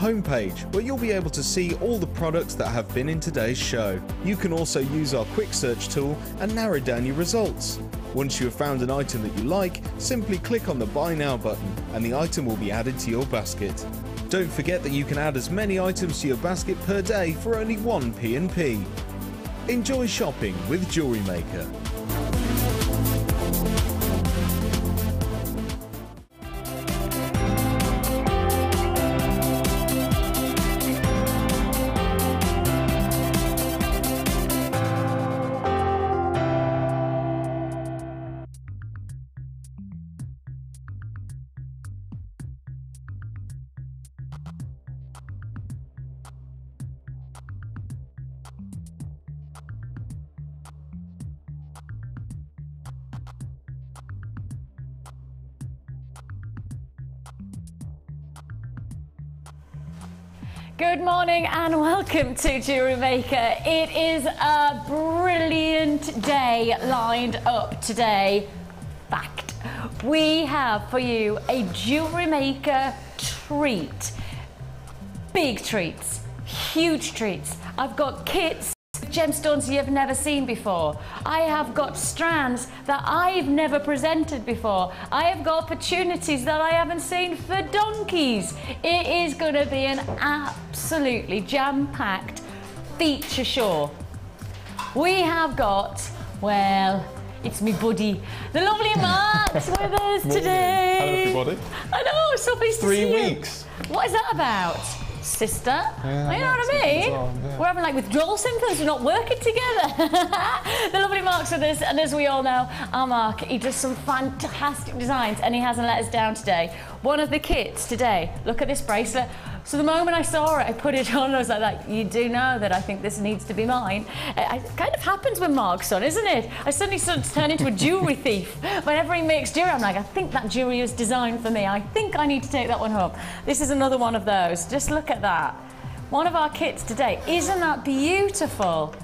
homepage, where you'll be able to see all the products that have been in today's show. You can also use our quick search tool and narrow down your results. Once you have found an item that you like, simply click on the Buy Now button and the item will be added to your basket. Don't forget that you can add as many items to your basket per day for only 1 P&P. Enjoy shopping with Jewellery Maker. Good morning and welcome to Jewellery Maker. It is a brilliant day lined up today. Fact, we have for you a Jewellery Maker treat. Big treats, huge treats. I've got kits, gemstones you've never seen before. I have got strands that I've never presented before. I have got opportunities that I haven't seen for donkeys. It is going to be an absolutely jam-packed feature show. We have got, well, it's me buddy, the lovely Mark's with us today. Hello everybody. I know, so pleased to see you. 3 weeks. What is that about? Sister, yeah, you know what I mean? Yeah. We're having like withdrawal symptoms, we're not working together. The lovely Mark's with us, and as we all know, our Mark, he does some fantastic designs and he hasn't let us down today. One of the kits today, look at this bracelet. So the moment I saw it, I put it on and I was like, you do know that I think this needs to be mine. It kind of happens with Mark's on, isn't it? I suddenly turn into a jewellery thief. Whenever he makes jewellery, I'm like, I think that jewellery is designed for me. I think I need to take that one home. This is another one of those. Just look at that. One of our kits today. Isn't that beautiful?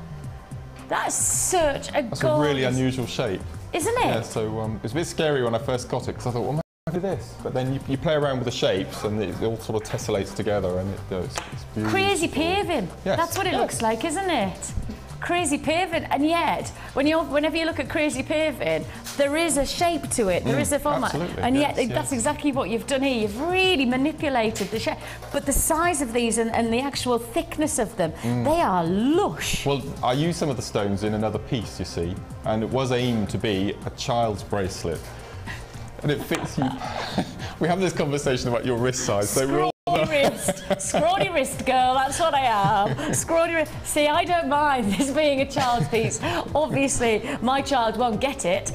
That's such a That's a really unusual shape. Isn't it? Yeah, so it was a bit scary when I first got it because I thought, well, I do this, but then you play around with the shapes and it all sort of tessellates together and it's beautiful. Crazy paving. Yes. That's what it looks like, isn't it? Crazy paving, and yet whenever you look at crazy paving, there is a shape to it, there is a format, and yet that's exactly what you've done here. You've really manipulated the shape, but the size of these and the actual thickness of them, they are lush. Well, I used some of the stones in another piece, you see, and it was aimed to be a child's bracelet. And it fits you. We have this conversation about your wrist size. So we're all scrawny wrist girl, that's what I am. Scrawny wrist. See, I don't mind this being a child's piece. Obviously, my child won't get it.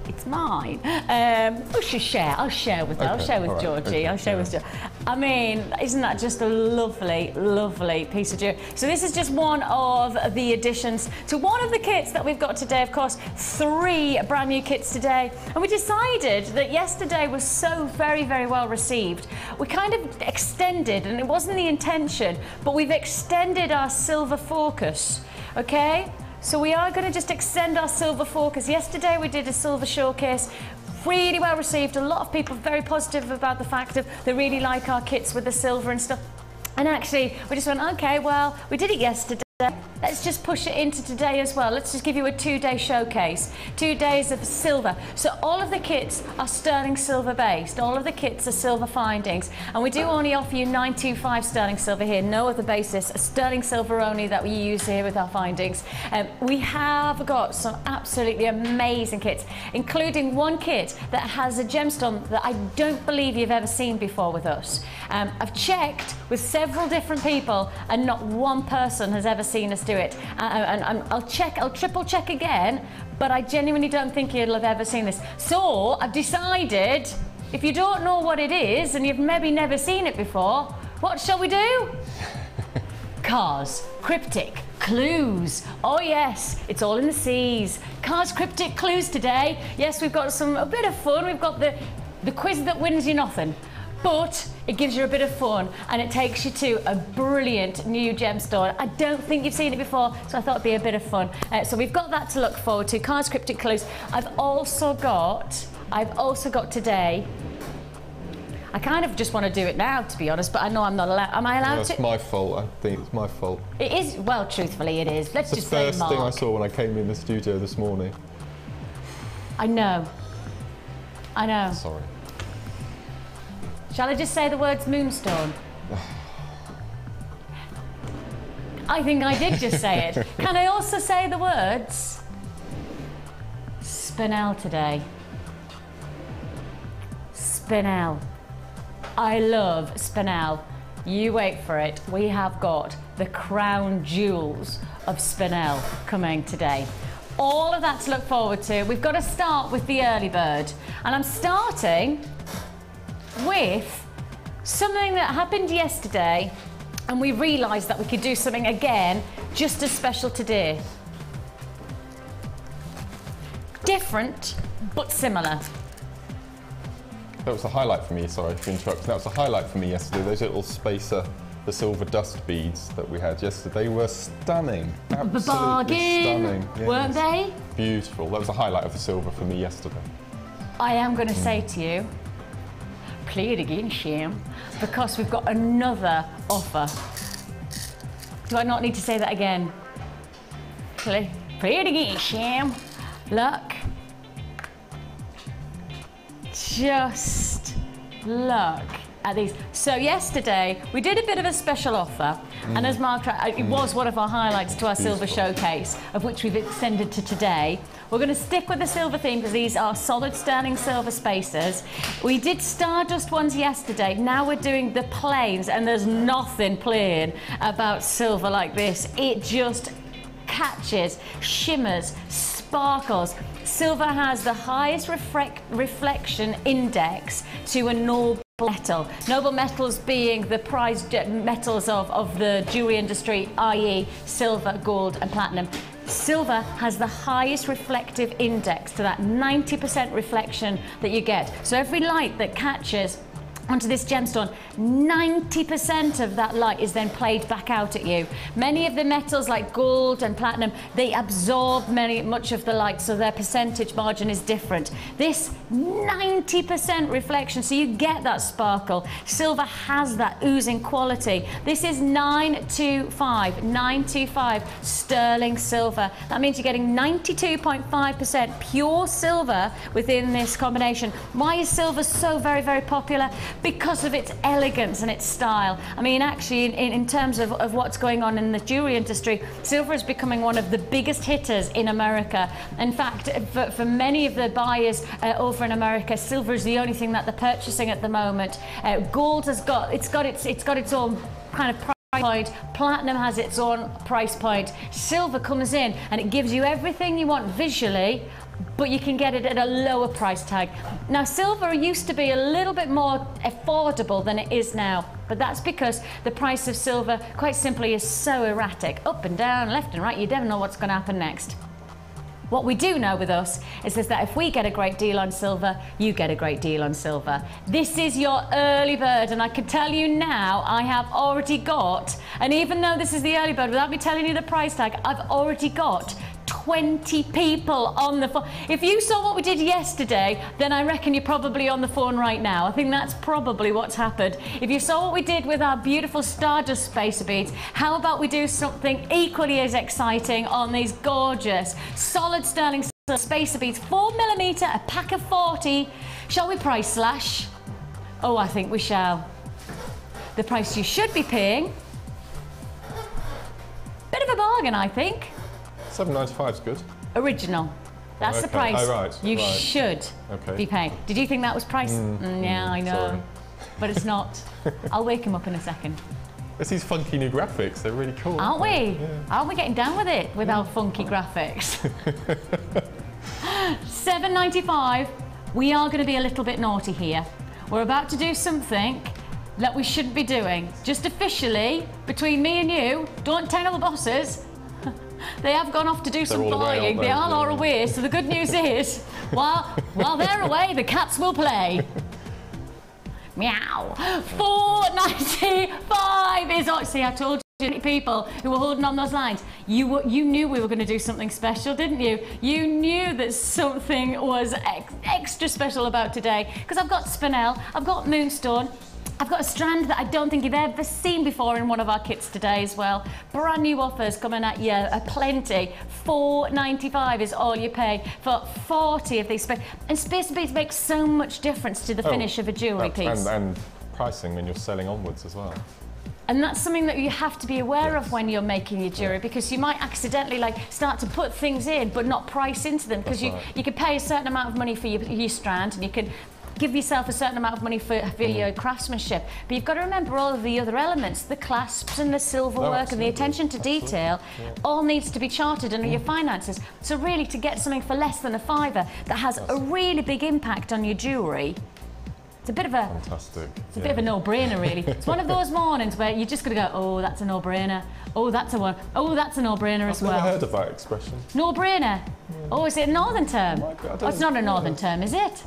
It's mine. I'll share with her. Okay, I'll share with right, Georgie. okay, I'll share with Georgie. I mean, isn't that just a lovely, lovely piece of jewellery? So this is just one of the additions to one of the kits that we've got today. Of course, 3 brand new kits today. And we decided that yesterday was so very, very well received. We kind of extended, and it wasn't the intention, but we've extended our silver focus, okay? So we are going to just extend our silver focus. Yesterday we did a silver showcase, really well received. A lot of people very positive about the fact that they really like our kits with the silver and stuff. And actually we just went, okay, well, we did it yesterday. Let's just push it into today as well. Let's just give you a 2-day showcase. 2 days of silver. So all of the kits are sterling silver based. All of the kits are silver findings. And we do only offer you 925 sterling silver here. No other basis. Sterling silver only that we use here with our findings. We have got some absolutely amazing kits, including one kit that has a gemstone that I don't believe you've ever seen before with us. I've checked with several different people and not one person has ever seen us do it. And I'll triple check again, but I genuinely don't think you'll have ever seen this. So I've decided, if you don't know what it is and you've maybe never seen it before, what shall we do? Cars, cryptic, clues. Oh yes, it's all in the C's. Cars, cryptic, clues today. Yes, we've got a bit of fun. We've got the quiz that wins you nothing. But it gives you a bit of fun and it takes you to a brilliant new gemstone. I don't think you've seen it before, so I thought it'd be a bit of fun. So we've got that to look forward to. Cards, cryptic clues. I've also got today I kind of just want to do it now, to be honest, but I know I'm not allowed. Am I allowed to? That's my fault. I think it's my fault. It is, well, truthfully, it is. Let's just say Mark. It's the first thing I saw when I came in the studio this morning. I know. I know. Sorry. Shall I just say the words moonstone? I think I did just say it. Can I also say the words spinel today? Spinel. I love spinel. You wait for it. We have got the crown jewels of spinel coming today. All of that to look forward to. We've got to start with the early bird. And I'm starting with something that happened yesterday, and we realised that we could do something again just as special today. Different, but similar. That was a highlight for me, sorry for interrupting. That was a highlight for me yesterday. Those little spacer, the silver dust beads that we had yesterday were stunning. Absolutely stunning. Yes. Weren't they? Beautiful. That was a highlight of the silver for me yesterday. I am going to say to you, play it again, Sham, because we've got another offer. Do I not need to say that again? Play it again, Sham. Look. Just look at these. So yesterday we did a bit of a special offer, and as Mark, it was one of our highlights to our silver showcase, of which we've extended to today. We're going to stick with the silver theme because these are solid sterling silver spacers. We did Stardust ones yesterday. Now we're doing the plains, and there's nothing plain about silver like this. It just catches, shimmers, sparkles. Silver has the highest reflection index to a noble metal. Noble metals being the prized metals of the jewelry industry, i.e. silver, gold and platinum. Silver has the highest reflective index to that 90% reflection that you get. So every light that catches onto this gemstone, 90% of that light is then played back out at you. Many of the metals like gold and platinum, they absorb much of the light, so their percentage margin is different. This 90% reflection, so you get that sparkle. Silver has that oozing quality. This is 925 sterling silver. That means you're getting 92.5% pure silver within this combination. Why is silver so very, very popular? Because of its elegance and its style. I mean, actually, in terms of what's going on in the jewelry industry, silver is becoming one of the biggest hitters in America. In fact, for many of the buyers over in America, silver is the only thing that they're purchasing at the moment. Gold has got its own kind of price point. Platinum has its own price point. Silver comes in and it gives you everything you want visually, but you can get it at a lower price tag. Now, silver used to be a little bit more affordable than it is now, but that's because the price of silver, quite simply, is so erratic. Up and down, left and right, you never know what's going to happen next. What we do know with us is that if we get a great deal on silver, you get a great deal on silver. This is your early bird, and I can tell you now, I have already got, and even though this is the early bird, without me telling you the price tag, I've already got 20 people on the phone. If you saw what we did yesterday, then I reckon you're probably on the phone right now. I think that's probably what's happened. If you saw what we did with our beautiful Stardust spacer beads, how about we do something equally as exciting on these gorgeous solid sterling spacer beads, 4mm, a pack of 40. Shall we price slash? Oh, I think we shall. The price you should be paying, bit of a bargain, I think. $7.95 is good. Original. That's the price you should be paying. Did you think that was price? Yeah, I know. Sorry. But it's not. I'll wake him up in a second. There's these funky new graphics. They're really cool. Aren't we? Yeah. Aren't we getting down with it with our funky graphics? $7.95. We are going to be a little bit naughty here. We're about to do something that we shouldn't be doing. Just officially, between me and you, don't tell the bosses. They have gone off to do some buying. They are all away. So the good news is, while they're away, the cats will play. Meow. $4.95 is. See, I told you. people who were holding on those lines, you knew we were going to do something special, didn't you? You knew that something was extra special about today, because I've got spinel, I've got moonstone, I've got a strand that I don't think you've ever seen before in one of our kits today as well. Brand new offers coming at you, plenty. $4.95 is all you pay for 40 of these. And space beads make so much difference to the finish of a jewellery piece. And pricing when you're selling onwards as well. And that's something that you have to be aware of when you're making your jewellery, because you might accidentally start to put things in but not price into them, because you can pay a certain amount of money for your strand, and you can give yourself a certain amount of money for your craftsmanship, but you've got to remember all of the other elements, the clasps and the silver work and the attention to detail, all needs to be charted under your finances. So really, to get something for less than a fiver that has a really big impact on your jewellery, it's a bit of a fantastic. It's a bit of a no-brainer, really. It's one of those mornings where you're just going to go, oh, that's a no-brainer. Oh, that's a one. Oh, that's a no-brainer as well. I've never heard of that expression. No-brainer. Oh, is it a northern term? Oh, it's not a northern term, is it?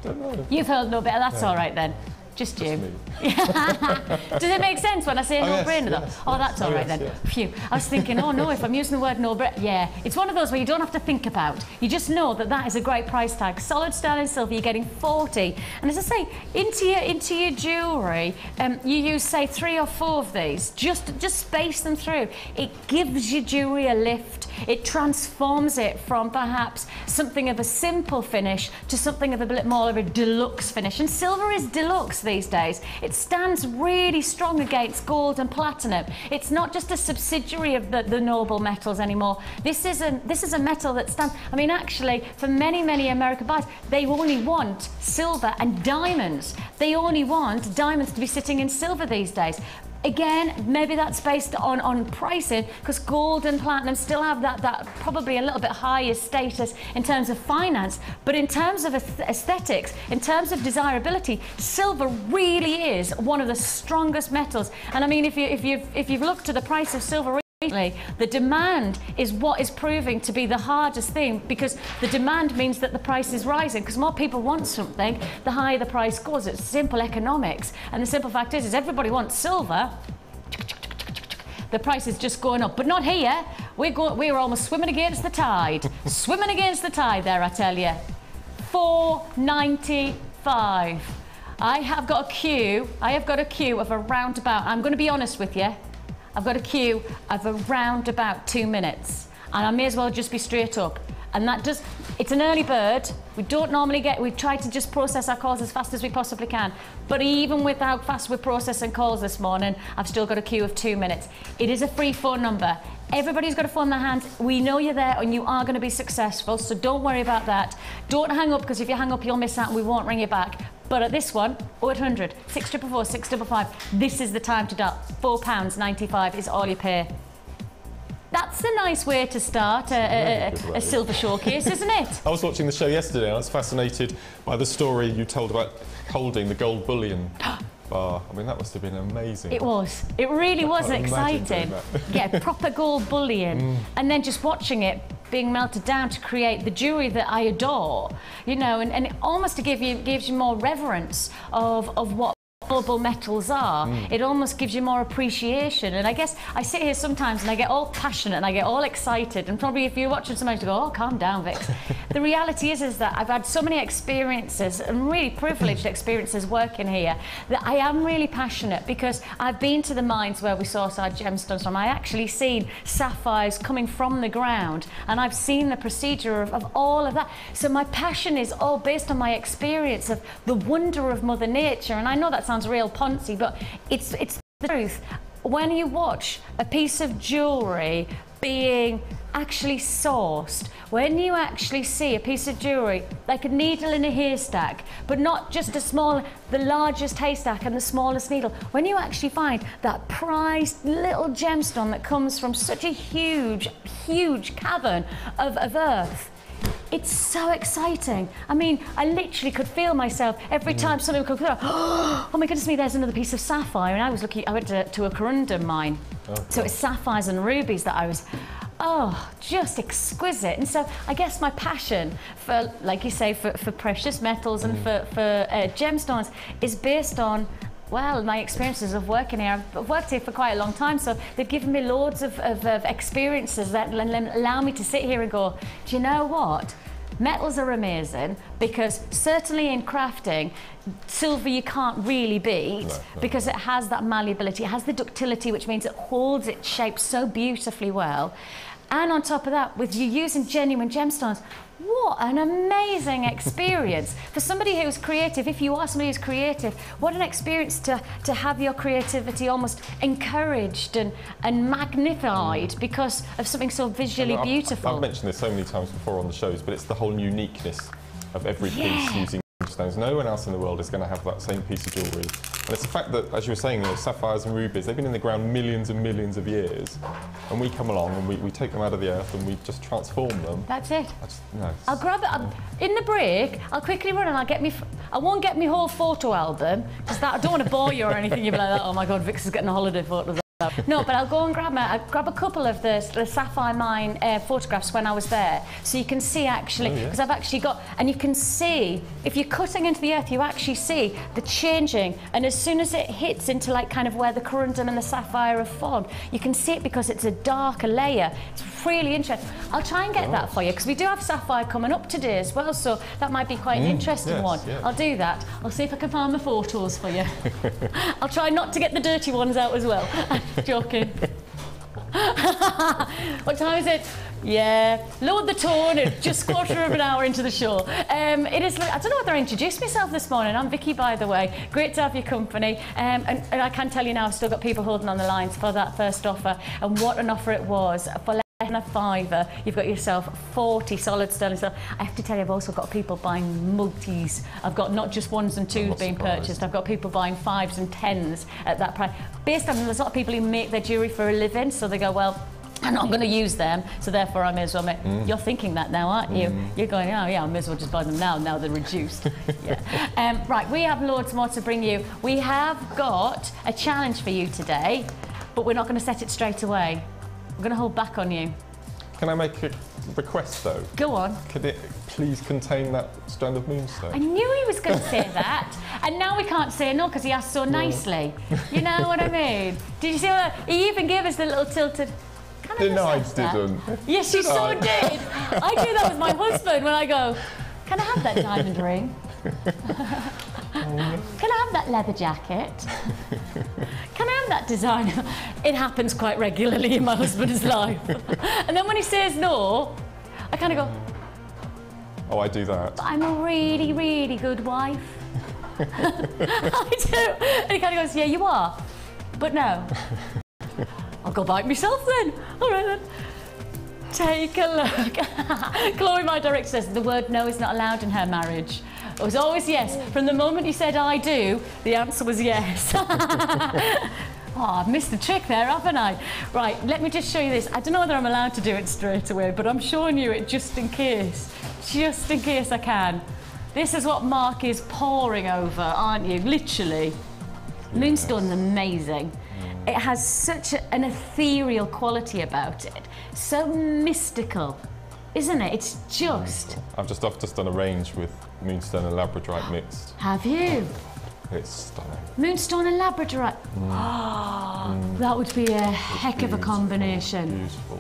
Don't know. You've heard no better. That's all right then. Just you. Does it make sense when I say no-brainer though? Yes, oh, that's all right then. Phew. I was thinking, oh no, if I'm using the word no-brainer, yeah. It's one of those where you don't have to think about. You just know that that is a great price tag. Solid sterling silver, you're getting 40. And as I say, into your jewellery, you use say 3 or 4 of these. Just space them through. It gives your jewellery a lift. It transforms it from perhaps something of a simple finish to something of a bit more of a deluxe finish. And silver is deluxe these days. It stands really strong against gold and platinum. It's not just a subsidiary of the noble metals anymore. This is a metal that stands. I mean, actually, for many American buyers, they only want silver and diamonds. They only want diamonds to be sitting in silver these days. Again, maybe that's based on pricing, because gold and platinum still have that probably a little bit higher status in terms of finance, but in terms of aesthetics, in terms of desirability, silver really is one of the strongest metals. And I mean, if you've looked at the price of silver recently, the demand is what is proving to be the hardest thing, because the demand means that the price is rising, because more people want something, the higher the price goes. It's simple economics, and the simple fact is everybody wants silver. The price is just going up, but not here. We're almost swimming against the tide. Swimming against the tide there, I tell you. $4.95. I have got a queue of around about, I'm going to be honest with you, I've got a queue of around about 2 minutes, and I may as well just be straight up. And it's an early bird. We don't normally we try to just process our calls as fast as we possibly can. But even with how fast we're processing calls this morning, I've still got a queue of 2 minutes. It is a free phone number. Everybody's got a phone in their hands. We know you're there and you are going to be successful, so don't worry about that. Don't hang up, because if you hang up, you'll miss out and we won't ring you back. But at this one, 0800 644 655, this is the time to dial. £4.95 is all you pay. That's a nice way to start a silver showcase, isn't it? I was watching the show yesterday and I was fascinated by the story you told about holding the gold bullion bar. I mean, that must have been amazing. It was. It really was exciting. Yeah, proper gold bullion. And then just watching it being melted down to create the jewellery that I adore, you know, and it almost gives you more reverence of what noble metals are. It almost gives you more appreciation. And I guess I sit here sometimes and I get all passionate and I get all excited, and probably if you're watching somebody to go, oh, calm down, Vix. The reality is that I've had so many experiences, and really privileged experiences working here, that I am really passionate, because I've been to the mines where we source our gemstones from. I actually seen sapphires coming from the ground, and I've seen the procedure of all of that. So my passion is all based on my experience of the wonder of Mother Nature. And I know that sounds real poncy, but it's the truth. When you watch a piece of jewellery being actually sourced, when you actually see a piece of jewellery like a needle in a haystack, but not just the largest haystack and the smallest needle, when you actually find that prized little gemstone that comes from such a huge cavern of earth, it's so exciting. I mean, I literally could feel myself every time something would come through. Oh my goodness me, there's another piece of sapphire. And I went to a corundum mine. Okay. So it's sapphires and rubies that I was, just exquisite. And so I guess my passion for, like you say, for precious metals and for gemstones is based on well, my experiences of working here, I've worked here for quite a long time, so they've given me loads of experiences that allow me to sit here and go, do you know what? Metals are amazing, because certainly in crafting, silver you can't really beat, because it has that malleability, it has the ductility, which means it holds its shape so beautifully well. And on top of that, with you using genuine gemstones, what an amazing experience. For somebody who's creative, if you are somebody who's creative, what an experience to have your creativity almost encouraged and magnified because of something so visually beautiful. I've mentioned this so many times before on the shows, but it's the whole uniqueness of every piece using gemstones. No one else in the world is going to have that same piece of jewellery. And it's the fact that, as you were saying, sapphires and rubies, they've been in the ground millions and millions of years, and we come along and we take them out of the earth and we just transform them. That's it. I'll grab it. In the break, I'll quickly run and I won't get my whole photo album, because I don't want to bore you or anything. You'll be like, oh my God, Vix is getting a holiday photos. No, but I'll go and grab a couple of the sapphire mine photographs when I was there, so you can see actually, because I've actually got, and you can see, if you're cutting into the earth, you actually see the changing, and as soon as it hits into like kind of where the corundum and the sapphire have formed, you can see it because it's a darker layer. It's really interesting. I'll try and get that for you, because we do have sapphire coming up today as well, so that might be quite an interesting one. Yeah. I'll do that. I'll see if I can find the photos for you. I'll try not to get the dirty ones out as well. Joking. What time is it? Yeah, lowered the tone. It's just quarter of an hour into the show. It is. I don't know whether I introduced myself this morning. I'm Vicky, by the way. Great to have your company. And I can tell you now, I've still got people holding on the lines for that first offer. And what an offer it was for. A fiver, you've got yourself 40 solid sterling. So I have to tell you, I've also got people buying multis. I've got not just ones and twos being purchased. I've got people buying 5s and 10s at that price. Based on, there's a lot of people who make their jewellery for a living, so they go, well, I'm not going to use them, so therefore I may as well make. You're thinking that now, aren't you? You're going, oh yeah, I may as well just buy them now they're reduced. Right, we have loads more to bring you. We have got a challenge for you today, but we're not going to set it straight away. We're going to hold back on you. Can I make a request, though? Go on. Could it please contain that strand of moonstone? I knew he was going to say that. And now we can't say no because he asked so nicely. You know what I mean? Did you see that? He even gave us the little tilted... No, I didn't. Yes, you so did. I do that with my husband when I go, can I have that diamond ring? Can I have that leather jacket? Can I have that designer? It happens quite regularly in my husband's life. And then when he says no, I kind of go, oh, I do that. But I'm a really, really good wife. I do. And he kind of goes, yeah, you are. But no. I'll go buy it myself then. All right then. Take a look. Chloe, my director, says the word no is not allowed in her marriage. It was always yes. From the moment you said I do, the answer was yes. Oh, I've missed the trick there, haven't I? Right, let me just show you this. I don't know whether I'm allowed to do it straight away, but I'm showing you it just in case. Just in case I can. This is what Mark is poring over, aren't you? Literally. Yes. Moonstone's amazing. It has such an ethereal quality about it. So mystical, isn't it? It's just... I've just done a range with moonstone and labradorite mixed. Have you? It's stunning. Moonstone and labradorite. That would be a heck of a combination. Beautiful.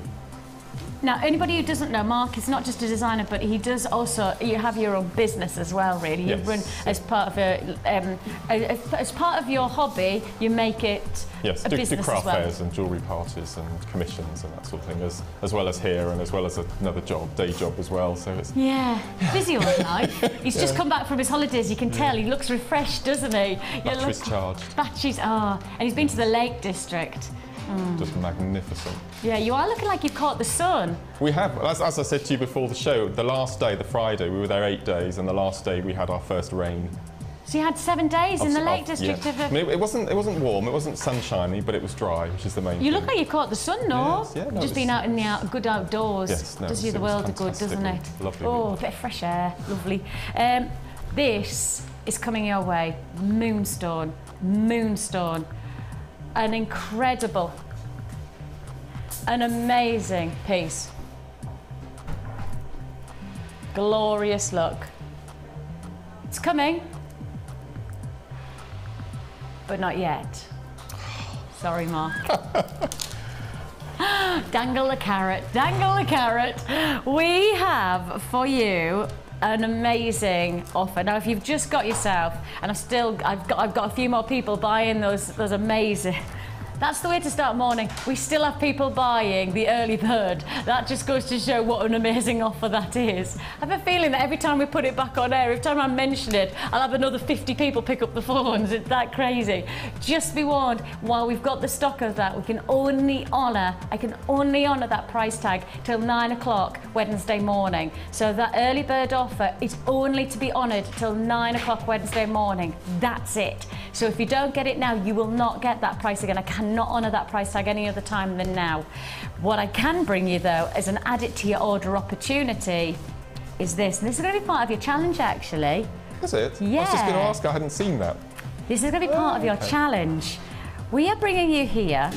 Now, anybody who doesn't know, Mark is not just a designer, but he does also. You have your own business as well, really. You run as part of as part of your hobby. You make it a business do craft as well. fairs and jewellery parties and commissions and that sort of thing, as well as here and as well as another day job as well. So it's busy all the life. He's just come back from his holidays. You can tell he looks refreshed, doesn't he? Batteries charged. Batteries, and he's been to the Lake District. Just magnificent. Yeah, you are looking like you've caught the sun. We have. As I said to you before the show, the last day, the Friday, we were there 8 days, and the last day we had our first rain. So you had 7 days in the Lake District of... I mean, it wasn't warm, it wasn't sunshiny, but it was dry, which is the main thing. You look like you've caught the sun, no? Yes, yeah, no, just being out in the good outdoors. Yes, no, does you the world of good, doesn't it? Lovely. Oh, a bit of fresh air, lovely. This is coming your way. Moonstone. Moonstone. An incredible, an amazing piece. Glorious look. It's coming. but not yet. Sorry, Mark. Dangle the carrot, dangle the carrot. We have for you an amazing offer. Now, if you've just got yourself, and I've got a few more people buying those amazing. That's the way to start morning. We still have people buying the early bird. That just goes to show what an amazing offer that is. I have a feeling that every time we put it back on air, every time I mention it, I'll have another 50 people pick up the phones. It's that crazy. Just be warned, while we've got the stock of that, I can only honour that price tag till 9 o'clock Wednesday morning. So that early bird offer is only to be honoured till 9 o'clock Wednesday morning. That's it. So if you don't get it now, you will not get that price again. I cannot honour that price tag any other time than now. What I can bring you though, as an add it to your order opportunity, is this. And this is going to be part of your challenge, actually. Is it? Yeah. I was just going to ask, I hadn't seen that. This is going to be part of your challenge. We are bringing you here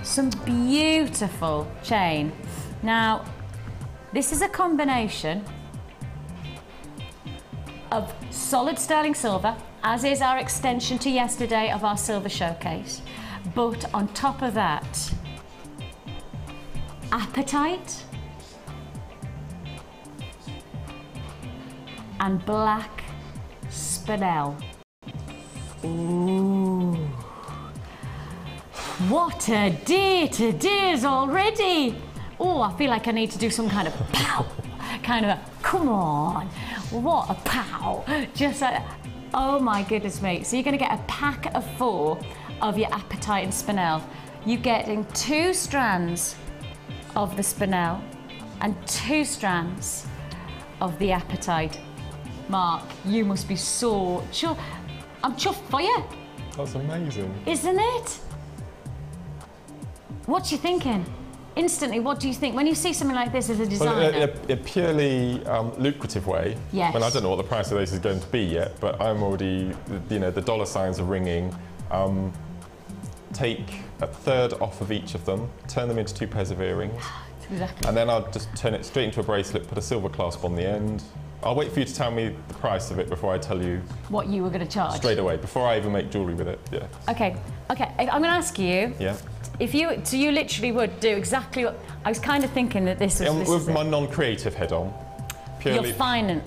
some beautiful chain. Now, this is a combination of solid sterling silver, as is our extension to yesterday of our silver showcase. But on top of that, apatite and black spinel. Ooh. What a day today is already. Oh, I feel like I need to do some kind of pow, kind of a, come on, what a pow. Just like, oh my goodness me. So you're gonna get a pack of 4 of your apatite and spinel. You're getting 2 strands of the spinel and 2 strands of the apatite. Mark, you must be so chuffed. I'm chuffed for you. That's amazing. Isn't it? What you thinking? Instantly, what do you think when you see something like this as a designer? Well, in a purely lucrative way. Yes. I don't know what the price of this is going to be yet, but I'm already, the dollar signs are ringing. Take a third off of each of them, turn them into 2 pairs of earrings. Exactly. And then I'll just turn it straight into a bracelet, put a silver clasp on the end. I'll wait for you to tell me the price of it before I tell you what you were going to charge. Straight away, before I even make jewellery with it. Yeah. Okay. I'm going to ask you. Yeah. So you literally would do exactly what I was kind of thinking that this was. With my non-creative head on. Purely.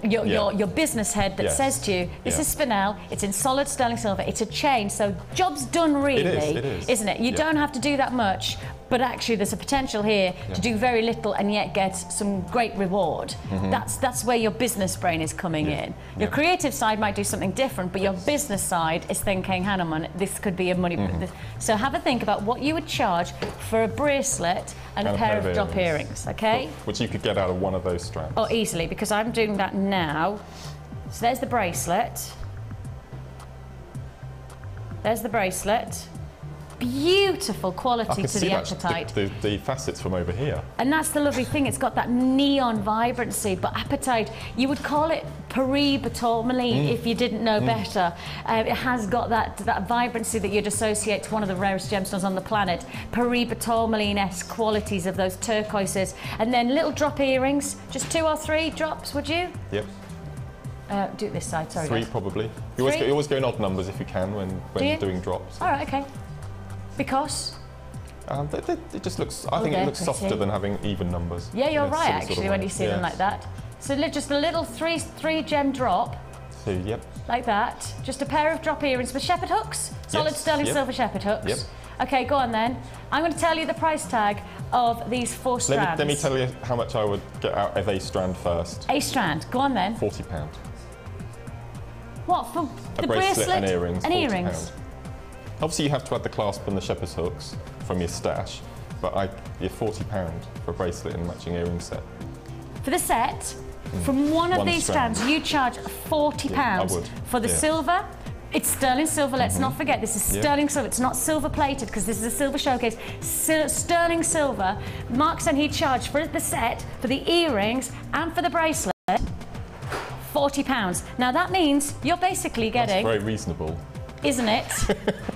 Your business head that says to you, this is spinel, it's in solid sterling silver, it's a chain, so job's done really, it is. Isn't it? You don't have to do that much, but actually there's a potential here to do very little and yet get some great reward. That's where your business brain is coming in. Your creative side might do something different, but your business side is thinking, hang on, this could be a money. So have a think about what you would charge for a bracelet and a pair of drop earrings, okay? Which you could get out of one of those strands. Oh, easily, because I'm doing that now. So there's the bracelet. There's the bracelet. Beautiful quality to the apatite. The facets from over here. And that's the lovely thing, it's got that neon vibrancy, but apatite, you would call it Paris tourmaline if you didn't know better. It has got that vibrancy that you'd associate to one of the rarest gemstones on the planet. Paris tourmaline-esque qualities of those turquoises. And then little drop earrings, just 2 or 3 drops, would you? Yep. Do it this side, sorry. 3 guys. probably. You always go in odd numbers if you can when doing drops. All right, okay. Because? It just looks, I think it looks softer than having even numbers. Yeah, you're right actually when you see them like that. So just a little 3 gem drop. So, yep. Like that. Just a pair of drop earrings with shepherd hooks. Solid sterling silver shepherd hooks. Yep. Okay, go on then. I'm going to tell you the price tag of these 4 strands. Let me tell you how much I would get out of a strand first. A strand, go on then. £40. What, for the bracelet and earrings? And earrings. Obviously you have to add the clasp and the shepherd's hooks from your stash, but you're £40 for a bracelet and matching earring set. For the set, from one of these strands, you charge £40 for the silver. It's sterling silver, let's not forget, this is sterling silver. It's not silver plated because this is a silver showcase. Sterling silver. Mark said he charged for the set, for the earrings and for the bracelet, £40. Now that means you're basically getting... That's very reasonable. Isn't it?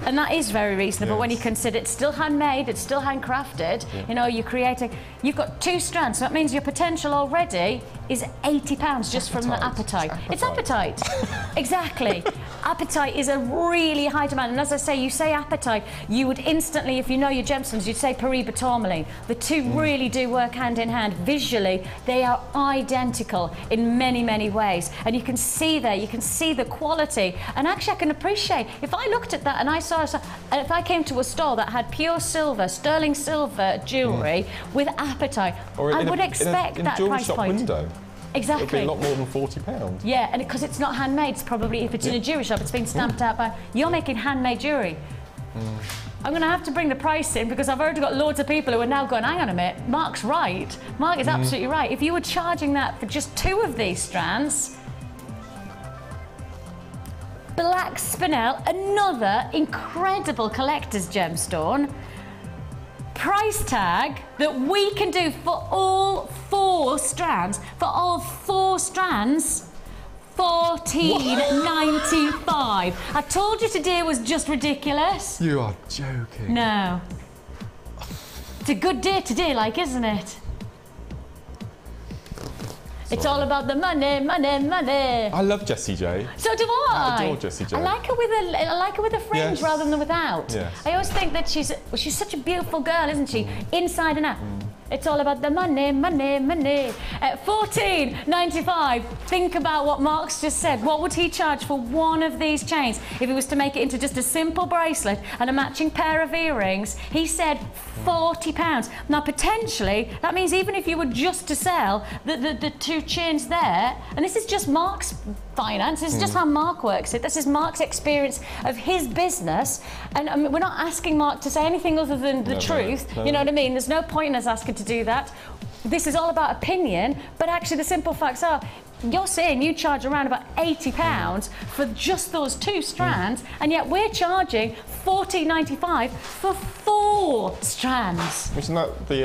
And that is very reasonable when you consider it's still handmade, it's still handcrafted. You know, you're creating. You've got 2 strands, so that means your potential already is £80 just from the apatite. It's apatite. Exactly. Apatite is a really high demand, and as I say, you say apatite, you would instantly, if you know your gemstones, you'd say periba tourmaline. The two really do work hand in hand. Visually, they are identical in many, many ways, and you can see there, you can see the quality, and actually I can appreciate, if I looked at that and I saw, if I came to a store that had pure silver, sterling silver jewellery with apatite, I would expect that price point. Window. Exactly. It would be a lot more than £40. Yeah, and because it's not handmade, it's probably, if it's in a jewellery shop, it's been stamped out by, you're making handmade jewellery. I'm going to have to bring the price in because I've already got loads of people who are now going, hang on a minute, Mark's right. Mark is absolutely right. If you were charging that for just 2 of these strands, black spinel, another incredible collector's gemstone, price tag that we can do for all 4 strands, £14.95. I told you today was just ridiculous. You are joking. No. It's a good day today, like, isn't it? It's all about the money, money, money. I love Jessie J. So do I. I adore Jessie J. I like her with a fringe rather than without. Yes. I always think that she's such a beautiful girl, isn't she? Inside and out. It's all about the money, money, money. At $14.95, think about what Mark's just said. What would he charge for one of these chains if he was to make it into just a simple bracelet and a matching pair of earrings? He said £40. Now, potentially, that means even if you were just to sell the 2 chains there, and this is just Mark's finance, this is just how Mark works it. This is Mark's experience of his business, and I mean, we're not asking Mark to say anything other than the truth. You know what I mean? There's no point in us asking to do that. This is all about opinion, but actually the simple facts are, you're saying you charge around about £80 for just those 2 strands, and yet we're charging $14.95 for 4 strands. Isn't that the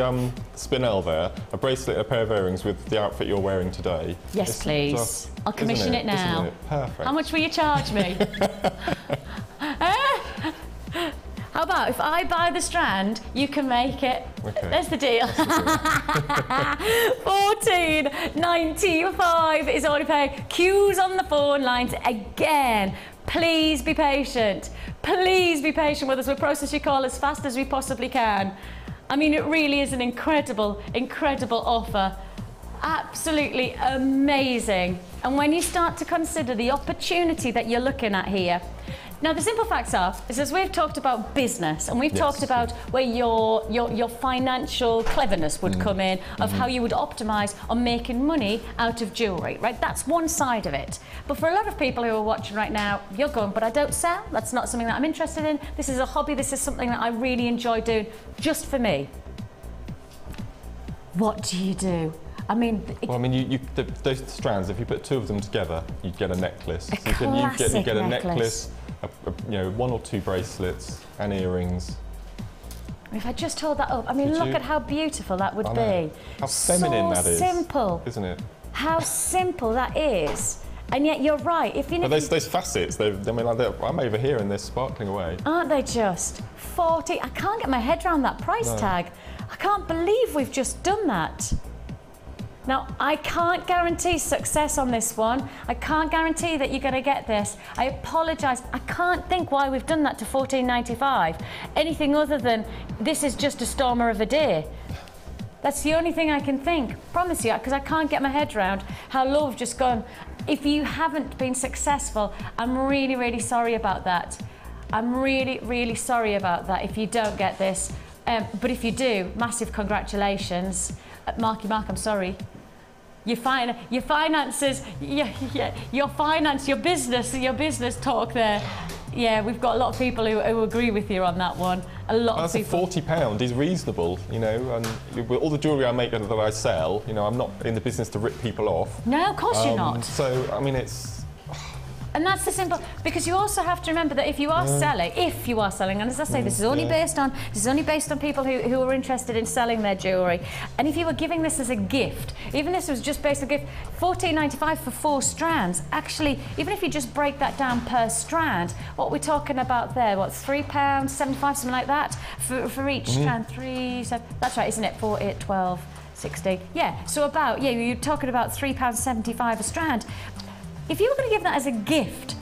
spinel there? A bracelet, a pair of earrings with the outfit you're wearing today? Yes, please. Just, I'll commission it now. Isn't it? Perfect. How much will you charge me? How about if I buy the strand, you can make it? Okay. There's the deal. $14.95 is all you pay. Queues on the phone lines again. Please be patient. Please be patient with us. We'll process your call as fast as we possibly can. I mean, it really is an incredible, incredible offer. Absolutely amazing. And when you start to consider the opportunity that you're looking at here, now, the simple facts are, is as we've talked about business, and we've talked about where your financial cleverness would come in, of how you would optimise on making money out of jewellery, right? That's one side of it. But for a lot of people who are watching right now, you're going, but I don't sell. That's not something that I'm interested in. This is a hobby. This is something that I really enjoy doing just for me. What do you do? I mean, well, I mean, those strands, if you put 2 of them together, you'd get a necklace. A classic you get a necklace. You know, 1 or 2 bracelets and earrings. If I just hold that up, I mean, look at how beautiful that would be. How feminine that is. So simple, isn't it? How simple that is, and yet you're right. If you know, those facets, I mean, like I'm over here and they're sparkling away. Aren't they just? 40. I can't get my head around that price tag. I can't believe we've just done that. Now, I can't guarantee success on this one. I can't guarantee that you're going to get this. I apologise. I can't think why we've done that to $14.95. Anything other than this is just a stormer of a day. That's the only thing I can think. Promise you, because I can't get my head around how low we've just gone. If you haven't been successful, I'm really, really sorry about that. I'm really, really sorry about that if you don't get this. But if you do, massive congratulations. Marky Mark, I'm sorry. Your finances, your finance, your business talk there. Yeah, we've got a lot of people who agree with you on that one. A lot of people. That's £40 is reasonable, you know, and with all the jewellery I make that I sell, you know, I'm not in the business to rip people off. No, of course you're not. So, I mean, it's... And that's the simple, because you also have to remember that if you are selling, and as I say, this is only based on people who are interested in selling their jewellery, and if you were giving this as a gift, even this was just based on gift, $14.95 for 4 strands. Actually, even if you just break that down per strand, what we're talking about there, what, £3.75, something like that, for each strand. 3, 7. That's right, isn't it? 4, 8, 12, 16. Yeah. So you're talking about £3.75 a strand. If you were going to give that as a gift,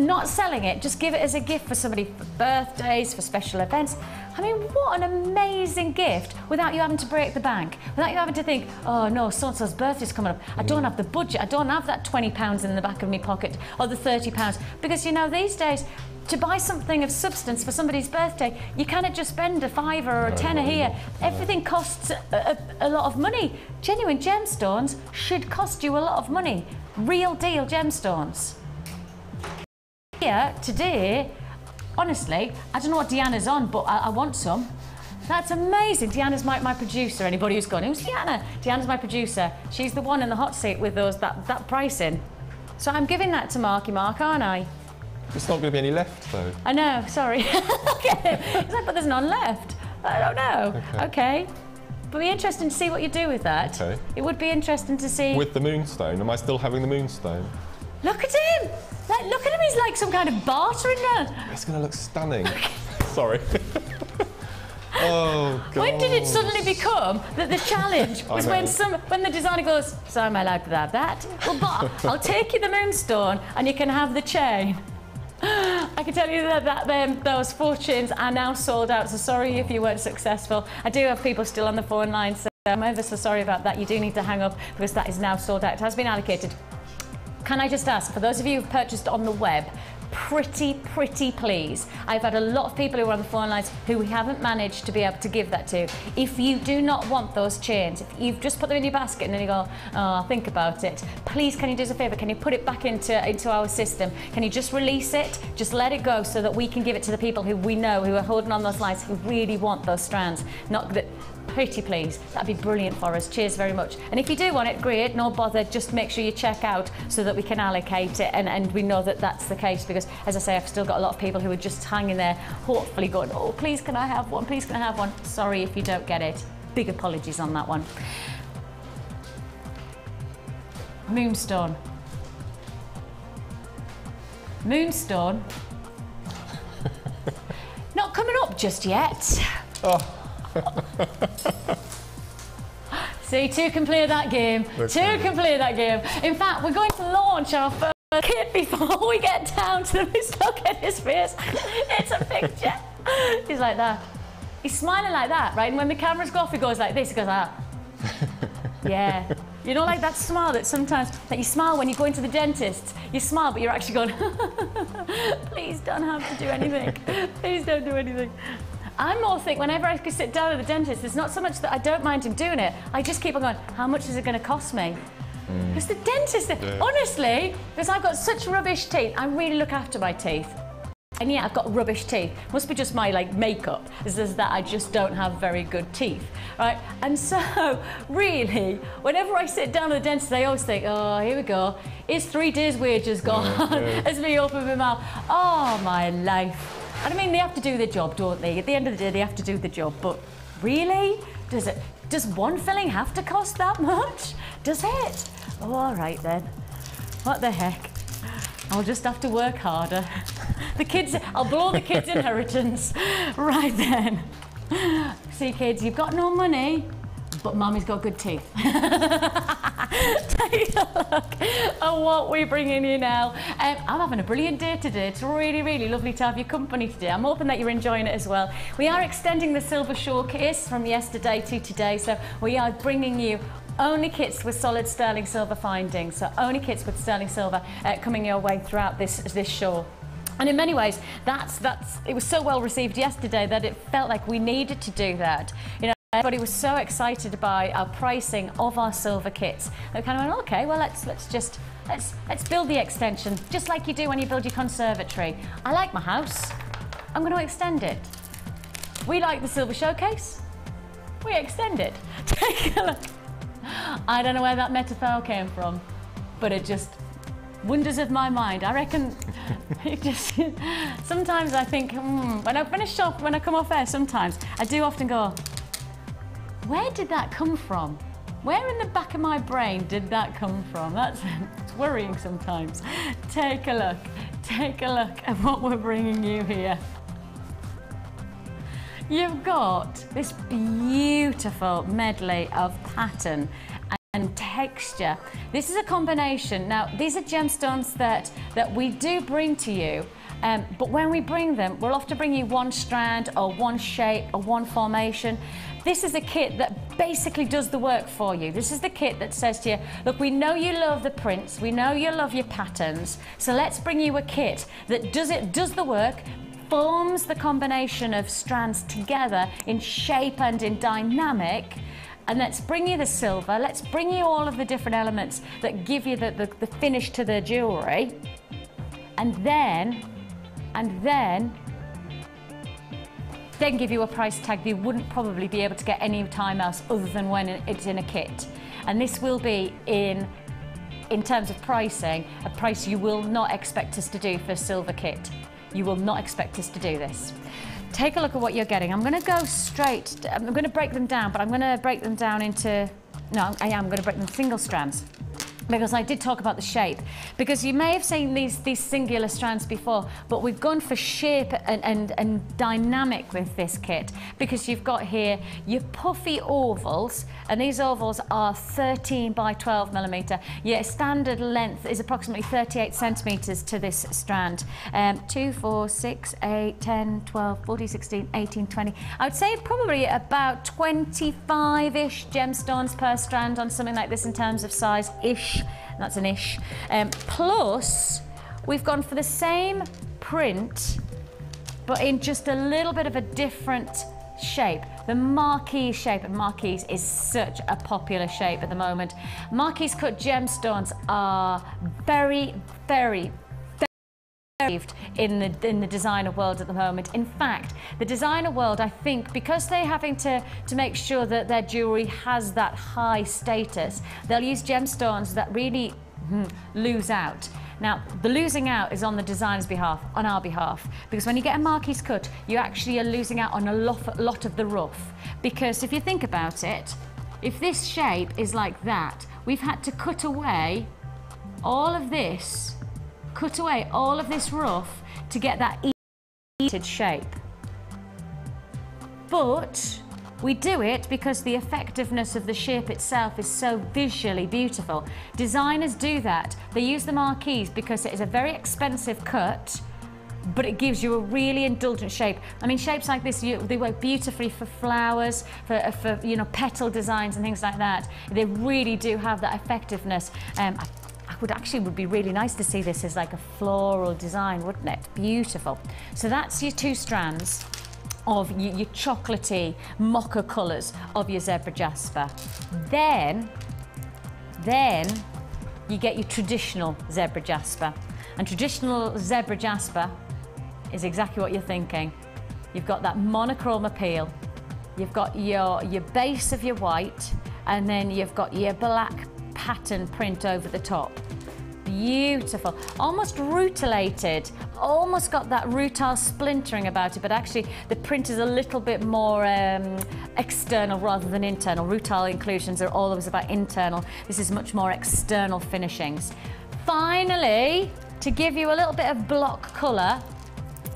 not selling it, just give it as a gift for somebody, for birthdays, for special events. I mean, what an amazing gift without you having to break the bank, without you having to think, oh no, so-and-so's birthday's coming up. I don't have the budget. I don't have that £20 in the back of my pocket or the £30. Because, you know, these days, to buy something of substance for somebody's birthday, you cannot just spend a £5 or a £10 here. Everything costs a lot of money. Genuine gemstones should cost you a lot of money. Real deal gemstones. Here, today, honestly, I don't know what Deanna's on, but I want some. That's amazing. Deanna's my producer. Anybody who's gone, who's Deanna? Deanna's my producer. She's the one in the hot seat with that pricing. So I'm giving that to Marky Mark, aren't I? There's not going to be any left, though. I know, sorry. Okay. It's like, but there's none left. I don't know. Okay. But it'd be interesting to see what you do with that. Okay. It would be interesting to see. With the moonstone, am I still having the moonstone? Look at him! Like, look at him, he's like some kind of barter in there. It's going to look stunning. Sorry. Oh, God. When did it suddenly become that the challenge was when the designer goes, so am I allowed to have that? Well, but I'll take you the moonstone and you can have the chain. I can tell you that those 4 chains are now sold out, so sorry if you weren't successful. I do have people still on the phone line, so I'm ever so sorry about that. You do need to hang up because that is now sold out. It has been allocated. Can I just ask, for those of you who've purchased on the web, pretty please. I've had a lot of people who are on the phone lines who we haven't managed to be able to give that to. If you do not want those chains, if you've just put them in your basket and then you go, oh, think about it, please can you do us a favour, can you put it back into our system? Can you just release it, just let it go so that we can give it to the people who we know who are holding on those lines, who really want those strands. Not that, pretty please, that'd be brilliant for us. Cheers very much. And if you do want it, great, no bother, just make sure you check out so that we can allocate it and we know that that's the case, because as I say, I've still got a lot of people who are just hanging there, hopefully going, oh, please can I have one, please can I have one. Sorry if you don't get it. Big apologies on that one. Moonstone. Moonstone. Not coming up just yet. Oh. See, 2 can play that game. Okay. 2 can play that game. In fact, we're going to launch our first kit before we get down to the look at his face. It's a picture. He's like that. He's smiling like that, right? And when the cameras go off, he goes like this. He goes like that. Yeah. You know, like that smile that sometimes, that you smile when you go into the dentist. You smile, but you're actually going, please don't have to do anything. Please don't do anything. I'm more think whenever I could sit down at the dentist, it's not so much that I don't mind him doing it. I just keep on going, how much is it going to cost me? Because the dentist, honestly, because I've got such rubbish teeth, I really look after my teeth. And yeah, I've got rubbish teeth. Must be just my makeup. It's just that I just don't have very good teeth, right? And so, really, whenever I sit down at the dentist, I always think, oh, here we go. Is 3 days' wages gone? As me open my mouth. Oh, my life. And I mean, they have to do their job, don't they? At the end of the day, they have to do the job. But really, does one filling have to cost that much? Does it? Oh, all right then. What the heck? I'll just have to work harder. The kids, I'll blow the kids' inheritance. Right then. See, kids, you've got no money, but Mummy's got good teeth. Take a look at what we're bringing you now. I'm having a brilliant day today. It's really lovely to have your company today. I'm hoping that you're enjoying it as well. We are extending the silver showcase from yesterday to today, so we are bringing you only kits with solid sterling silver findings, so only kits with sterling silver coming your way throughout this show. And in many ways, it was so well received yesterday that it felt like we needed to do that. You know, everybody was so excited by our pricing of our silver kits. They kind of went, okay, well let's build the extension, just like you do when you build your conservatory. I like my house. I'm going to extend it. We like the silver showcase. We extend it. Take a look. I don't know where that metaphor came from, but it just wonders of my mind. I reckon it just sometimes I think when I come off air, sometimes I do often go, where did that come from? Where in the back of my brain did that come from? It's worrying sometimes. Take a look at what we're bringing you here. You've got this beautiful medley of pattern and texture. This is a combination. Now, these are gemstones that we do bring to you, but when we bring them, we'll often bring you one strand or one shape or one formation. This is a kit that basically does the work for you. This is the kit that says to you, look, we know you love the prints, we know you love your patterns, so let's bring you a kit that does the work, forms the combination of strands together in shape and in dynamic, and let's bring you the silver, let's bring you all of the different elements that give you the finish to the jewellery, and then give you a price tag that you wouldn't probably be able to get any time else other than when it's in a kit. And this will be in terms of pricing, a price you will not expect us to do for a silver kit. You will not expect us to do this. Take a look at what you're getting. I'm going to go straight, I'm going to break them down, but I'm going to break them down into, no, I'm going to break them single strands, because I did talk about the shape. Because you may have seen these singular strands before, but we've gone for shape and dynamic with this kit, because you've got here your puffy ovals, and these ovals are 13 by 12 millimeter. Your standard length is approximately 38 centimeters to this strand. 2, 4, 6, 8, 10, 12, 14, 16, 18, 20. I would say probably about 25-ish gemstones per strand on something like this in terms of size-ish. That's an ish. Plus, we've gone for the same print, but in just a little bit of a different shape. The marquise shape, and marquise is such a popular shape at the moment. Marquise cut gemstones are very, very in the designer world at the moment. In fact, the designer world, I think, because they're having to make sure that their jewellery has that high status, they'll use gemstones that really lose out. Now, the losing out is on the designer's behalf, on our behalf, because when you get a marquise cut, you actually are losing out on a lot of the rough. Because if you think about it, if this shape is like that, we've had to cut away all of this, rough to get that heated shape. But we do it because the effectiveness of the shape itself is so visually beautiful. Designers do that. They use the marquise because it is a very expensive cut, but it gives you a really indulgent shape. I mean, shapes like this, they work beautifully for flowers, for you know, petal designs and things like that. They really do have that effectiveness. Would be really nice to see this as like a floral design, wouldn't it? Beautiful. So that's your 2 strands of your chocolatey mocha colours of your zebra jasper. Then you get your traditional zebra jasper. And traditional zebra jasper is exactly what you're thinking. You've got that monochrome appeal. You've got your base of your white, and then you've got your black pattern print over the top. Beautiful, almost rutilated, almost got that rutile splintering about it, but actually the print is a little bit more external rather than internal. Rutile inclusions are always about internal. This is much more external finishings. Finally, to give you a little bit of block colour,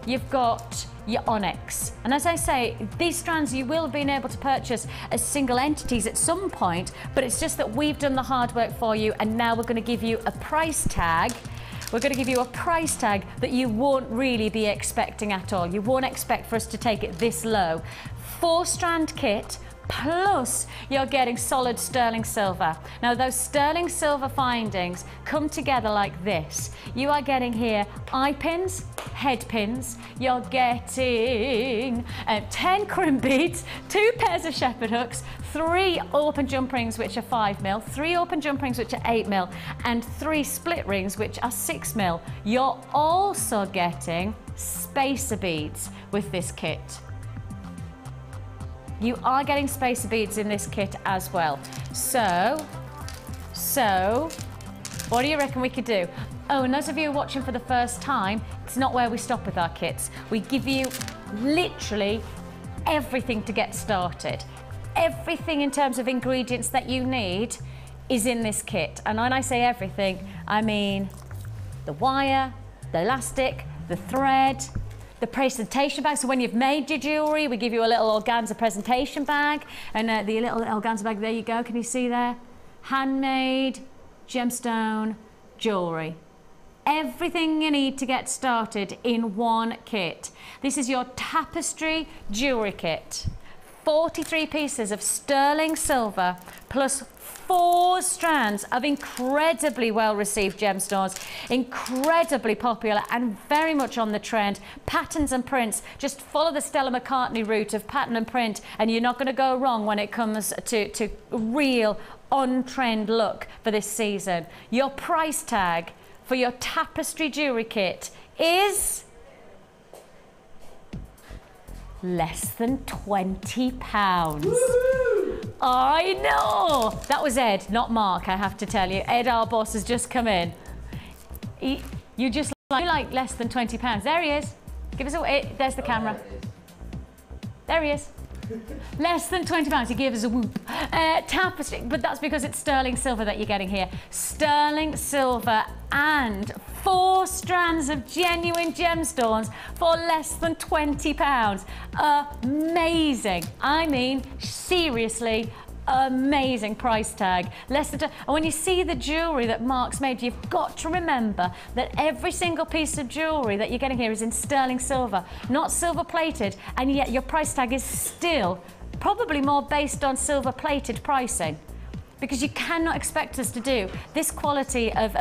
you've got your onyx. And as I say, these strands you will have been able to purchase as single entities at some point, but it's just that we've done the hard work for you, and now we're going to give you a price tag. We're going to give you a price tag that you won't really be expecting at all. You won't expect for us to take it this low. 4-strand kit, plus you're getting solid sterling silver. Now those sterling silver findings come together like this. You are getting here eye pins, head pins, you're getting 10 crimp beads, 2 pairs of shepherd hooks, 3 open jump rings which are 5mm, 3 open jump rings which are 8mm, and 3 split rings which are 6mm. You're also getting spacer beads with this kit. You are getting spacer beads in this kit as well. So, what do you reckon we could do? Oh, and those of you watching for the first time, it's not where we stop with our kits. We give you literally everything to get started. Everything in terms of ingredients that you need is in this kit. And when I say everything, I mean the wire, the elastic, the thread, the presentation bag. So when you've made your jewellery, we give you a little organza presentation bag, and the little organza bag, there you go, can you see there? handmade gemstone jewellery. Everything you need to get started in one kit. This is your tapestry jewellery kit. 43 pieces of sterling silver plus 4 strands of incredibly well-received gemstones, incredibly popular and very much on the trend. Patterns and prints, just follow the Stella McCartney route of pattern and print and you're not going to go wrong when it comes to real on-trend look for this season. Your price tag for your tapestry jewellery kit is less than £20. I know! That was Ed, not Mark, I have to tell you. Ed, our boss, has just come in. You just like less than £20. There he is. Give us a... There's the camera. There he is. Less than £20. He gave us a whoop. Tapestry, but that's because it's sterling silver that you're getting here. Sterling silver and 4 strands of genuine gemstones for less than £20. Amazing. I mean, seriously, amazing price tag. Less than. And when you see the jewellery that Mark's made, you've got to remember that every single piece of jewellery that you're getting here is in sterling silver, not silver plated, and yet your price tag is still probably more based on silver plated pricing. Because you cannot expect us to do this quality of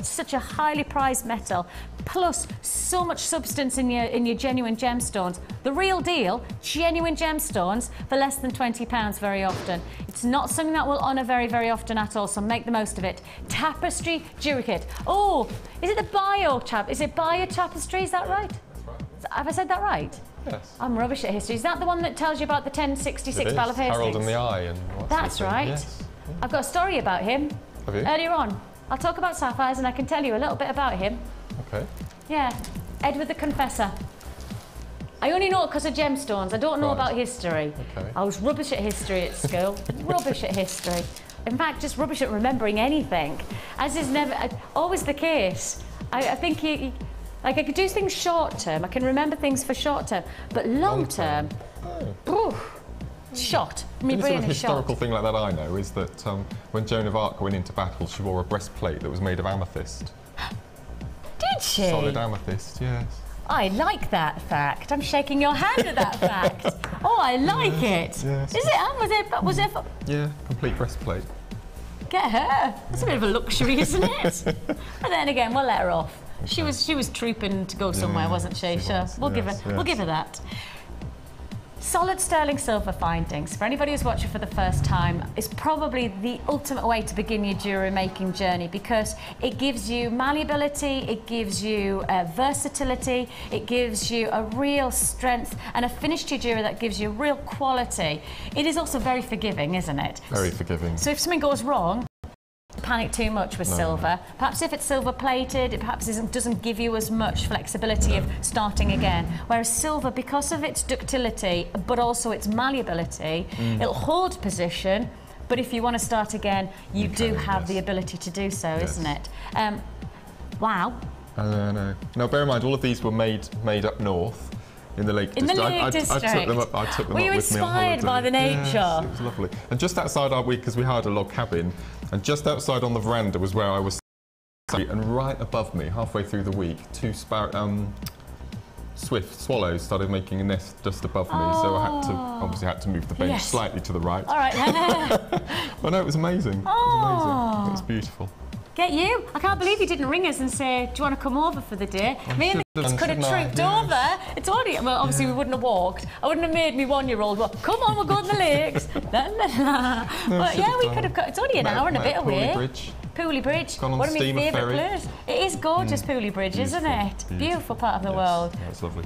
such a highly prized metal, plus so much substance in your genuine gemstones. The real deal, genuine gemstones for less than £20 very often. It's not something that we'll honour very, very often at all, so make the most of it. Tapestry jewellery kit. Oh, is it the bio tapestry? Is that right? That's right. Have I said that right? Yes. I'm rubbish at history. Is that the one that tells you about the 1066 Battle of Hastings? Harold and the Eye and what's That's right. Yes. I've got a story about him. Have you? Earlier on. I'll talk about sapphires and I can tell you a little bit about him. Okay. Yeah, Edward the Confessor. I only know it because of gemstones. I don't know about history. Okay. I was rubbish at history at school. Rubbish at history. In fact, just rubbish at remembering anything. As is never always the case. I think like I could do things short term. I can remember things for short term, but long term. Shot. My The brain sort of is shot. historical thing like that I know is that when Joan of Arc went into battle, she wore a breastplate that was made of amethyst. Did she? Solid amethyst, yes. I like that fact. I'm shaking your hand at that fact. Oh, I like it. Yes. Is it? Was it? Yeah, complete breastplate. Get her. That's a bit of a luxury, isn't it? But then again, we'll let her off. Okay. She was trooping to go somewhere, wasn't she? she So was. we'll give her that. Solid sterling silver findings, for anybody who's watching for the first time, is probably the ultimate way to begin your jewellery making journey because it gives you malleability, it gives you versatility, it gives you a real strength and a finish to your jewellery that gives you real quality. It is also very forgiving, isn't it? Very forgiving. So if something goes wrong, panic too much with silver. Perhaps if it's silver plated, it perhaps doesn't give you as much flexibility of starting again. Whereas silver, because of its ductility, but also its malleability, it'll hold position, but if you want to start again, you do have the ability to do so, isn't it? Wow. No. Now bear in mind, all of these were made up north. In the Lake District. I took them Were you up with me on holiday. inspired by the nature? Yes, it was lovely. And just outside because we hired a log cabin, and just outside on the veranda was where I was sitting, and right above me, halfway through the week, 2 swift swallows started making a nest just above me, so I obviously had to move the bench slightly to the right. All right. But no, it was amazing. It was amazing. It was beautiful. Get you. I can't believe you didn't ring us and say, do you want to come over for the day? Me and the kids could have trooped over. It's already, well, obviously we wouldn't have walked. I wouldn't have made me 1-year-old go, come on, we'll go on the lakes. But yeah, we could have, it's only an hour and a bit away. Pooley Bridge. Gone on One of my steamer favourite ferry. places. It is gorgeous, Pooley Bridge, isn't it? Beautiful part of the world. Yeah, it's lovely.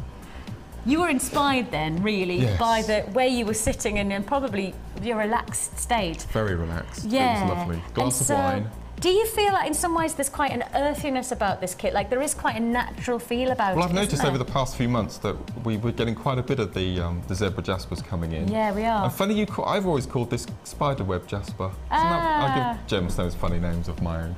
You were inspired then, really, by the way you were sitting and probably your relaxed state. Very relaxed. Yeah. It was lovely. Glass of wine. Do you feel like in some ways there's quite an earthiness about this kit? Like there is quite a natural feel about it? Well, I've noticed over the past few months that we were getting quite a bit of the zebra jaspers coming in. Yeah, we are. And funny, I've always called this spiderweb jasper. I give gemstones funny names of my own.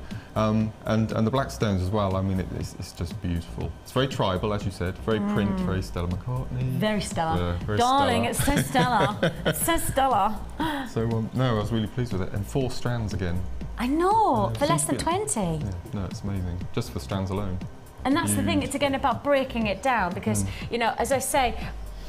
And the black stones as well, I mean, it's just beautiful. It's very tribal, as you said, very print, very Stella McCartney. Very Stella. Very Darling, Stella. it says Stella. It says Stella. So, no, I was really pleased with it. And 4 strands again. I know, for less than 20. Yeah, no, it's amazing. Just for strands alone. And that's the thing, it's again about breaking it down because, you know, as I say,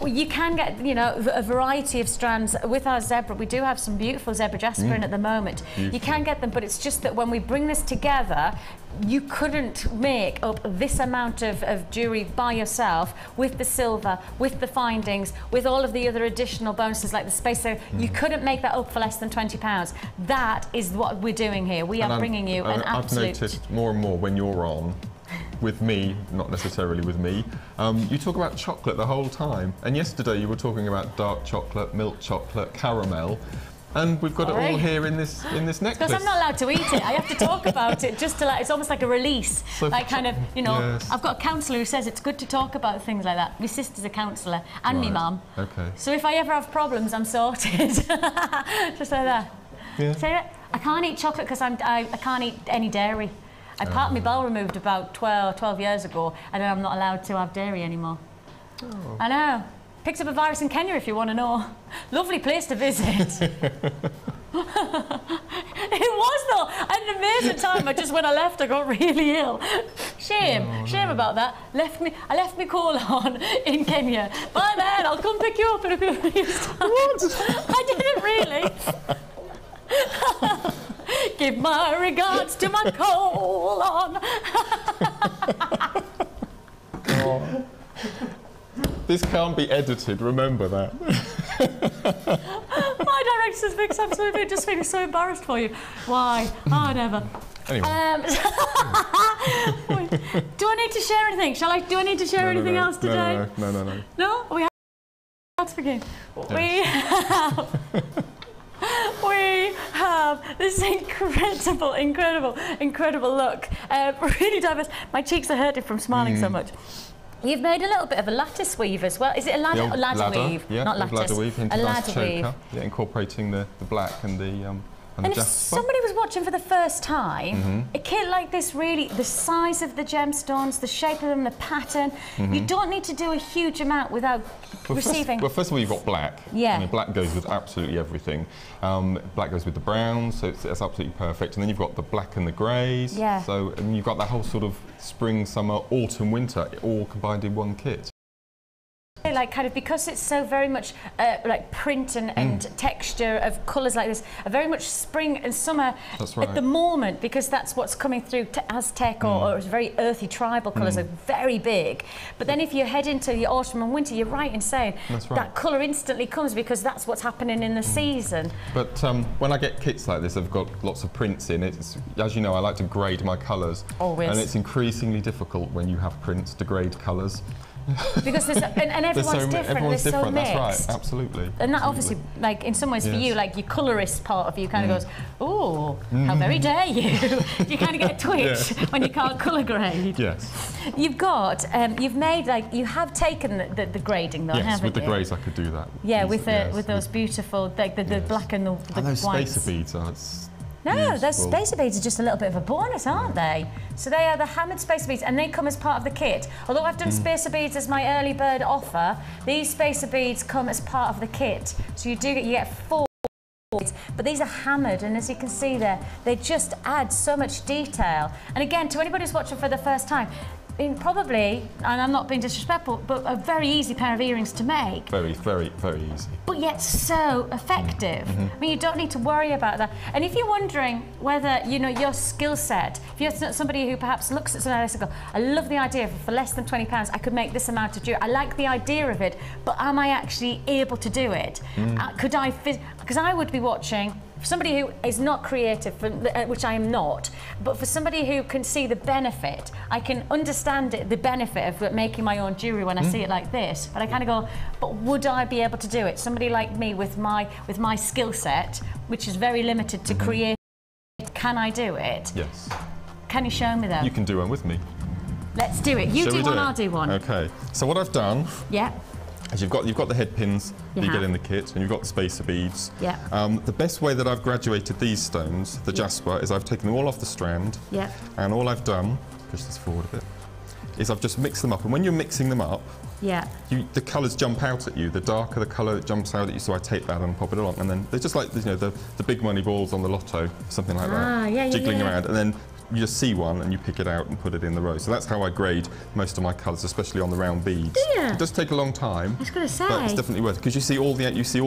you can get, you know, a variety of strands. With our zebra, we do have some beautiful zebra jasper in at the moment. Beautiful. You can get them, but it's just that when we bring this together, you couldn't make up this amount of jewellery by yourself with the silver, with the findings, with all of the other additional bonuses like the space. So you couldn't make that up for less than £20. That is what we're doing here. We are bringing you an absolute... I've noticed more and more when you're on, with me, not necessarily with me, you talk about chocolate the whole time. And yesterday you were talking about dark chocolate, milk chocolate, caramel, and we've got it all here in this necklace. Because I'm not allowed to eat it. I have to talk about it just to like, it's almost like a release. So like kind of, you know, yes. I've got a counsellor who says it's good to talk about things like that. My sister's a counsellor and my mum. Okay. So if I ever have problems, I'm sorted. Just like that. Yeah. So I can't eat chocolate because I can't eat any dairy. I had part of my bowel removed about 12 years ago, and then I'm not allowed to have dairy anymore. Oh. I know. Picked up a virus in Kenya, if you want to know. Lovely place to visit. It was, though. I had an amazing time. When I left, I got really ill. Shame. Shame about that. I left my colon in Kenya. Bye, man. I'll come pick you up in a few weeks' time. What? I didn't really. Give my regards to my colon. Oh. This can't be edited, remember that. My director's fixed absolutely just feeling so embarrassed for you. Why? Oh, never. Anyway. Do I need to share anything? Do I need to share anything else today? No. No? We have to begin. Yes. We have this incredible look. Really diverse. My cheeks are hurting from smiling so much. You've made a little bit of a lattice weave as well. Is it a ladder weave? Yeah, not lattice. Ladder weave into a nice ladder weave. Yeah, incorporating the black and the and if somebody was watching for the first time, a kit like this, really, the size of the gemstones, the shape of them, the pattern, you don't need to do a huge amount without receiving... Well, first of all, you've got black. Yeah. I mean, black goes with absolutely everything. Black goes with the browns, so it's absolutely perfect. And then you've got the black and the greys. Yeah. So and you've got that whole sort of spring, summer, autumn, winter, all combined in one kit. Like kind of because it's so very much like print and texture of colours like this, are very much spring and summer at the moment, because that's what's coming through. Aztec or very earthy tribal colours are very big. But then if you head into the autumn and winter, you're right in saying that colour instantly comes because that's what's happening in the season. But when I get kits like this, I've got lots of prints in it. As you know, I like to grade my colours. Always. And it's increasingly difficult when you have prints to grade colours. Because there's and everyone's different. Everyone's they're different. So mixed. That's right. Absolutely. And that obviously, like in some ways, for you, like your colourist part of you, kind of goes, "Oh, how very dare you!" You kind of get a twitch when you can't colour grade. Yes. You've got, you've made like you have taken the grading though, haven't you? Yes, with the greys I could do that. Yeah, with those beautiful, like the black and the those whites. spacer beads are. No, those spacer beads are just a little bit of a bonus, aren't they? So they are the hammered spacer beads, and they come as part of the kit. Although I've done spacer beads as my early bird offer, these spacer beads come as part of the kit. So you get 4 beads, but these are hammered, and as you can see there, they just add so much detail. And again, to anybody who's watching for the first time, probably, and I'm not being disrespectful, but a very easy pair of earrings to make. Very, very, very easy. But yet so effective. I mean, you don't need to worry about that. And if you're wondering whether, you know, your skill set, if you're somebody who perhaps looks at something like this and goes, I love the idea for less than £20, I could make this amount of jewelry. I like the idea of it, but am I actually able to do it? Could I fit? Because I would be watching. For somebody who is not creative, which I am not, but for somebody who can see the benefit, I can understand the benefit of making my own jewellery when I see it like this. But I kind of go, but would I be able to do it? Somebody like me with my skill set, which is very limited to create, can I do it? Yes. Can you show me though? You can do one with me. Let's do it. You do one, I'll do one. Okay. So what I've done. Yeah. As you've got the head pins that you get in the kit, and you've got the spacer beads. Yeah. The best way that I've graduated these stones, the jasper, is I've taken them all off the strand. Yeah. And all I've done, push this forward a bit, is I've just mixed them up. And when you're mixing them up, the colours jump out at you. The darker the colour, it jumps out at you. So I take that and pop it along, and then they're just like the big money balls on the lotto, something like that, jiggling around, and then you just see one and you pick it out and put it in the row. So that's how I grade most of my colours, especially on the round beads. It does take a long time. I was going to say, but it's definitely worth it because you see all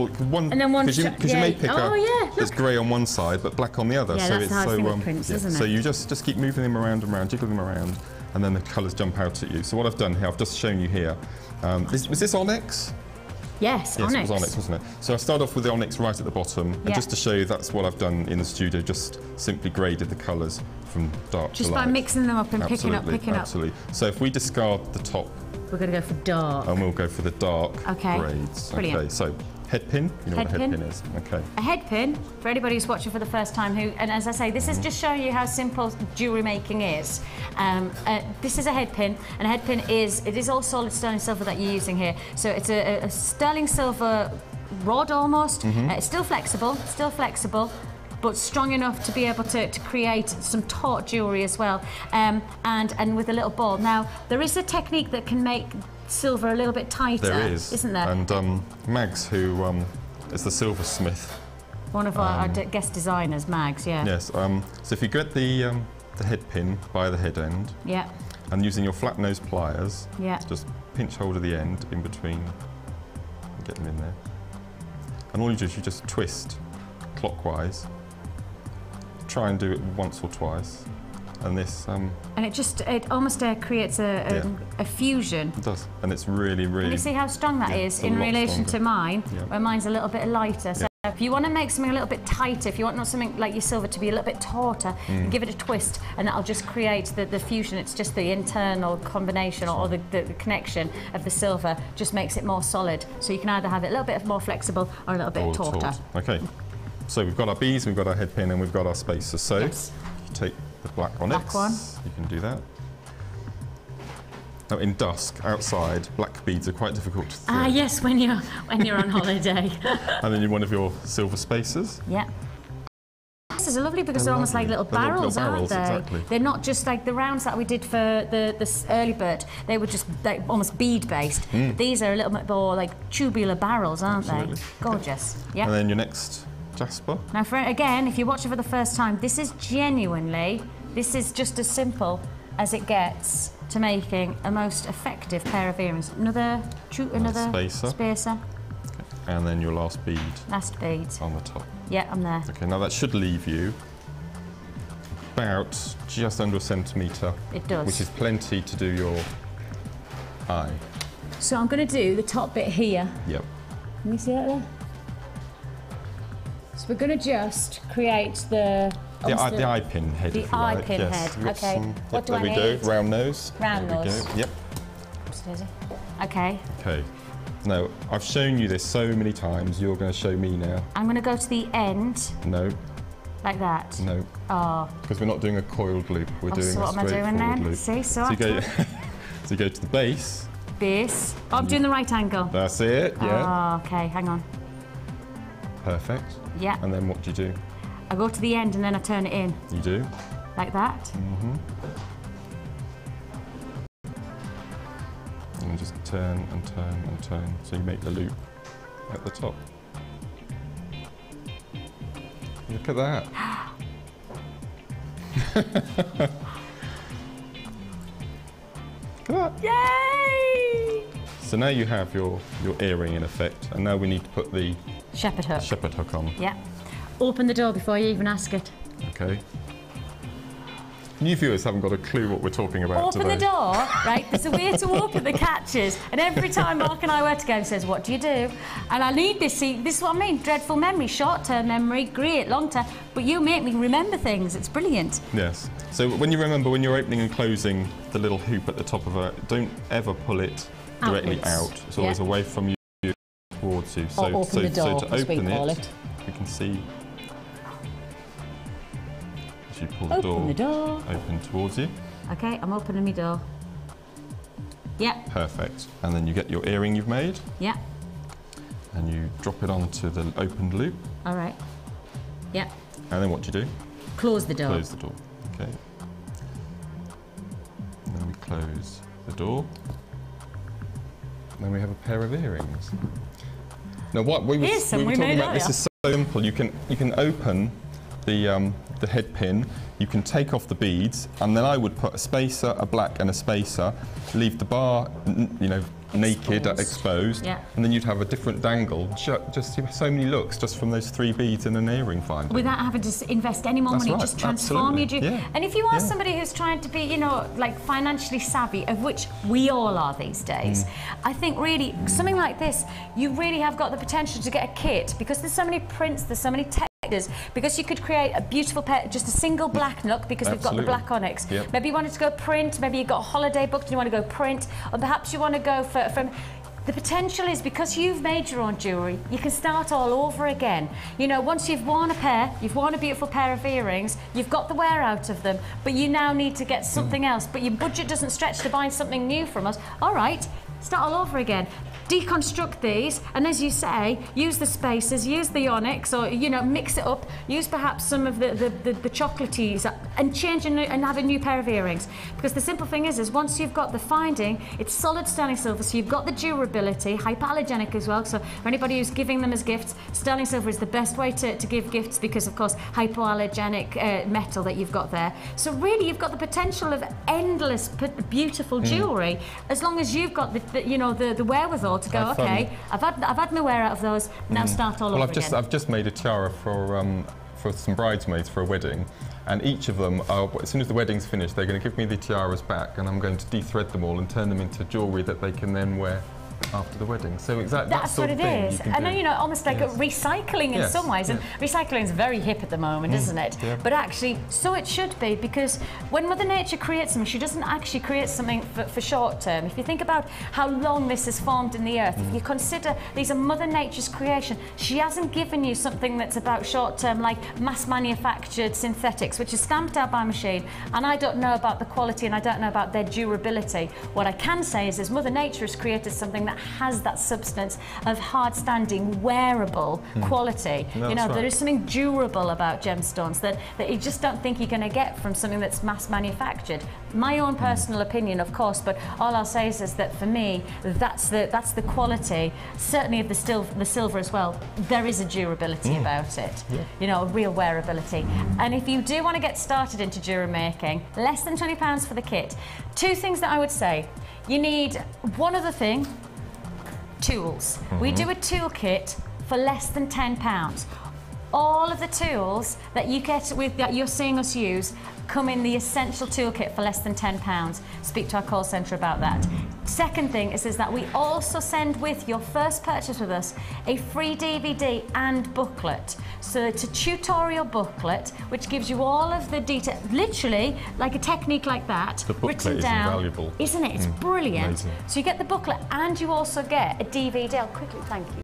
one. And then one, because you may pick up that's grey on one side but black on the other. Yeah, so that's it's how fingerprints, isn't it? So you just keep moving them around and around, jiggling them around, and then the colours jump out at you. So what I've done here, I've just shown you here. Was this onyx? Yes, onyx. It was onyx, wasn't it? So I started off with the onyx right at the bottom, and just to show you that's what I've done in the studio, just simply graded the colours from dark to light. Just by mixing them up and picking up. Absolutely. So if we discard the top, we're going to go for dark. And we'll go for the dark grades. Brilliant. Okay, so head pin, you know what a head pin is. Okay. A head pin, for anybody who's watching for the first time, and as I say, this is just showing you how simple jewellery making is. This is a head pin, and a head pin is all solid sterling silver that you're using here. So it's a sterling silver rod almost. It's still flexible, but strong enough to be able to create some taut jewellery as well, and with a little ball. Now, there is a technique that can make silver a little bit tighter, there is, isn't there? And Mags, who is the silversmith. One of our guest designers, Mags, Yes, so if you get the head pin by the head end, and using your flat nose pliers, just pinch hold of the end in between, get them in there, and all you do is you just twist clockwise. Try and do it once or twice, and this. And it almost creates a fusion. It does, and it's really. Can you see how strong that is in relation to mine, where mine's a little bit lighter? So if you want to make something a little bit tighter, if you want something like your silver to be a little bit tauter, give it a twist, and that'll just create the fusion. It's just the internal combination or the connection of the silver just makes it more solid. So you can either have it a little bit more flexible or a little bit tauter. Okay. So we've got our beads, we've got our head pin, and we've got our spacers. So you take the black onyx. You can do that. Now in dusk, outside, black beads are quite difficult to thread. Yes, when you're on holiday. And then one of your silver spacers. This is lovely because they're almost like little barrels, aren't they? Exactly. They're not just like the rounds that we did for the early bird. They were just like almost bead based. But these are a little bit more like tubular barrels, aren't they? Gorgeous. Yeah. And then your next jasper. Now, again, if you're watching for the first time, this is just as simple as it gets to making a most effective pair of earrings. Another spacer. Okay. And then your last bead. Last bead. On the top. Yeah, I'm there. Okay, now that should leave you about just under a centimetre. It does. Which is plenty to do your eye. So I'm going to do the top bit here. Yep. Can you see that there? So we're going to just create the eye pin head. The eye pin head. Okay. What do I need? There we go. Round nose. Round nose. Yep. Okay. Okay. Now, I've shown you this so many times, you're going to show me now. I'm going to go to the end. No. Like that? No. Oh. Because we're not doing a coiled loop, we're doing so a what am I doing then? loop. See, so you go to the base. Base. Oh, I'm doing the right angle. That's it, yeah. Oh, okay, hang on. Perfect. Yeah. And then what do you do? I go to the end and then I turn it in. You do? Like that? Mm-hmm. And just turn and turn and turn, so you make the loop at the top. Look at that. Look at that. Yay! So now you have your earring in effect, and now we need to put the shepherd hook on. Yeah. Open the door before you even ask it. Okay. New viewers haven't got a clue what we're talking about today. Open the door, right? There's a way to open the catches, and every time Mark and I were together, he says, "What do you do?" And I need this. See, this is what I mean. Dreadful memory, short-term memory, great, long-term. But you make me remember things. It's brilliant. Yes. So when you're opening and closing the little hoop at the top of it, don't ever pull it directly out. It's always away from you, towards you. So, open the door, so to open it, we can see. You pull the door open towards you. Okay, I'm opening my door. Yeah. Perfect. And then you get your earring you've made. Yeah. And you drop it onto the opened loop. All right. Yeah. And then what do you do? Close the door. Close the door. Okay. And then we close the door. And then we have a pair of earrings. Now what we were talking about, this is so simple. You can open the head pin, you can take off the beads, and then I would put a spacer, a black and a spacer, leave the bar, you know, naked, exposed, and then you'd have a different dangle. Just so many looks just from those 3 beads in an earring finder. Without having to invest any more money, just transform your jewellery. Yeah. And if you are somebody who's trying to be, you know, like financially savvy, of which we all are these days, I think really something like this, you really have got the potential to get a kit, because there's so many prints, there's so many textures, because you could create a beautiful pair, just a single black look, because we've got the black onyx. Yep. Maybe you wanted to go print, maybe you've got a holiday booked and you want to go print, or perhaps you want to go from... The potential is, because you've made your own jewellery, you can start all over again. You know, once you've worn a pair, you've worn a beautiful pair of earrings, you've got the wear out of them, but you now need to get something else, but your budget doesn't stretch to buying something new from us. All right, start all over again. Deconstruct these, and as you say, use the spacers, use the onyx, or, you know, mix it up, use perhaps some of the chocolaties, and change and have a new pair of earrings. Because the simple thing is once you've got the finding, it's solid sterling silver, so you've got the durability, hypoallergenic as well, so for anybody who's giving them as gifts, sterling silver is the best way to give gifts, because of course hypoallergenic metal that you've got there. So really you've got the potential of endless beautiful jewellery, as long as you've got the wherewithal to go, okay, I've had my wear out of those, now start all over again. I've just made a tiara for some bridesmaids for a wedding, and each of them, as soon as the wedding's finished, they're going to give me the tiaras back, and I'm going to de-thread them all and turn them into jewellery that they can then wear after the wedding. So exactly that's what it is. And you know, almost like a recycling in some ways. And recycling is very hip at the moment, isn't it? Yeah. But actually, so it should be, because when Mother Nature creates something, she doesn't actually create something for short term. If you think about how long this is formed in the earth, if you consider these are Mother Nature's creation, she hasn't given you something that's about short term, like mass manufactured synthetics, which is stamped out by machine. And I don't know about the quality, and I don't know about their durability. What I can say is Mother Nature has created something that has that substance of hard-standing, wearable quality. No, you know, right. there is something durable about gemstones that you just don't think you're going to get from something that's mass-manufactured. My own personal opinion, of course, but all I'll say is that for me, that's the quality, certainly of the silver as well. There is a durability about it, you know, a real wearability. And if you do want to get started into jewellery making, less than £20 for the kit. 2 things that I would say. You need one other thing, tools. We do a toolkit for less than £10. All of the tools that you get that you're seeing us use come in the essential toolkit for less than £10. Speak to our call centre about that. Second thing is that we also send with your first purchase with us a free DVD and booklet. So it's a tutorial booklet which gives you all of the detail, literally like a technique like that, the booklet written down. Is invaluable. Isn't it? It's brilliant. Amazing. So you get the booklet and you also get a DVD. I'll quickly, thank you.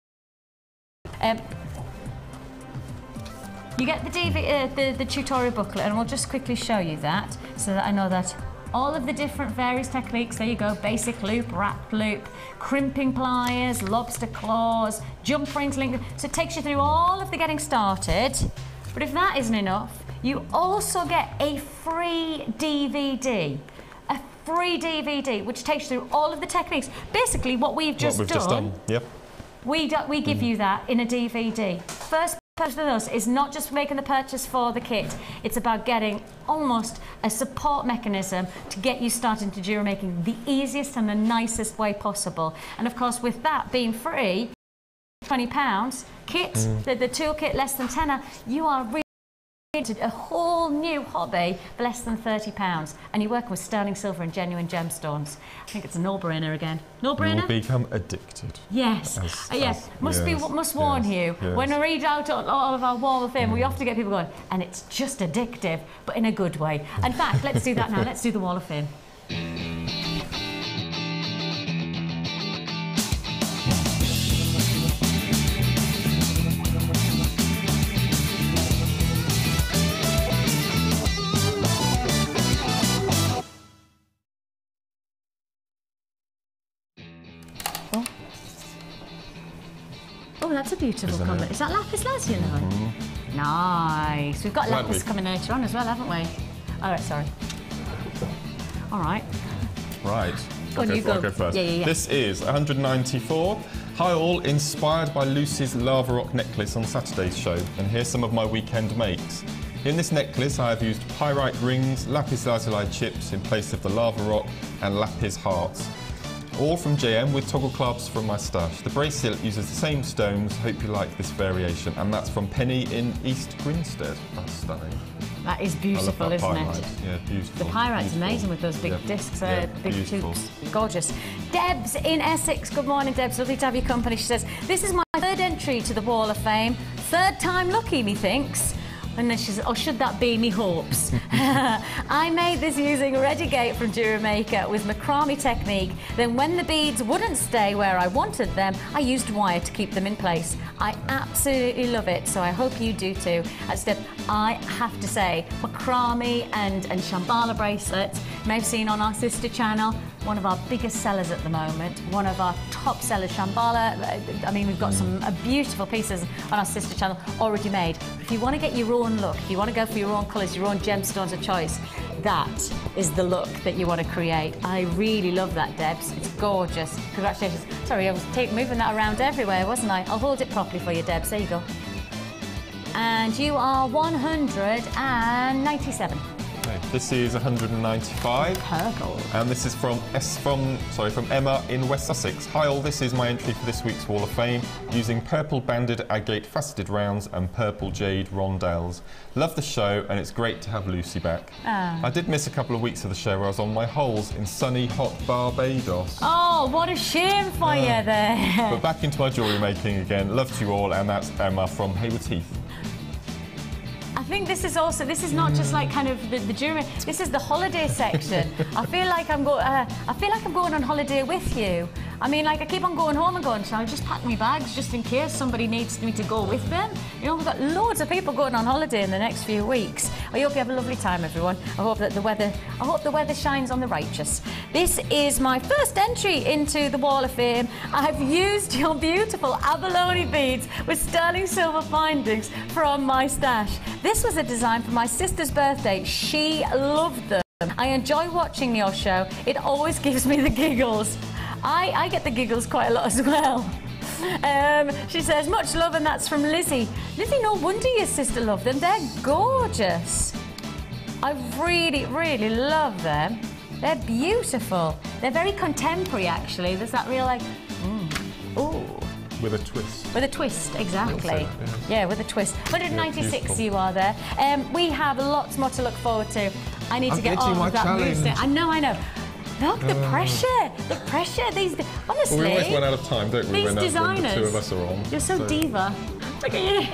You get the tutorial booklet, and we'll just quickly show you that, so that I know that all of the different various techniques, there you go, basic loop, wrapped loop, crimping pliers, lobster claws, jump rings, link. So it takes you through all of the getting started. But if that isn't enough, you also get a free DVD. A free DVD, which takes you through all of the techniques. Basically, what we've just done. Yep. We give you that in a DVD. First purchase with us is not just making the purchase for the kit, it's about getting almost a support mechanism to get you started into jewellery making the easiest and the nicest way possible. And of course, with that being free, £20, kit, the toolkit less than £10, you are really into a whole new hobby for less than £30, and you're working with sterling silver and genuine gemstones. I think it's a no-brainer again. No-brainer? You will become addicted. Yes. Must warn you. Yes. When I read out all of our wall of fame, we often get people going, and it's just addictive, but in a good way. In fact, let's do that now. Let's do the wall of fame. that's a beautiful colour. Is that lapis lazuli? Nice. We've got lapis coming later on as well, haven't we? All right, sorry. All right. Right. Go on, you go. I'll go first. Yeah. This is 194. Hi all, inspired by Lucy's lava rock necklace on Saturday's show, and here's some of my weekend makes. In this necklace I have used pyrite rings, lapis lazuli chips in place of the lava rock, and lapis hearts. All from JM with toggle clasps from my stash. The bracelet uses the same stones. Hope you like this variation. And that's from Penny in East Grinstead. That's stunning. That is beautiful, isn't it? Yeah, beautiful. The pyrite's amazing with those big discs, big beautiful. tubes. Gorgeous. Debs in Essex. Good morning, Debs. Lovely to have your company. She says, this is my third entry to the Wall of Fame. Third time lucky, methinks. And then she says, oh, should that be me hopes? I made this using Redigate from Jewellery Maker with macrame technique. Then when the beads wouldn't stay where I wanted them, I used wire to keep them in place. I absolutely love it, so I hope you do too. Steph, I have to say, macrame and Shambhala bracelets, you may have seen on our sister channel, one of our biggest sellers at the moment, one of our top sellers, Shambhala. I mean, we've got some beautiful pieces on our sister channel already made. But if you want to get your own look, if you want to go for your own colours, your own gemstones of choice, that is the look that you want to create. I really love that, Debs. It's gorgeous. Congratulations. Sorry, I was moving that around everywhere, wasn't I? I'll hold it properly for you, Debs. There you go. And you are 197. Okay, this is 195. Purple. And this is from Emma in West Sussex. Hi all, this is my entry for this week's Wall of Fame using purple banded agate faceted rounds and purple jade rondelles. Love the show and it's great to have Lucy back. I did miss a couple of weeks of the show where I was on my holes in sunny, hot Barbados. Oh, what a shame for you there. But back into my jewellery making again. Love to you all, and that's Emma from Haywards Heath. I think this is not just like kind of the jewellery. This is the holiday section. I feel like I'm going on holiday with you. I mean, like I keep on going home and going, shall I just pack my bags just in case somebody needs me to go with them? You know, we've got loads of people going on holiday in the next few weeks. I hope you have a lovely time, everyone. I hope the weather shines on the righteous. This is my first entry into the Wall of Fame. I've used your beautiful abalone beads with sterling silver findings from my stash. This was a design for my sister's birthday. She loved them. I enjoy watching your show. It always gives me the giggles. I get the giggles quite a lot as well. She says, much love, and that's from Lizzie. Lizzie, no wonder your sister loved them. They're gorgeous. I really, really love them. They're beautiful. They're very contemporary, actually. There's that real, like, ooh. With a twist. With a twist, exactly. Yeah, with a twist. 196 you are there. We have lots more to look forward to. I need to get on with that move. I know. Look, the pressure. These, honestly. Well, we always run out of time, don't we? These designers. When the two of us are on. You're so diva. Look at you.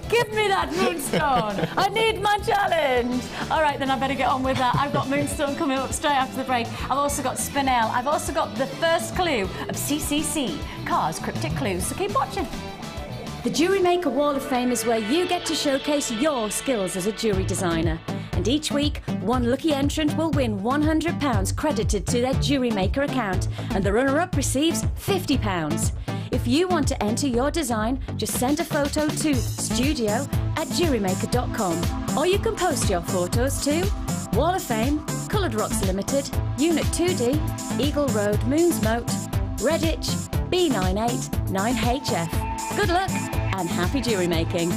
Give me that moonstone. I need my challenge. All right, then I better get on with that. I've got moonstone coming up straight after the break. I've also got Spinel. I've also got the first clue of CCC, Cars Cryptic Clues. So keep watching. The Jewellery Maker Wall of Fame is where you get to showcase your skills as a jewellery designer. And each week, one lucky entrant will win £100 credited to their Jewellery Maker account, and the runner-up receives £50. If you want to enter your design, just send a photo to studio@jewellerymaker.com, or you can post your photos to Wall of Fame, Coloured Rocks Limited, Unit 2D, Eagle Road, Moonsmote, Redditch, B98 9HF. Good luck and happy jewellery making.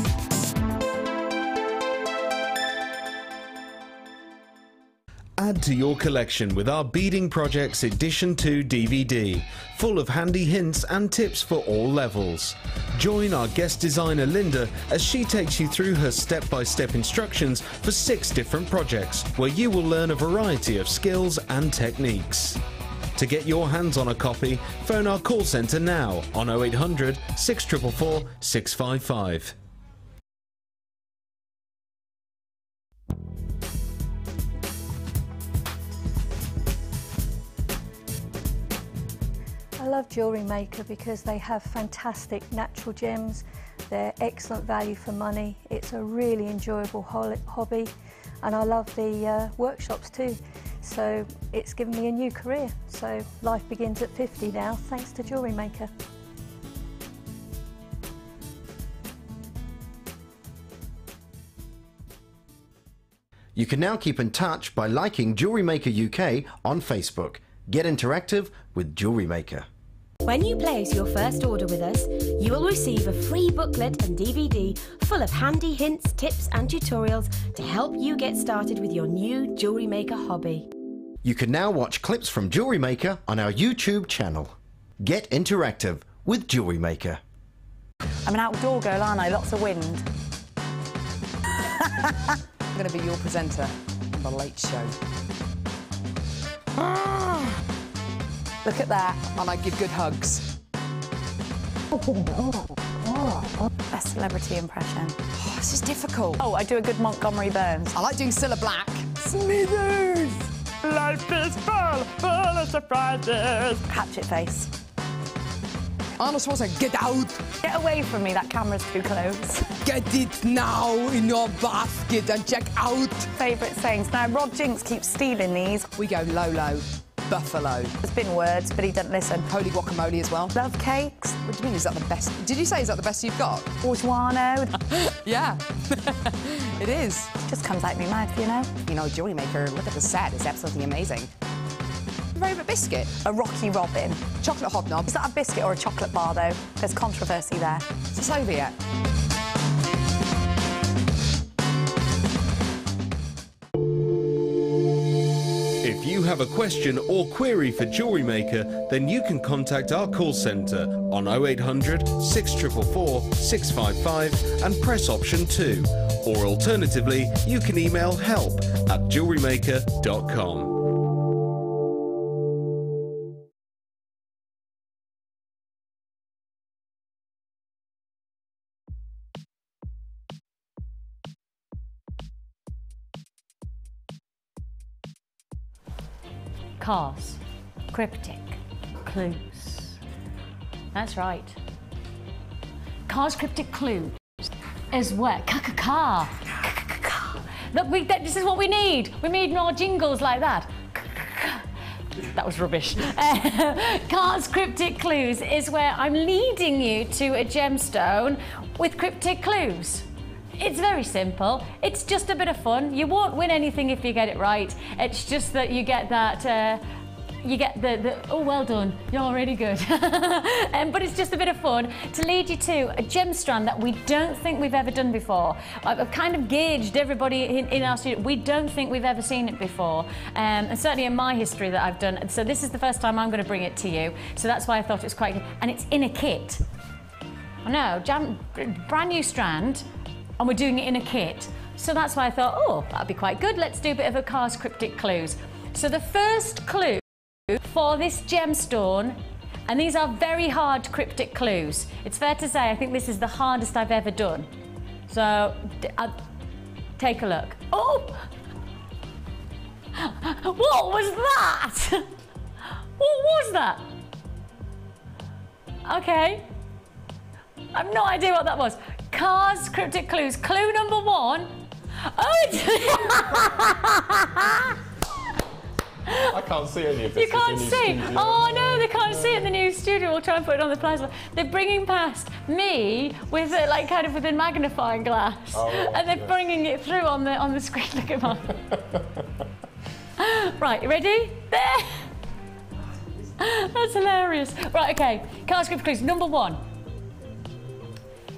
Add to your collection with our Beading Projects Edition 2 DVD, full of handy hints and tips for all levels. Join our guest designer Linda as she takes you through her step-by-step instructions for 6 different projects, where you will learn a variety of skills and techniques. To get your hands on a copy, phone our call centre now on 0800 644 655. I love Jewellery Maker because they have fantastic natural gems. They're excellent value for money. It's a really enjoyable hobby, and I love the workshops too. So it's given me a new career. So life begins at 50 now, thanks to Jewellery Maker. You can now keep in touch by liking Jewellery Maker UK on Facebook. Get interactive with Jewellery Maker. When you place your first order with us, you will receive a free booklet and DVD full of handy hints, tips and tutorials to help you get started with your new Jewellery Maker hobby. You can now watch clips from Jewellery Maker on our YouTube channel. Get interactive with Jewellery Maker. I'm an outdoor girl, aren't I? Lots of wind. I'm going to be your presenter on The Late Show. Look at that, and I give good hugs. Best celebrity impression. Oh, this is difficult. Oh, I do a good Montgomery Burns. I like doing Cilla Black. Smithers! Life is full of surprises. Hatchet face. Arnold Schwarzenegger, get out! Get away from me, that camera's too close. Get it now in your basket and check out. Favourite sayings. Now, Rod Jinks keeps stealing these. We go Lolo, Buffalo. There's been words, but he doesn't listen. Holy guacamole as well. Love cakes. What do you mean, is that the best? Did you say, is that the best you've got? Orgeano. Yeah, it is. Just comes out my mouth, you know. You know, Jewellery Maker, look at the set, it's absolutely amazing. Favourite biscuit? A Rocky Robin. Chocolate hobnob. Is that a biscuit or a chocolate bar, though? There's controversy there. Is this over yet? If you have a question or query for Jewellery Maker, then you can contact our call centre on 0800 644 655 and press option 2. Or alternatively, you can email help@jewellerymaker.com. Cars. Cryptic. Clues. That's right. Cars cryptic clues is what? Car. Look, this is what we need. We need more jingles like that. That was rubbish. Cars cryptic clues is where I'm leading you to a gemstone with cryptic clues. It's very simple. It's just a bit of fun. You won't win anything if you get it right. It's just that you get that, you get the oh, well done, you're really good. But it's just a bit of fun to lead you to a gem strand that we don't think we've ever done before. I've kind of gauged everybody in our studio. We don't think we've ever seen it before. And certainly in my history that I've done. So this is the first time I'm going to bring it to you. So that's why I thought it was quite good. And it's in a kit. I know, brand new strand. And we're doing it in a kit. So that's why I thought, oh, that'd be quite good. Let's do a bit of a Cars cryptic clues. So the first clue for this gemstone, and these are very hard cryptic clues. It's fair to say, I think this is the hardest I've ever done. So, take a look. Oh! What was that? What was that? Okay. I have no idea what that was. Cars cryptic clues. Clue number 1. Oh, I can't see any of this. You can't see. Oh no, they can't see it in the new studio. We'll try and put it on the plasma. They're bringing past me with like kind of with a magnifying glass, and they're bringing it through on the screen. Look at mine. Right, you ready? There. That's hilarious. Right, okay. Cars cryptic clues. Number 1.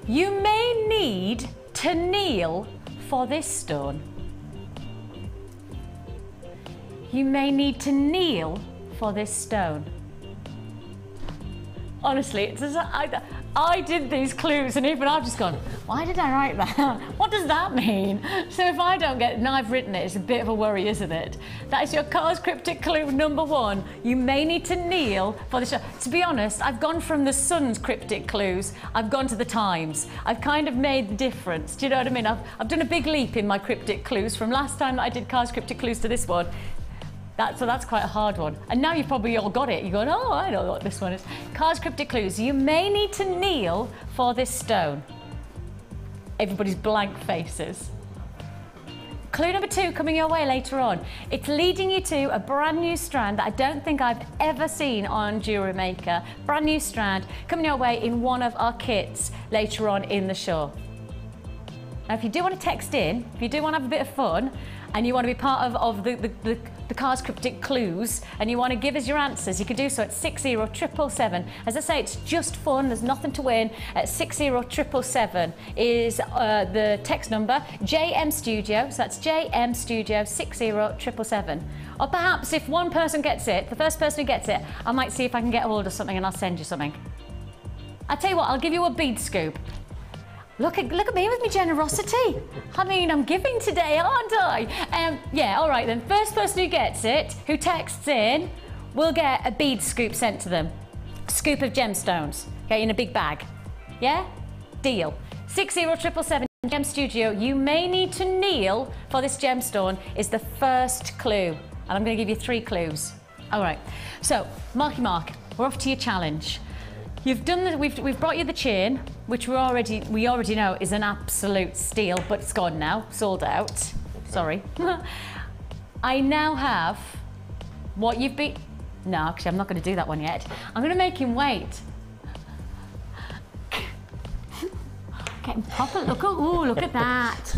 You may need to kneel for this stone. You may need to kneel for this stone. Honestly, it's as I did these clues and even I've just gone, why did I write that? What does that mean? So if I don't get it and I've written it, it's a bit of a worry, isn't it? That is your Cars cryptic clue number 1. You may need to kneel for the show. To be honest, I've gone from the Sun's cryptic clues, I've gone to the Times. I've kind of made the difference. Do you know what I mean? I've done a big leap in my cryptic clues from last time that I did Cars cryptic clues to this one. So that's quite a hard one. And now you've probably all got it. You're going, oh, I know what this one is. Cars cryptic clues. You may need to kneel for this stone. Everybody's blank faces. Clue number 2 coming your way later on. It's leading you to a brand new strand that I don't think I've ever seen on Jewellery Maker. Brand new strand coming your way in one of our kits later on in the show. Now, if you do want to text in, if you do want to have a bit of fun, and you want to be part of the card's cryptic clues, and you want to give us your answers, you can do so at 60777. As I say, it's just fun, there's nothing to win. At 60777 is the text number, JM Studio, so that's JM Studio 60777. Or perhaps if one person gets it, the first person who gets it, I might see if I can get hold of something and I'll send you something. I'll tell you what, I'll give you a bead scoop. Look at me with my generosity. I mean, I'm giving today, aren't I? Yeah, all right then. First person who gets it, who texts in, will get a bead scoop sent to them. A scoop of gemstones, okay, in a big bag. Yeah? Deal. 60777 Gem Studio. You may need to kneel for this gemstone is the first clue. And I'm going to give you 3 clues. All right. So, Marky Mark, we're off to your challenge. You've done we've brought you the chain, which we already know is an absolute steal, but it's gone now, sold out. Okay. Sorry. I now have what you've been. No, actually, I'm not going to do that one yet. I'm going to make him wait. Getting proper. Look at that.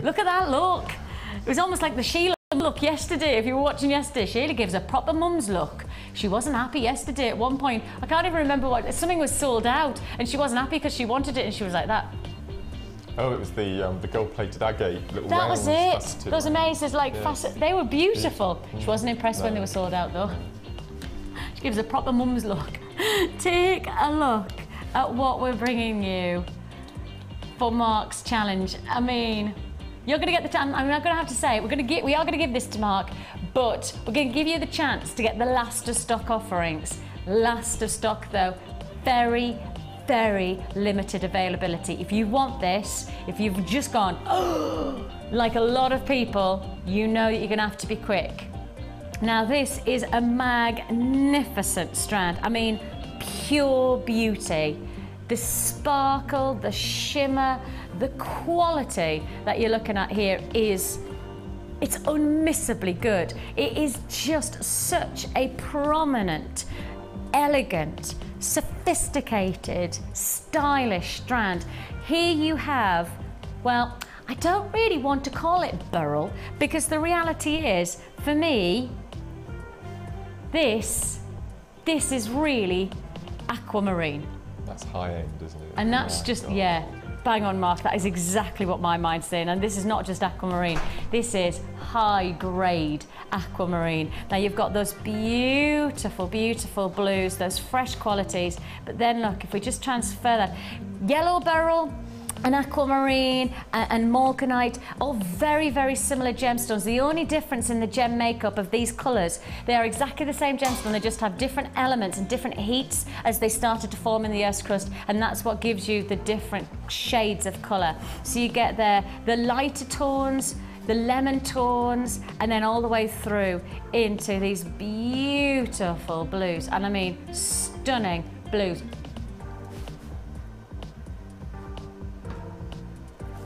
Look at that look. It was almost like the Sheila look yesterday. If you were watching yesterday, Sheila gives a proper mum's look. She wasn't happy yesterday at one point. I can't even remember what, something was sold out and she wasn't happy because she wanted it and she was like that. Oh, it was the gold-plated agate. That was it. Those amazing, like, they were beautiful. She wasn't impressed when they were sold out though. She gives a proper mum's look. Take a look at what we're bringing you for Mark's challenge. I mean, you're going to get the chance. I'm not going to have to say it. We are going to give this to Mark, but we're going to give you the chance to get the last of stock offerings. Last of stock though, very, very limited availability. If you want this, if you've just gone, oh, like a lot of people, you know that you're going to have to be quick. Now this is a magnificent strand. I mean, pure beauty. The sparkle, the shimmer, the quality that you're looking at here it's unmissably good. It is just such a prominent, elegant, sophisticated, stylish strand. Here you have, well, I don't really want to call it beryl because the reality is, for me, this is really aquamarine. That's high end, isn't it? And that's bang on, Mark. That is exactly what my mind's saying. And this is not just aquamarine. This is high grade aquamarine. Now you've got those beautiful, beautiful blues, those fresh qualities. But then look, if we just transfer that, yellow beryl, and aquamarine and malachite, all very, very similar gemstones. The only difference in the gem makeup of these colours, they are exactly the same gemstone, they just have different elements and different heats as they started to form in the Earth's crust, and that's what gives you the different shades of colour. So you get there the lighter tones, the lemon tones, and then all the way through into these beautiful blues. And I mean, stunning blues.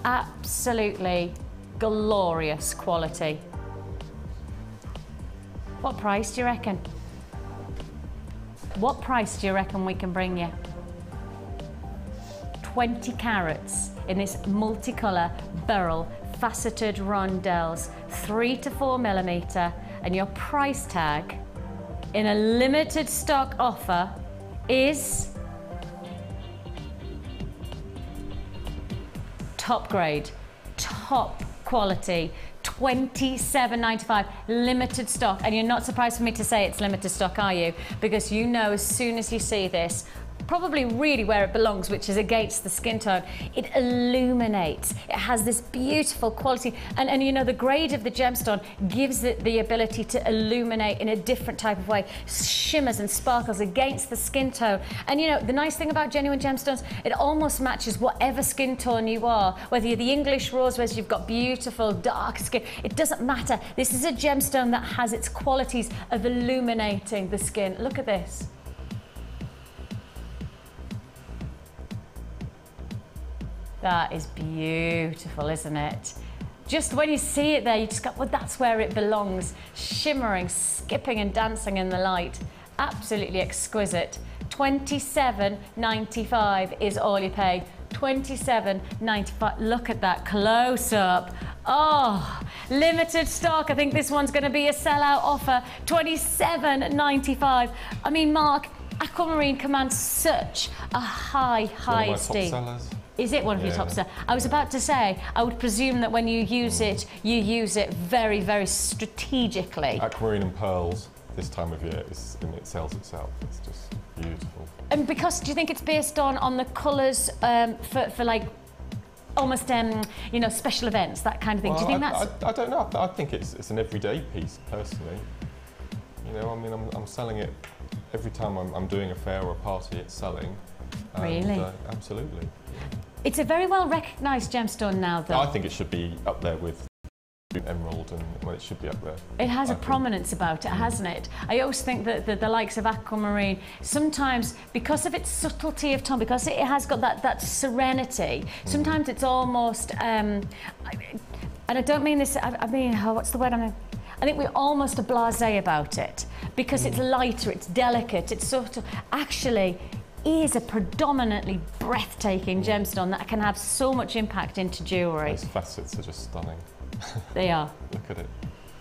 Absolutely glorious quality. What price do you reckon? What price do you reckon we can bring you? 20 carats in this multicolour beryl faceted rondelles, 3 to 4 millimetre, and your price tag in a limited stock offer is top grade, top quality, $27.95, limited stock. And you're not surprised for me to say it's limited stock, are you? Because you know as soon as you see this, probably really where it belongs, which is against the skin tone, it illuminates. It has this beautiful quality, and you know, the grade of the gemstone gives it the ability to illuminate in a different type of way, shimmers and sparkles against the skin tone. And you know, the nice thing about genuine gemstones, it almost matches whatever skin tone you are, whether you're the English rose, whether you've got beautiful dark skin, it doesn't matter. This is a gemstone that has its qualities of illuminating the skin. Look at this. That is beautiful, isn't it? Just when you see it there, you just go, well, that's where it belongs. Shimmering, skipping and dancing in the light. Absolutely exquisite. $27.95 is all you pay. $27.95. Look at that close up. Oh, limited stock. I think this one's going to be a sellout offer. $27.95. I mean, Mark, aquamarine commands such a high esteem. Top sellers. Is it one of your top sellers? I was about to say, I would presume that when you use it, you use it very, very strategically. Aquamarine and pearls this time of year, it sells itself. It's just beautiful. And because, do you think it's based on the colours for like almost you know, special events, that kind of thing? Well, do you think that's? I don't know. I think it's an everyday piece personally. You know, I mean, I'm selling it every time I'm doing a fair or a party. It's selling. Really? Absolutely. It's a very well recognised gemstone now, though. I think it should be up there with emerald, and well, it should be up there. It has a prominence about it, hasn't it? I always think that the likes of aquamarine, sometimes because of its subtlety of tone, because it has got that serenity, sometimes it's almost, and I don't mean this, I mean, what's the word I think we're almost a blasé about it, because it's lighter, it's delicate, it's sort of, actually, is a predominantly breathtaking gemstone that can have so much impact into jewellery. Those facets are just stunning. They are. Look at it.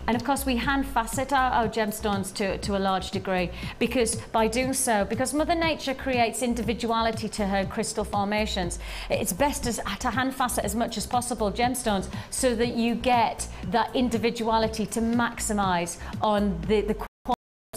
And of course we hand facet our gemstones to a large degree, because by doing so, because Mother Nature creates individuality to her crystal formations, it's best to hand facet as much as possible gemstones so that you get that individuality to maximise on the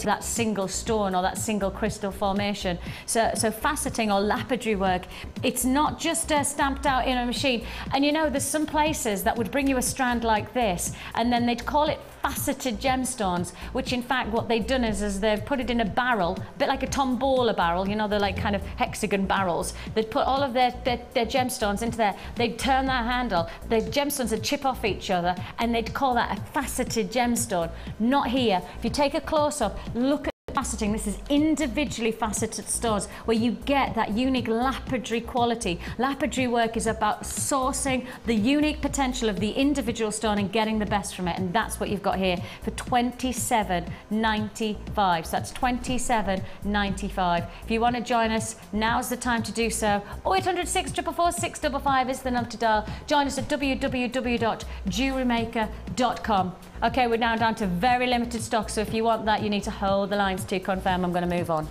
that single stone or that single crystal formation. So faceting or lapidary work, it's not just stamped out in a machine. And you know, there's some places that would bring you a strand like this and then they'd call it faceted gemstones, which in fact what they've done is they've put it in a barrel, a bit like a tombola barrel, you know, they're like kind of hexagon barrels. They'd put all of their gemstones into there, they'd turn that handle, the gemstones would chip off each other, and they'd call that a faceted gemstone. Not here. If you take a close-up, look at faceting. This is individually faceted stones where you get that unique lapidary quality. Lapidary work is about sourcing the unique potential of the individual stone and getting the best from it, and that's what you've got here for $27.95. So that's $27.95. If you want to join us, now's the time to do so. 0800 644 655 is the number to dial. Join us at www.jewellerymaker.com. Okay, we're now down to very limited stock, so if you want that, you need to hold the lines to confirm. I'm going to move on.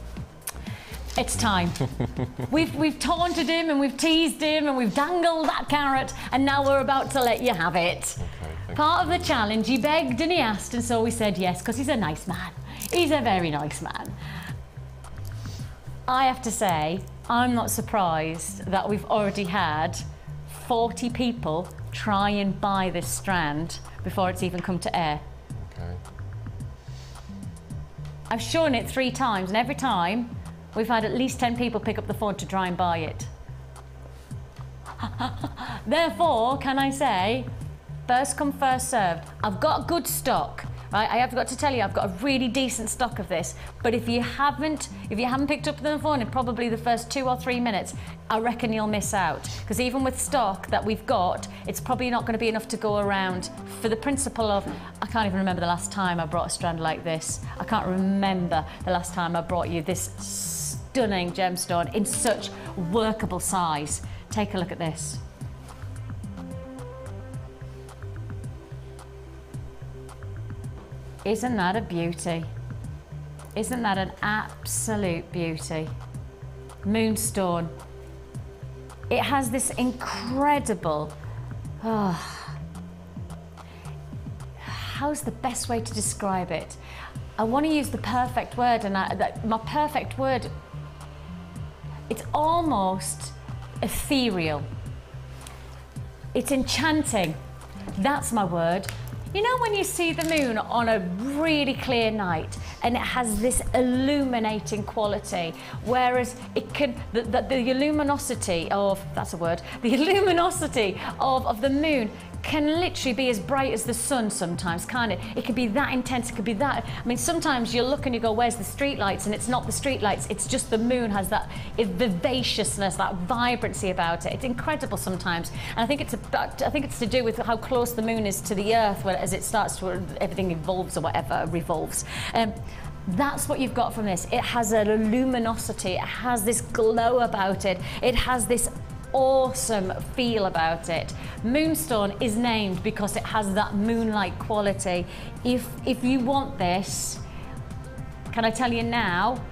It's time. We've taunted him and we've teased him and we've dangled that carrot, and now we're about to let you have it. Okay, part of the challenge, he begged and he asked, and so we said yes, because he's a nice man. He's a very nice man. I have to say, I'm not surprised that we've already had 40 people try and buy this strand before it's even come to air. Okay. I've shown it 3 times, and every time we've had at least 10 people pick up the phone to try and buy it. Therefore, can I say, first come, first served. I've got good stock, right? I have got to tell you, I've got a really decent stock of this. But if you haven't picked up the phone in probably the first 2 or 3 minutes, I reckon you'll miss out. Because even with stock that we've got, it's probably not going to be enough to go around for the principle of, I can't even remember the last time I brought a strand like this. I can't remember the last time I brought you this stunning gemstone in such workable size. Take a look at this. Isn't that a beauty? Isn't that an absolute beauty? Moonstone. It has this incredible, how's the best way to describe it? I want to use the perfect word, and my perfect word, it's almost ethereal. It's enchanting. That's my word. You know when you see the moon on a really clear night and it has this illuminating quality, whereas it can, the luminosity of, that's a word, the luminosity of the moon can literally be as bright as the sun sometimes, can't it? It can be that intense, it could be that, I mean, sometimes you look and you go, where's the street lights? And it's not the street lights, it's just the moon has that vivaciousness, that vibrancy about it. It's incredible sometimes. And I think it's to do with how close the moon is to the earth, as it starts to, everything evolves or whatever, revolves. That's what you've got from this. It has a luminosity, it has this glow about it, it has this awesome feel about it. Moonstone is named because it has that moonlight quality. If you want this, can I tell you now,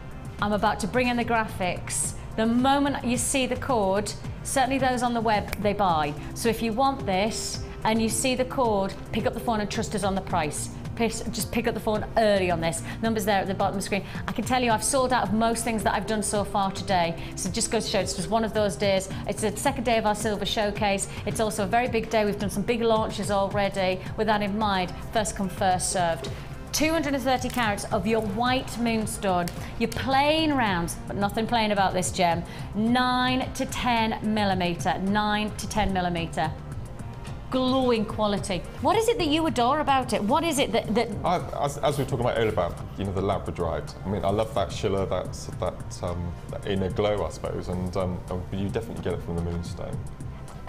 I'm about to bring in the graphics. The moment you see the code, certainly those on the web, they buy. So if you want this and you see the code, pick up the phone and trust us on the price. Just pick up the phone early on this. Numbers there at the bottom of the screen. I can tell you I've sold out of most things that I've done so far today. So it just goes to show it's just one of those days. It's the second day of our silver showcase. It's also a very big day. We've done some big launches already. With that in mind, first come, first served. 230 carats of your white moonstone, your plain rounds, but nothing plain about this gem, 9 to 10 millimeter, 9 to 10 millimeter. Glowing quality. What is it that you adore about it? What is it that... As we were talking about earlier about, you know, the labradorite, I mean, I love that shiller, that inner glow, I suppose, and you definitely get it from the moonstone.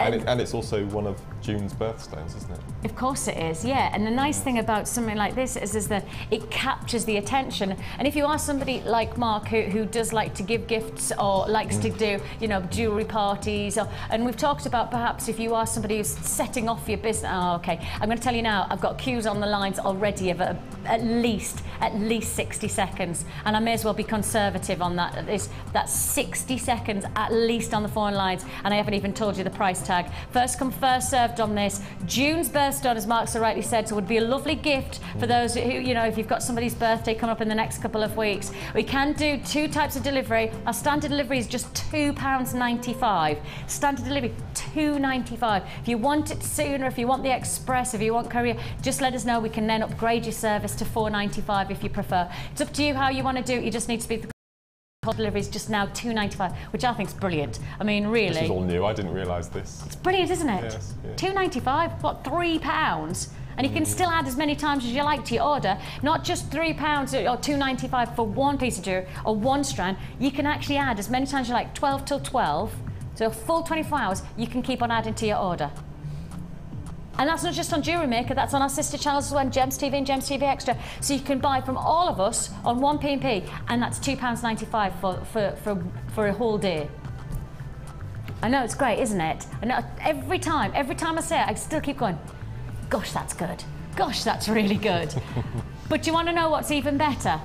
And it's also one of June's birthstones, isn't it? Of course it is, yeah. And the nice thing about something like this is that it captures the attention. And if you are somebody like Mark who does like to give gifts or likes to do, you know, jewellery parties, and we've talked about perhaps if you are somebody who's setting off your business. Oh, okay. I'm going to tell you now, I've got queues on the lines already of at least 60 seconds. And I may as well be conservative on that. That's 60 seconds at least on the phone lines. And I haven't even told you the price tag. First come, first served on this. June's birthstone, as Mark so rightly said, so would be a lovely gift for those who, you know, if you've got somebody's birthday coming up in the next couple of weeks. We can do 2 types of delivery. Our standard delivery is just £2.95. Standard delivery, £2.95. If you want it sooner, if you want the express, if you want courier, just let us know. We can then upgrade your service to £4.95 if you prefer. It's up to you how you want to do it. You just need to speak to delivery is just now £2.95, which I think is brilliant. I mean, really. This is all new. I didn't realise this. It's brilliant, isn't it? Yes. Yeah. £2.95, what, £3? And you can still add as many times as you like to your order. Not just £3 or £2.95 for one piece of jewellery or one strand. You can actually add as many times as you like, 12 till 12. So a full 24 hours, you can keep on adding to your order. And that's not just on Jewellery Maker, that's on our sister channels as well, Gems TV and Gems TV Extra. So you can buy from all of us on one P&P, and that's £2.95 for a whole day. I know, it's great, isn't it? I know, every time I say it, I still keep going, gosh, that's good. Gosh, that's really good. But do you want to know what's even better?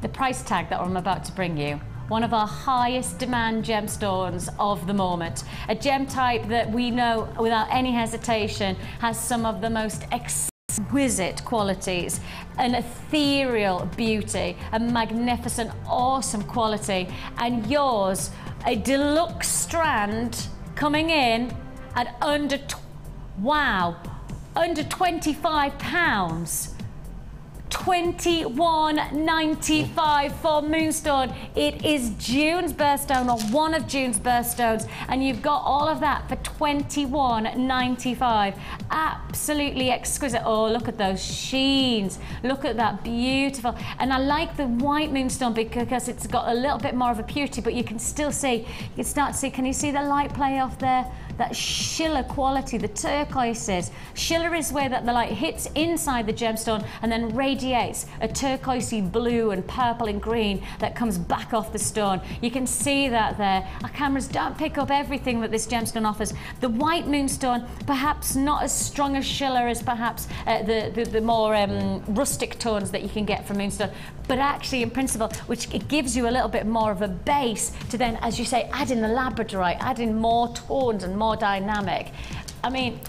The price tag that I'm about to bring you. One of our highest demand gemstones of the moment. A gem type that we know without any hesitation has some of the most exquisite qualities, an ethereal beauty, a magnificent, awesome quality, and yours, a deluxe strand coming in at under £25. £21.95 for Moonstone. It is June's birthstone, or one of June's birthstones, and you've got all of that for £21.95. Absolutely exquisite. Oh, look at those sheens. Look at that, beautiful. And I like the white Moonstone because it's got a little bit more of a purity, but you can still see, you can start to see, can you see the light play off there? That shiller quality, the turquoises. Shiller is where that the light hits inside the gemstone and then radiates a turquoisey blue and purple and green that comes back off the stone. You can see that there. Our cameras don't pick up everything that this gemstone offers. The white Moonstone, perhaps not as strong a shiller as perhaps the more rustic tones that you can get from Moonstone, but actually in principle, which it gives you a little bit more of a base to then, as you say, add in the labradorite, add in more tones and more dynamic. I mean,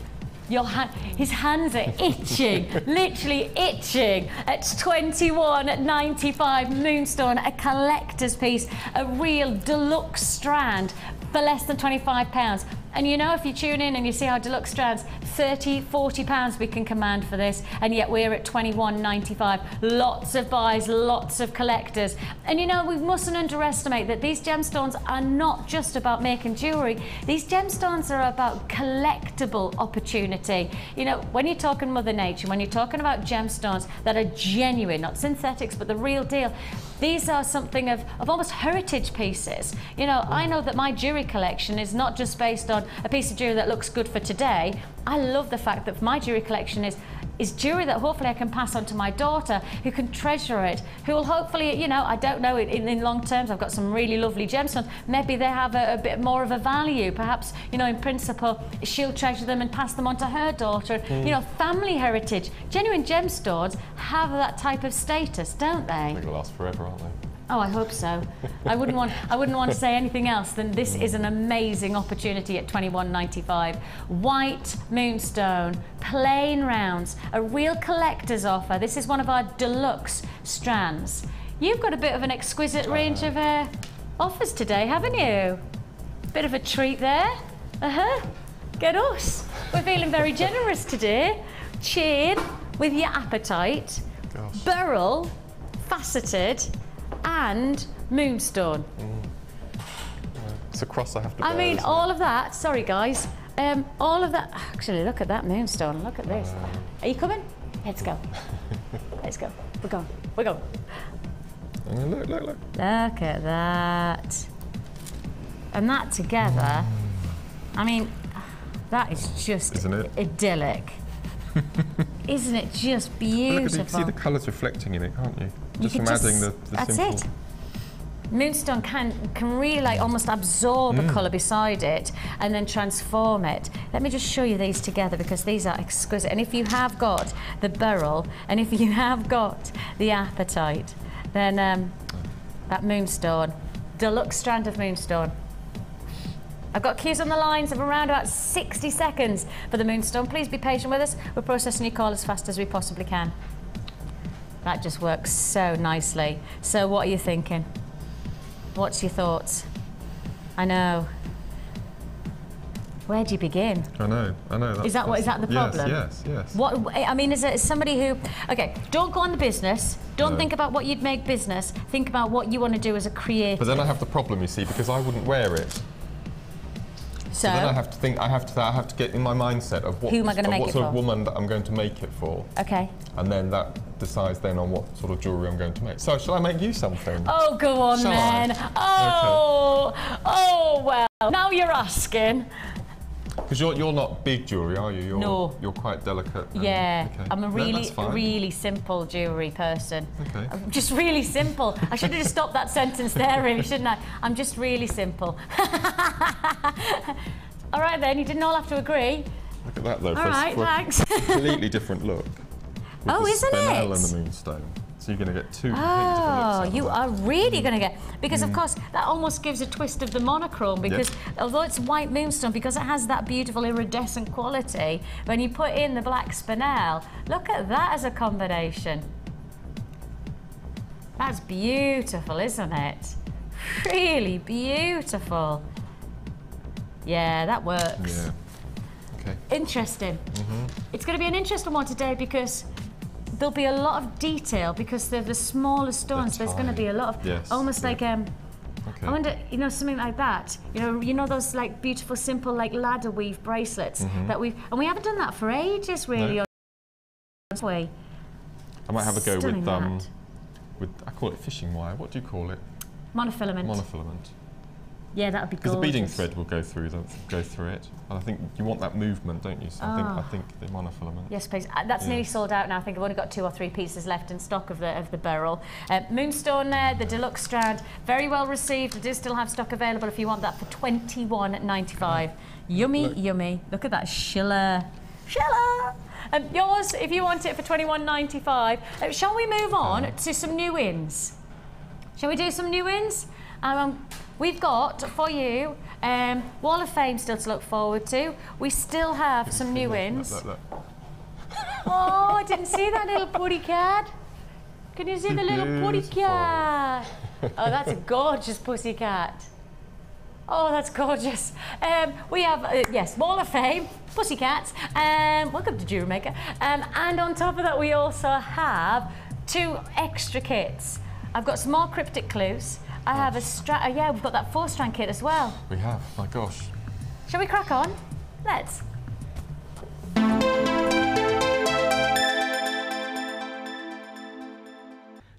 his hands are itching, literally itching. At £21.95 Moonstone, a collector's piece, a real deluxe strand for less than £25. And you know, if you tune in and you see our deluxe strands, £30, £40 we can command for this, and yet we're at £21.95. Lots of buys, lots of collectors. And you know, we mustn't underestimate that these gemstones are not just about making jewellery. These gemstones are about collectible opportunity. You know, when you're talking Mother Nature, when you're talking about gemstones that are genuine, not synthetics, but the real deal, these are something of almost heritage pieces. You know, I know that my jewellery collection is not just based on a piece of jewellery that looks good for today. I love the fact that my jewellery collection is is jewellery that hopefully I can pass on to my daughter, who can treasure it, who will hopefully, you know, I don't know, in long terms, I've got some really lovely gemstones, maybe they have a bit more of a value. Perhaps, you know, in principle, she'll treasure them and pass them on to her daughter. You know, family heritage. Genuine gemstones have that type of status, don't they? They're going to last forever, aren't they? Oh, I hope so. I wouldn't want to say anything else than this is an amazing opportunity at $21.95. White moonstone, plain rounds, a real collector's offer. This is one of our deluxe strands. You've got a bit of an exquisite range of offers today, haven't you? Bit of a treat there. Get us. We're feeling very generous today. Chain with your appetite. Gosh. Beryl, faceted, and moonstone. It's a cross I have to bear. I mean, isn't all it? of that. Sorry, guys. All of that. Actually, look at that moonstone. Look at this. Are you coming? Let's go. Let's go. We're going. We're going. Look. Look at that. And that together. I mean, that is just Isn't it? idyllic. Isn't it just beautiful? Look at you can see the colours reflecting in it, can't you? Just from adding the that's simple... it. Moonstone can really like almost absorb a colour beside it and then transform it. Let me just show you these together because these are exquisite. And if you have got the beryl and if you have got the apatite, then that moonstone, deluxe strand of moonstone. I've got queues on the lines of around about 60 seconds for the moonstone. Please be patient with us. We're processing your call as fast as we possibly can. That just works so nicely. So what are you thinking? What's your thoughts? I know. Where do you begin? I know. Is that the problem? Yes. What, I mean, is it somebody who... Okay, don't go on the business. Don't think about what you'd make business. Think about what you want to do as a creator. But then I have the problem, you see, because I wouldn't wear it. So then I have to think. I have to get in my mindset of what sort of woman that I'm going to make it for. Okay. And then that decides then on what sort of jewellery I'm going to make. So shall I make you something? Oh, go on Shall then. I? Oh, well. Now you're asking. Because you're not big jewellery, are you? No. You're quite delicate. Yeah, okay. I'm a that's fine. really simple jewellery person. Okay. I'm just really simple. I should have just stopped that sentence there, really, shouldn't I? I'm just really simple. All right then, you didn't all have to agree. Look at that though. All right, thanks. A completely different look. With Oh, the isn't spinel it? and the moonstone. So you're going to get two completely Oh, different looks out of you that. are really going to get... Because, of course, that almost gives a twist of the monochrome because although it's white moonstone, because it has that beautiful iridescent quality, when you put in the black spinel, look at that as a combination. That's beautiful, isn't it? Really beautiful. Yeah, that works. Yeah. Okay. Interesting. It's going to be an interesting one today because there'll be a lot of detail because they're the smaller stones. They're There's going to be a lot of almost like Okay. I wonder, you know, something like that. You know those like beautiful, simple like ladder weave bracelets that we haven't done that for ages, really. No. Have we? I might have a go Stunning with I call it fishing wire. What do you call it? Monofilament. Monofilament. Yeah, that would be Because gorgeous. the beading thread will go through it, and I think you want that movement, don't you? So I think the monofilament. Yes, please. That's nearly sold out now. I think I've only got 2 or 3 pieces left in stock of the beryl. Moonstone there, the deluxe strand, very well received. I do still have stock available if you want that for $21.95. Yummy, yummy. Look at that Schiller. Yours, if you want it for $21.95. Shall we move on to some new ins? Shall we do some new ins? We've got for you Wall of Fame still to look forward to. We still have some new ins. Look. Oh, I didn't see that little putty cat. Can you see the little putty cat? Oh, that's a gorgeous pussycat. Oh, that's gorgeous. We have, yes, Wall of Fame, pussycats. Welcome to Jewellery Maker. And on top of that, we also have 2 extra kits. I've got some more cryptic clues. I have a yeah, we've got that 4-strand kit as well. We have, my gosh. Shall we crack on? Let's.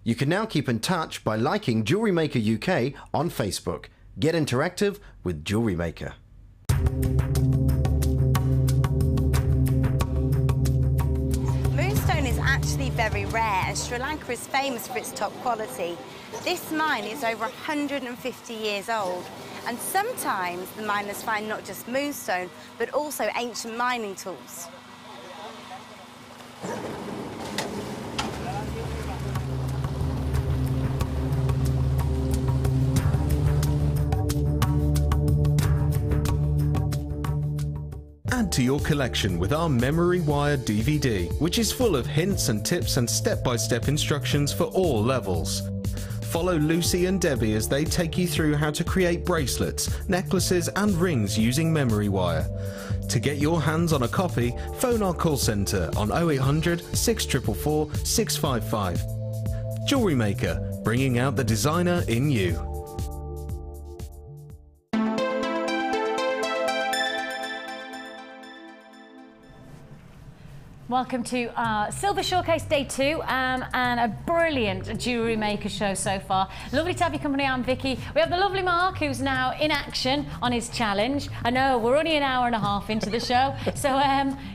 You can now keep in touch by liking Jewellery Maker UK on Facebook. Get interactive with Jewellery Maker. very rare, and Sri Lanka is famous for its top quality. This mine is over 150 years old, and sometimes the miners find not just moonstone, but also ancient mining tools. Add to your collection with our Memory Wire DVD, which is full of hints and tips and step-by-step instructions for all levels. Follow Lucy and Debbie as they take you through how to create bracelets, necklaces and rings using Memory Wire. To get your hands on a copy, phone our call centre on 0800 644 655. Jewellery Maker, bringing out the designer in you. Welcome to our Silver Showcase Day 2 and a brilliant Jewellery Maker show so far. Lovely to have your company. I'm Vicky. We have the lovely Mark, who's now in action on his challenge. I know, we're only an hour and a half into the show, so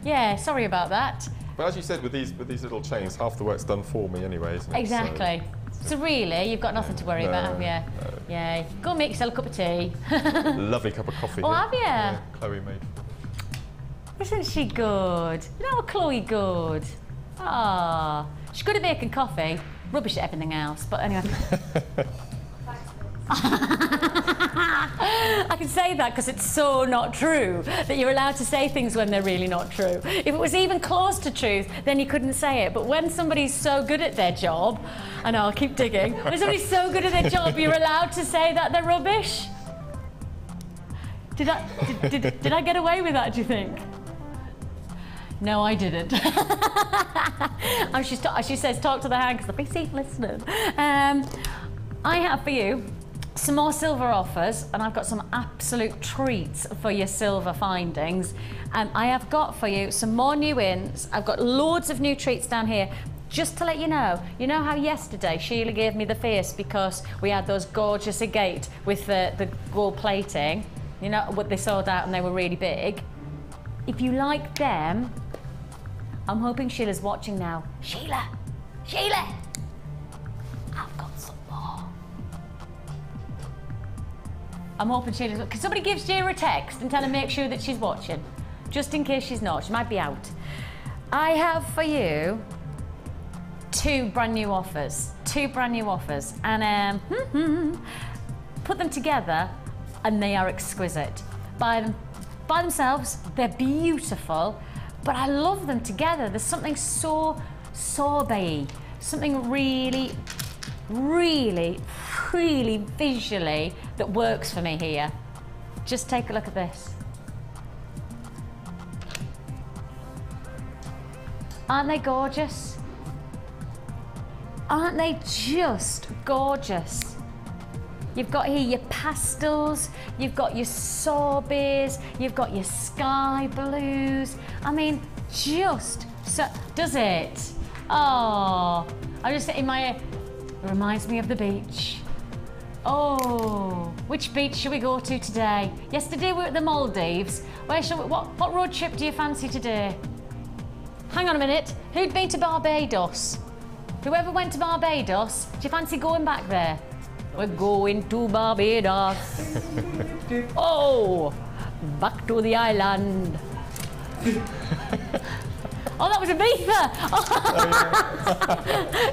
yeah, sorry about that. But as you said, with these little chains, half the work's done for me anyway, isn't it? Exactly. So really, you've got nothing to worry about, have you? No. Yeah. Go and make yourself a cup of tea. Lovely cup of coffee. Oh, have you? Yeah, Chloe made. Isn't she good? You know, Chloe good. Ah, she's good at making coffee. Rubbish at everything else, but anyway. I can say that because it's so not true that you're allowed to say things when they're really not true. If it was even close to truth, then you couldn't say it. But when somebody's so good at their job, I know, I'll keep digging. When somebody's so good at their job, you're allowed to say that they're rubbish. Did I get away with that, do you think? No, I didn't. She says, talk to the hand, because the busy listening. I have for you some more silver offers, and I've got some absolute treats for your silver findings. I have got for you some more new ins. I've got loads of new treats down here. Just to let you know how yesterday Sheila gave me the face because we had those gorgeous agate with the gold plating. You know what they sold out and they were really big. If you like them, I'm hoping Sheila's watching now. Sheila! I've got some more. I'm hoping Sheila's... Can somebody give Sheila a text and tell her make sure that she's watching? Just in case she's not, she might be out. I have for you two brand new offers. And put them together and they are exquisite. By themselves, they're beautiful, but I love them together. There's something so sorbet-y, something really, really, really visually that works for me here. Just take a look at this. Aren't they gorgeous? Aren't they just gorgeous? You've got here your pastels, you've got your sorbets, you've got your sky blues. I mean, just so, does it? Oh, I just in my, it reminds me of the beach. Oh, which beach should we go to today? Yesterday we were at the Maldives. Where shall we, what road trip do you fancy today? Hang on a minute, who'd been to Barbados? Whoever went to Barbados, do you fancy going back there? We're going to Barbados. Oh, back to the island. Oh, that was Ibiza. Oh.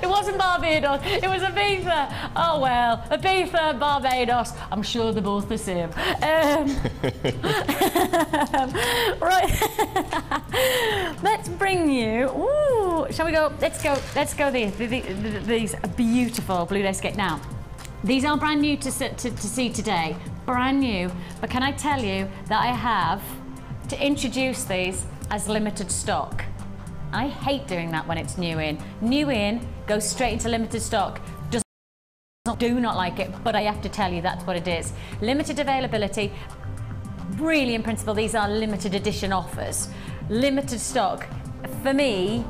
It wasn't Barbados, it was Ibiza. Oh well, Ibiza, Barbados, I'm sure they're both the same. Right, let's bring you, ooh, shall we go, let's go these beautiful blue lace skate. Now, these are brand new to see today, brand new, but can I tell you that I have to introduce these as limited stock. I hate doing that when it's new in. New in, goes straight into limited stock. Do not like it, but I have to tell you that's what it is. Limited availability, really in principle, these are limited edition offers. Limited stock, for me,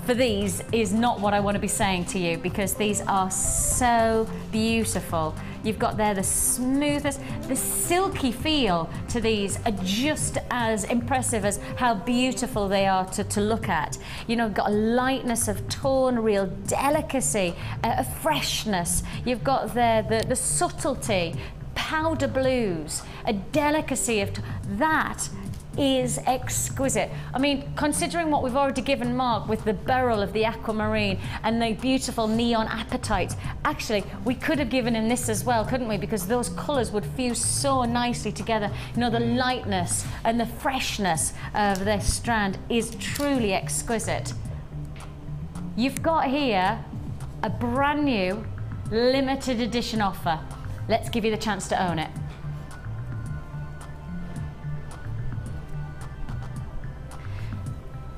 for these is not what I want to be saying to you because these are so beautiful. You've got there the smoothness, the silky feel to these are just as impressive as how beautiful they are to look at. You know, got a lightness of tone, real delicacy, a freshness. You've got there the subtlety, powder blues, a delicacy of that is exquisite. I mean, considering what we've already given Mark with the beryl of the aquamarine and the beautiful neon apatite, actually we could have given him this as well, couldn't we? Because those colours would fuse so nicely together. You know, the lightness and the freshness of this strand is truly exquisite. You've got here a brand new limited edition offer. Let's give you the chance to own it.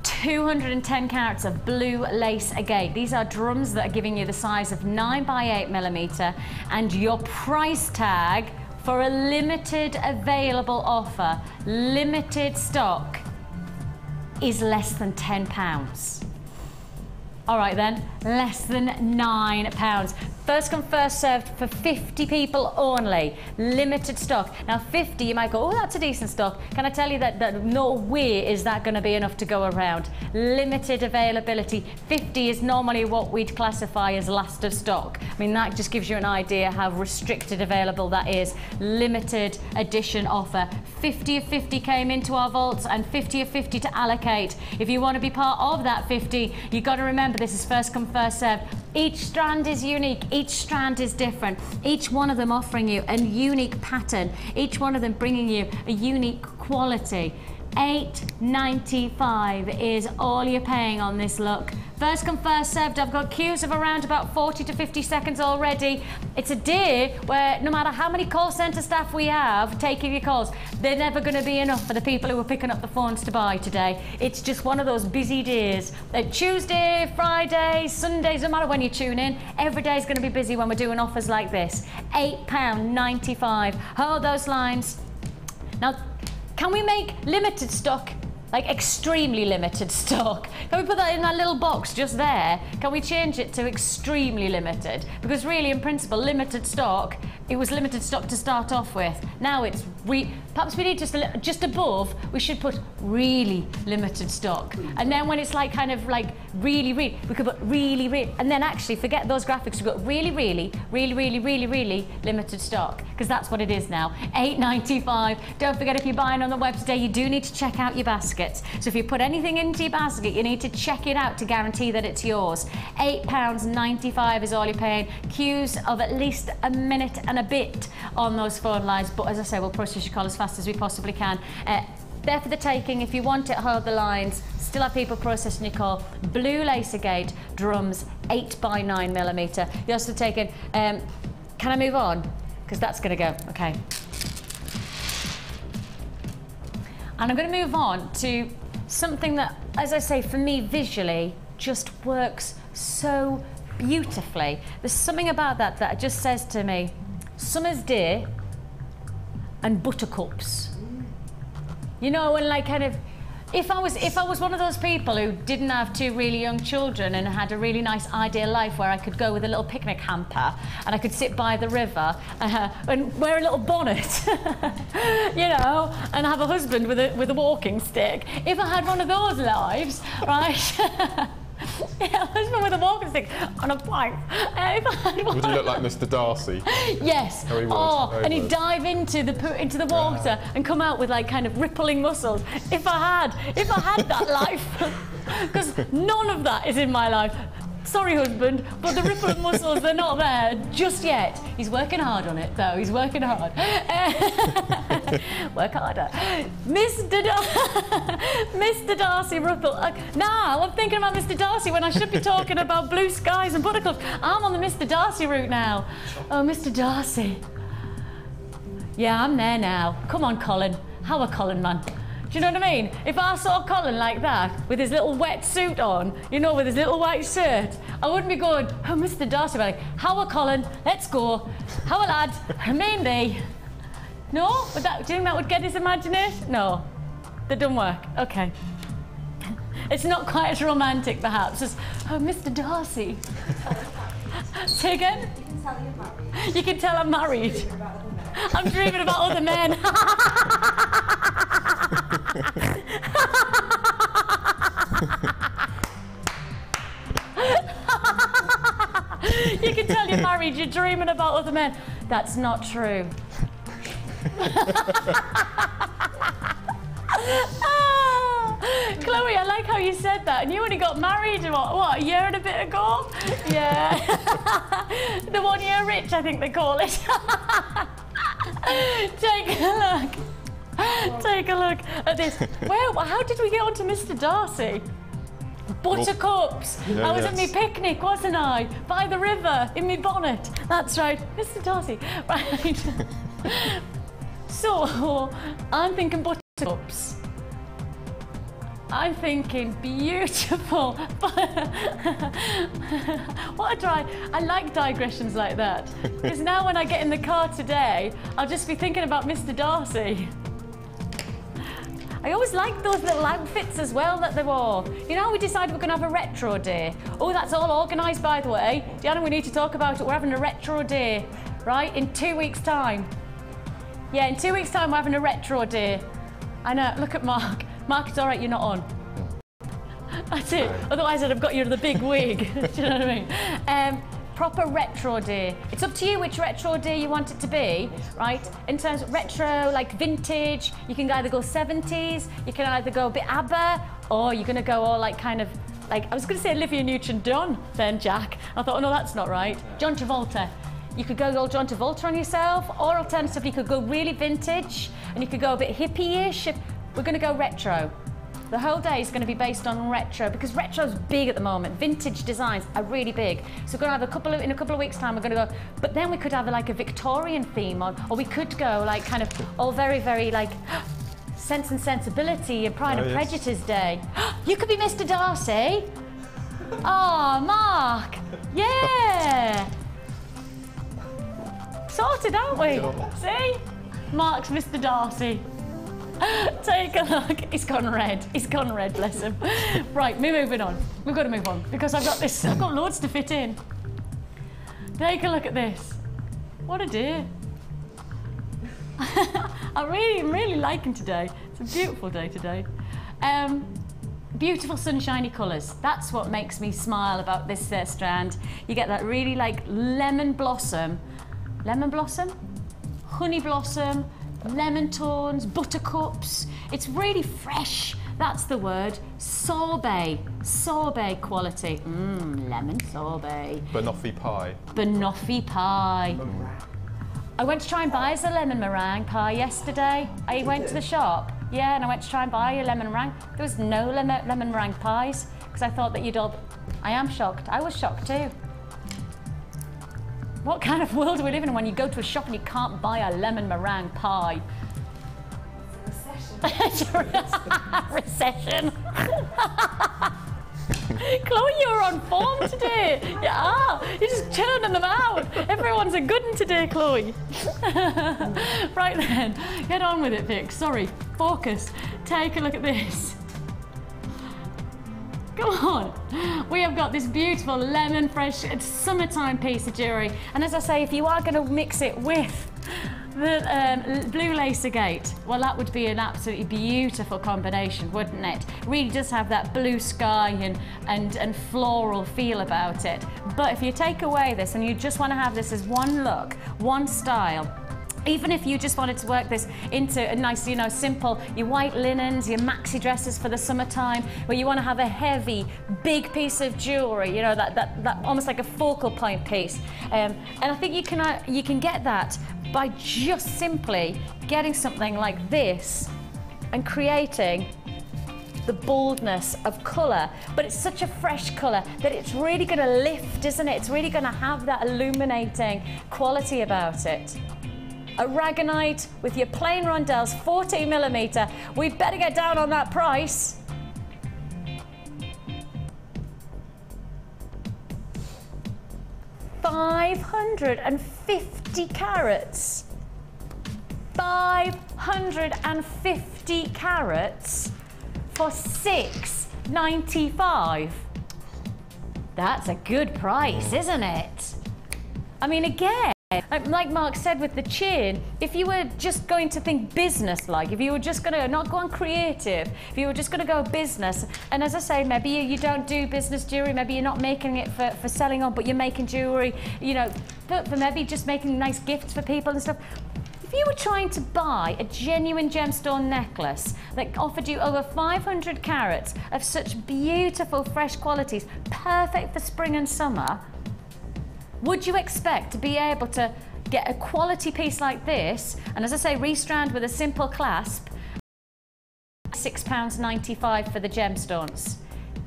$210 carats of blue lace agate. These are drums that are giving you the size of 9x8mm, and your price tag for a limited available offer, limited stock, is less than £10. All right then, less than £9. First come, first served for 50 people only. Limited stock. Now 50, you might go, oh, that's a decent stock. Can I tell you that no way is that going to be enough to go around. Limited availability. 50 is normally what we'd classify as last of stock. I mean, that just gives you an idea how restricted available that is. Limited edition offer. 50 of 50 came into our vaults and 50 of 50 to allocate. If you want to be part of that 50, you've got to remember this is first come, first served. Each strand is unique. Each strand is different. Each one of them offering you a unique pattern. Each one of them bringing you a unique quality. $8.95 is all you're paying on this look. First come, first served. I've got queues of around about 40 to 50 seconds already. It's a day where no matter how many call centre staff we have taking your calls, they're never going to be enough for the people who are picking up the phones to buy today. It's just one of those busy days. Tuesday, Friday, Sundays, no matter when you tune in, every day is going to be busy when we're doing offers like this. £8.95. Hold those lines. Now, can we make limited stock, like extremely limited stock? Can we put that in that little box just there? Can we change it to extremely limited? Because really, in principle, limited stock, it was limited stock to start off with. Now it's, perhaps we need just above, we should put really limited stock. And then when it's like kind of like really, we could put really, and then actually forget those graphics, we've got really limited stock, because that's what it is now. $8.95. Don't forget, if you're buying on the web today, you do need to check out your baskets. So if you put anything into your basket, you need to check it out to guarantee that it's yours. £8.95 is all you're paying. Queues of at least a minute and a bit on those phone lines, but as I say, we'll process your call as fast as we possibly can. There for the taking. If you want it, hold the lines. Still have people processing your call. Blue lace agate drums, 8x9mm. You're also taking. Can I move on? Because that's going to go. Okay. And I'm going to move on to something that, as I say, for me visually just works so beautifully. There's something about that just says to me, summer's day and buttercups. You know, and like kind of, if I was one of those people who didn't have two really young children and had a really nice ideal life where I could go with a little picnic hamper and I could sit by the river and wear a little bonnet, you know, and have a husband with a walking stick. If I had one of those lives, right? Yeah, a husband with a walking stick on a pipe. Would he look like Mr. Darcy? Yes. Oh, he would. Oh, and he'd dive into the water and come out with like kind of rippling muscles. If I had that life, because none of that is in my life. Sorry, husband, but the rippling muscles, they're not there just yet. He's working hard on it, though. He's working hard. Work harder. Mr. Darcy Ruppel. Now, I'm thinking about Mr. Darcy when I should be talking about blue skies and buttercups. I'm on the Mr. Darcy route now. Oh, Mr. Darcy. Yeah, I'm there now. Come on, Colin. How are Colin, man? Do you know what I mean? If I saw Colin like that, with his little wet suit on, you know, with his little white shirt, I wouldn't be going, oh, Mr. Darcy, but like, how are Colin? Let's go. How are lad? Me and thee. No? Do you think that would get his imagination? No. That doesn't work. Okay. It's not quite as romantic, perhaps, as, oh, Mr. Darcy. Say again? You can tell I'm married. I'm dreaming about other men. You can tell you're married, you're dreaming about other men. That's not true. Chloe, I like how you said that. And you only got married, what, a year and a bit ago? Yeah. The 1 year rich, I think they call it. Take a look. Take a look at this. Well, how did we get on to Mr. Darcy? Buttercups. Yeah, I was yes. at my picnic, wasn't I? By the river, in my bonnet. That's right, Mr. Darcy. Right. So, I'm thinking buttercups. I'm thinking beautiful. What a I like digressions like that. Because now when I get in the car today, I'll just be thinking about Mr. Darcy. I always liked those little outfits as well that they wore. You know, we decided we're going to have a retro day. Oh, that's all organised, by the way. Diana, we need to talk about it. We're having a retro day, right, in 2 weeks' time. Yeah, in 2 weeks' time, we're having a retro day. I know, look at Mark. Mark, it's all right, you're not on. That's it. Otherwise, I'd have got you the big wig. Do you know what I mean? Proper retro day. It's up to you which retro day you want it to be, right? In terms of retro, like vintage, you can either go 70s, you can either go a bit ABBA, or you're gonna go all like kind of, like, I was gonna say Olivia Newton-John then, Jack. I thought, oh no, that's not right. John Travolta. You could go all John Travolta on yourself, or alternatively, you could go really vintage, and you could go a bit hippie-ish. We're gonna go retro. The whole day is going to be based on retro because retro's big at the moment. Vintage designs are really big. So we're going to have in a couple of weeks' time, we're going to go, but then we could have like a Victorian theme on, or we could go like kind of all very, very like Sense and Sensibility and Pride and Prejudice Day. You could be Mr. Darcy. Oh, Mark. Yeah. Sorted, aren't we? See? Mark's Mr. Darcy. Take a look. He's gone red. He's gone red, bless him. Right, we're moving on. We've got to move on because I've got loads to fit in. Take a look at this. What a day. I'm really liking today. It's a beautiful day today. Beautiful sunshiny colours. That's what makes me smile about this strand. You get that really like lemon blossom, honey blossom, lemon tones, buttercups. It's really fresh. That's the word. Sorbet quality. Lemon sorbet. Banoffee pie. Banoffee pie. I went to try and buy us a lemon meringue pie yesterday. I went to the shop, yeah, and I went to try and buy a lemon meringue. There was no lemon meringue pies because I thought that you'd all... I am shocked. I was shocked too. What kind of world are we living in when you go to a shop and you can't buy a lemon meringue pie? It's a recession. Chloe, you're on form today. Yeah, you're just churning them out. Everyone's a good one today, Chloe. Right then, get on with it, Vic. Sorry, focus. Take a look at this. Come on. We have got this beautiful lemon fresh summertime piece of jewellery. And as I say, if you are going to mix it with the blue lace agate, well, that would be an absolutely beautiful combination, wouldn't it? Really does have that blue sky and floral feel about it. But if you take away this and you just want to have this as one look, one style, even if you just wanted to work this into a nice, you know, simple, your white linens, your maxi dresses for the summertime, where you want to have a heavy, big piece of jewellery, you know, that almost like a focal point piece. And I think you can get that by just simply getting something like this and creating the boldness of colour, but it's such a fresh colour that it's really going to lift, isn't it? It's really going to have that illuminating quality about it. A Ragonite with your plain rondelles, 14mm. We better get down on that price. $550 carats. 550 carats for $6.95. That's a good price, isn't it? I mean, again, like Mark said with the chain, if you were just going to think business-like, if you were just going to not go on creative, if you were just going to go business, and as I say, maybe you don't do business jewellery, maybe you're not making it for selling on, but you're making jewellery, you know, for maybe just making nice gifts for people and stuff. If you were trying to buy a genuine gemstone necklace that offered you over 500 carats of such beautiful, fresh qualities, perfect for spring and summer, would you expect to be able to get a quality piece like this, and as I say, restrand with a simple clasp, £6.95 for the gemstones?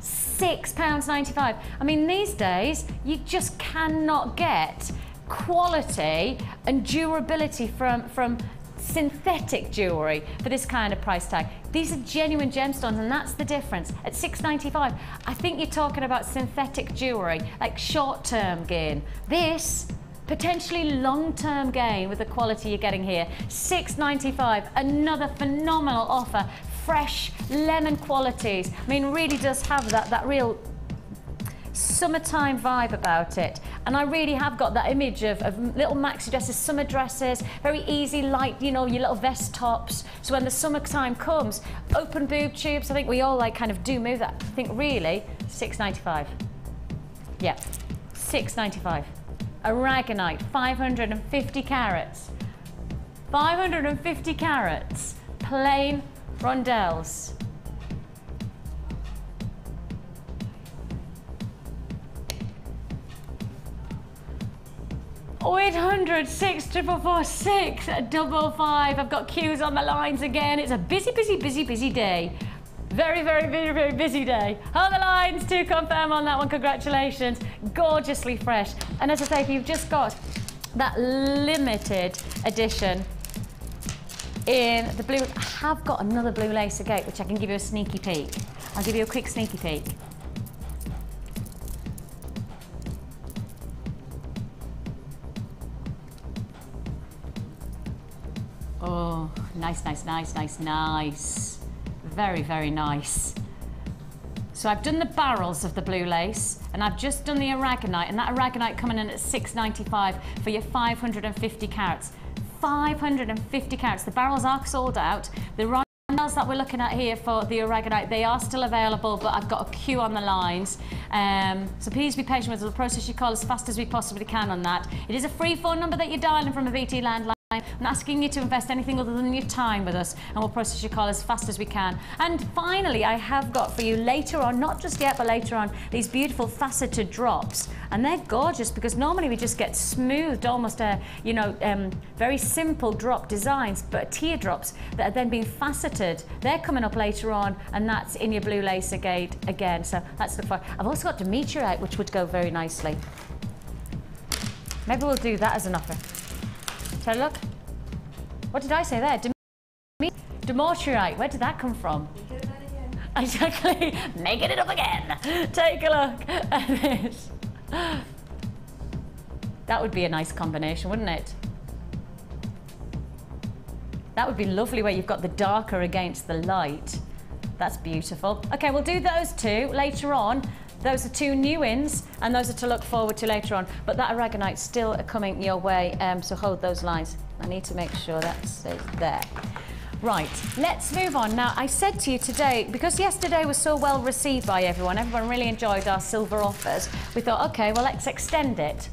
£6.95. I mean, these days, you just cannot get quality and durability from synthetic jewellery for this kind of price tag. These are genuine gemstones, and that's the difference. At £6.95, I think you're talking about synthetic jewellery, like short-term gain. This, potentially long-term gain with the quality you're getting here. £6.95, another phenomenal offer. Fresh lemon qualities. I mean, really does have that real summertime vibe about it, and I really have got that image of little maxi dresses, summer dresses, very easy, light, you know, your little vest tops. So when the summertime comes, open boob tubes, I think we all like kind of do move that. I think really £6.95. Yeah, £6.95. Aragonite, 550 carats. 550 carats, plain rondelles. 0800 644 655. I've got queues on the lines again. It's a busy day. Very busy day. On the lines to confirm on that one. Congratulations. Gorgeously fresh. And as I say, if you've just got that limited edition in the blue, I have got another blue lace agate, which I can give you a sneaky peek. I'll give you a quick sneaky peek. Oh, nice. Very nice. So I've done the barrels of the blue lace, and I've just done the aragonite, and that aragonite coming in at £6.95 for your 550 carats. 550 carats. The barrels are sold out. The rondelles that we're looking at here for the aragonite, they are still available, but I've got a queue on the lines. So please be patient with us. We'll process your call as fast as we possibly can on that. It is a free phone number that you're dialing from a BT landline. I'm not asking you to invest anything other than your time with us, and we'll process your call as fast as we can. And finally, I have got for you later on, not just yet, but later on, these beautiful faceted drops. And they're gorgeous because normally we just get smoothed, almost very simple drop designs, but teardrops that are then being faceted. They're coming up later on, and that's in your blue lace agate again. So that's the fun. I've also got Demetriite, which would go very nicely. Maybe we'll do that as an offer. So look, what did I say there? Demetriite, where did that come from? Making it again. Exactly, making it up again. Take a look at this. That would be a nice combination, wouldn't it? That would be lovely where you've got the darker against the light. That's beautiful. Okay, we'll do those two later on. Those are two new ins, and those are to look forward to later on. But that aragonite's still coming your way, so hold those lines. I need to make sure that stays there. Right, let's move on. Now, I said to you today, because yesterday was so well received by everyone really enjoyed our silver offers, we thought, okay, well, let's extend it.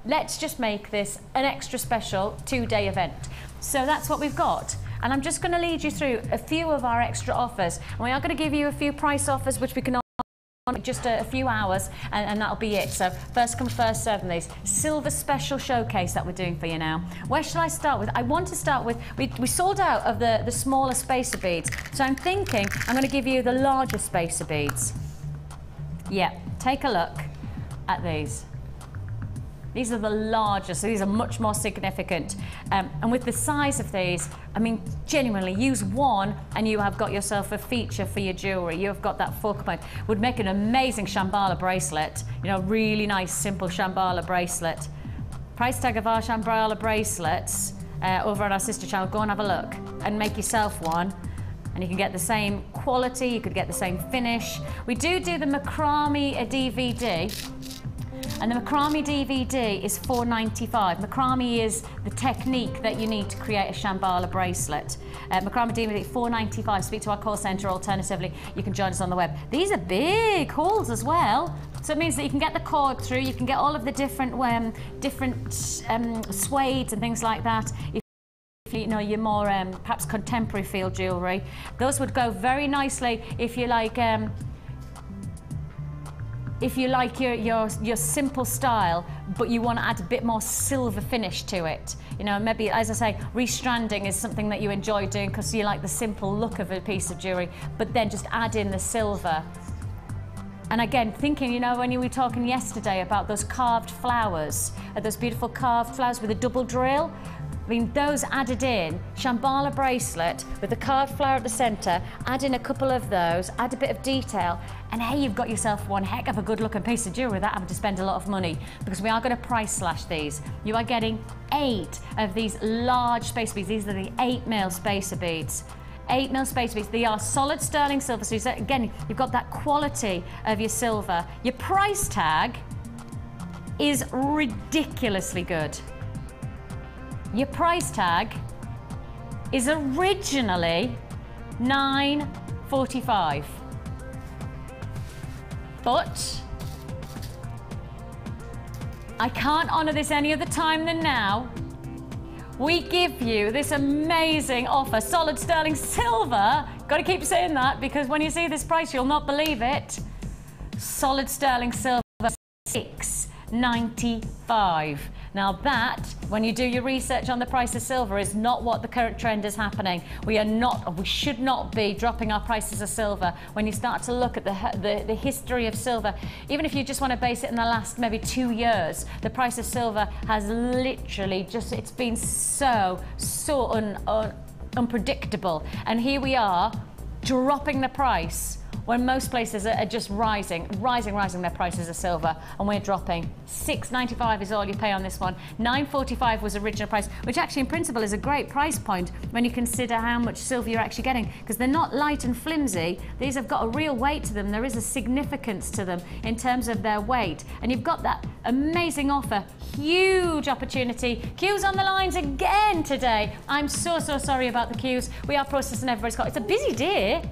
Let's just make this an extra special 2-day event. So that's what we've got. And I'm just going to lead you through a few of our extra offers. And we are going to give you a few price offers, which we can just a few hours, and that'll be it. So first come first serve on these silver special showcase that we're doing for you now. Where shall I start with? I want to start with, we sold out of the smaller spacer beads, so I'm thinking I'm going to give you the larger spacer beads. Yeah, take a look at these. These are the larger, so these are much more significant. And with the size of these, I mean, genuinely, use one and you have got yourself a feature for your jewellery. You have got that focal point. Would make an amazing Shambhala bracelet. You know, really nice, simple Shambhala bracelet. Price tag of our Shambhala bracelets over on our sister channel. Go and have a look and make yourself one. And you can get the same quality, you could get the same finish. We do the macrame DVD. And the macrame DVD is £4.95. Macrame is the technique that you need to create a Shambhala bracelet. Macrame DVD, £4.95. Speak to our call centre. Alternatively, you can join us on the web. These are big hauls as well. So it means that you can get the cord through, you can get all of the different suedes and things like that. If you know you're more perhaps contemporary feel jewellery, those would go very nicely if you like your simple style, but you want to add a bit more silver finish to it. You know, maybe, as I say, restranding is something that you enjoy doing because you like the simple look of a piece of jewellery, but then just add in the silver. And again, thinking, you know, when you were talking yesterday about those carved flowers, those beautiful carved flowers with a double drill, I mean, those added in, Shambhala bracelet with the carved flower at the centre, add in a couple of those, add a bit of detail, and hey, you've got yourself one heck of a good looking piece of jewellery without having to spend a lot of money, because we are going to price slash these. You are getting 8 of these large spacer beads. These are the 8mm spacer beads. 8mm spacer beads. They are solid sterling silver, so again, you've got that quality of your silver. Your price tag is ridiculously good. Your price tag is originally $9.45, but I can't honour this any other time than now. We give you this amazing offer, solid sterling silver. Got to keep saying that because when you see this price, you'll not believe it. Solid sterling silver, $6.95. Now that, when you do your research on the price of silver, is not what the current trend is happening. We should not be dropping our prices of silver. When you start to look at the history of silver, even if you just want to base it in the last maybe 2 years, the price of silver has literally just, it's been so unpredictable. And here we are, dropping the price when most places are just rising their prices of silver, and we're dropping. $6.95 is all you pay on this one. $9.45 was original price, which actually in principle is a great price point when you consider how much silver you're actually getting, because they're not light and flimsy. These have got a real weight to them. There is a significance to them in terms of their weight, and you've got that amazing offer. Huge opportunity. Queues on the lines again today. I'm so sorry about the queues. We are processing everybody's call. It's a busy day.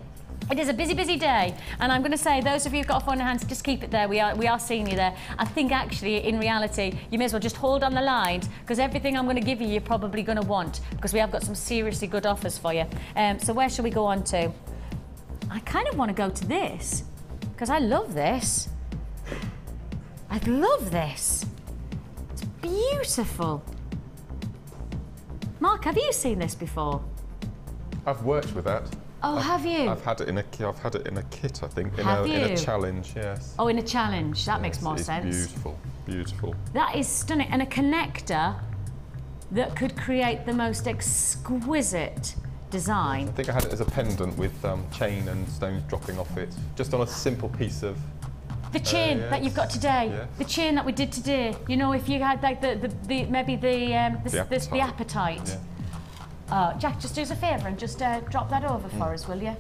It is a busy, busy day, and I'm going to say, those of you who've got a phone in your hands, just keep it there. We are seeing you there. I think actually, in reality, you may as well just hold on the line, because everything I'm going to give you, you're probably going to want, because we have got some seriously good offers for you. So where shall we go on to? I kind of want to go to this, because I love this. I love this. It's beautiful. Mark, have you seen this before? I've worked with that. Oh, have you? I've had it in a kit, I think, in a challenge, yes. Oh, in a challenge. That makes more it's sense. Beautiful, beautiful. That is stunning, and a connector that could create the most exquisite design. I think I had it as a pendant with chain and stones dropping off it, just on a simple piece of. The chain that you've got today, the chain that we did today. You know, if you had like the appetite. Yeah. Jack, just do us a favour and just drop that over for us, will you?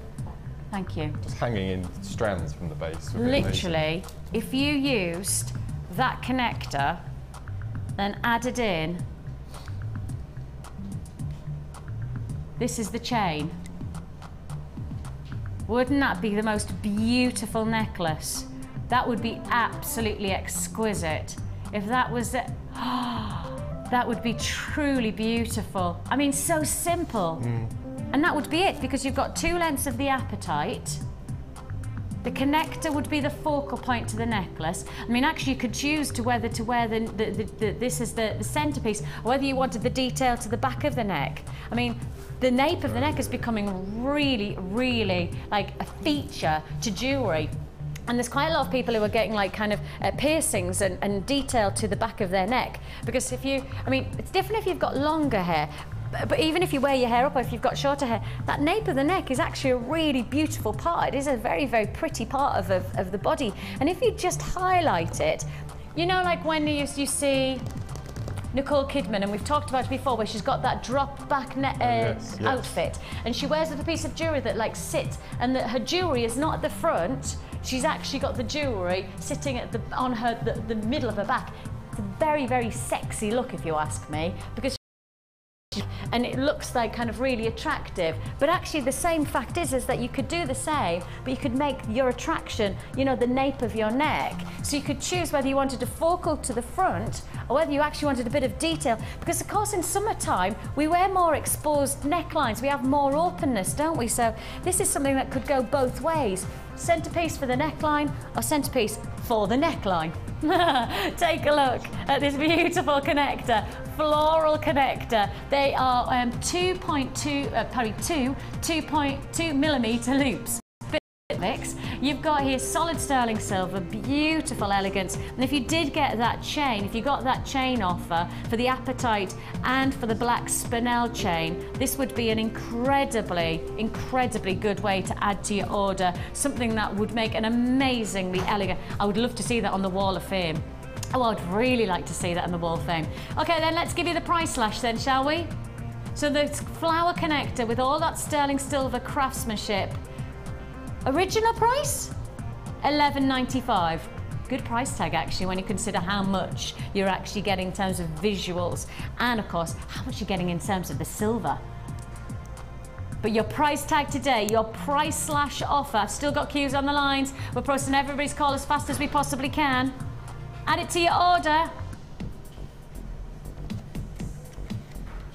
Thank you. Just hanging in strands from the base. Literally, if you used that connector, then added in, this is the chain. Wouldn't that be the most beautiful necklace? That would be absolutely exquisite. If that was it. That would be truly beautiful. I mean, so simple. And that would be it, because you've got 2 lengths of the apatite. The connector would be the focal point to the necklace. I mean, actually, you could choose to whether to wear this is the centerpiece, or whether you wanted the detail to the back of the neck. I mean, the nape of the neck is becoming really, really like a feature to jewellery. And there's quite a lot of people who are getting like kind of piercings and detail to the back of their neck. Because I mean, it's different if you've got longer hair, but even if you wear your hair up or if you've got shorter hair, that nape of the neck is actually a really beautiful part. It is a very, very pretty part of the body. And if you just highlight it, you know, like when you see Nicole Kidman, and we've talked about it before, where she's got that drop back outfit, and she wears a piece of jewellery that like sits, and that her jewellery is not at the front, she's actually got the jewellery sitting at on the middle of her back. It's a very, very sexy look, if you ask me, because and it looks like kind of really attractive. But actually the same fact is that you could do the same, but you could make your attraction, you know, the nape of your neck. So you could choose whether you wanted a focal to the front or whether you actually wanted a bit of detail, because of course in summertime we wear more exposed necklines, we have more openness, don't we? So this is something that could go both ways. Centerpiece for the neckline or centerpiece for the neckline. Take a look at this beautiful connector, floral connector. They are 2.2 millimeter loops. Mix. You've got here solid sterling silver, beautiful elegance. And if you did get that chain, if you got that chain offer for the apatite and for the black spinel chain, this would be an incredibly good way to add to your order, something that would make an amazingly elegant. I would love to see that on the wall of fame. Oh, I'd really like to see that on the wall of fame. Okay, then let's give you the price slash then, shall we? So the flower connector with all that sterling silver craftsmanship, original price, $11.95. Good price tag actually when you consider how much you're actually getting in terms of visuals and of course how much you're getting in terms of the silver. But your price tag today, your price slash offer, I've still got queues on the lines. We're processing everybody's call as fast as we possibly can. Add it to your order.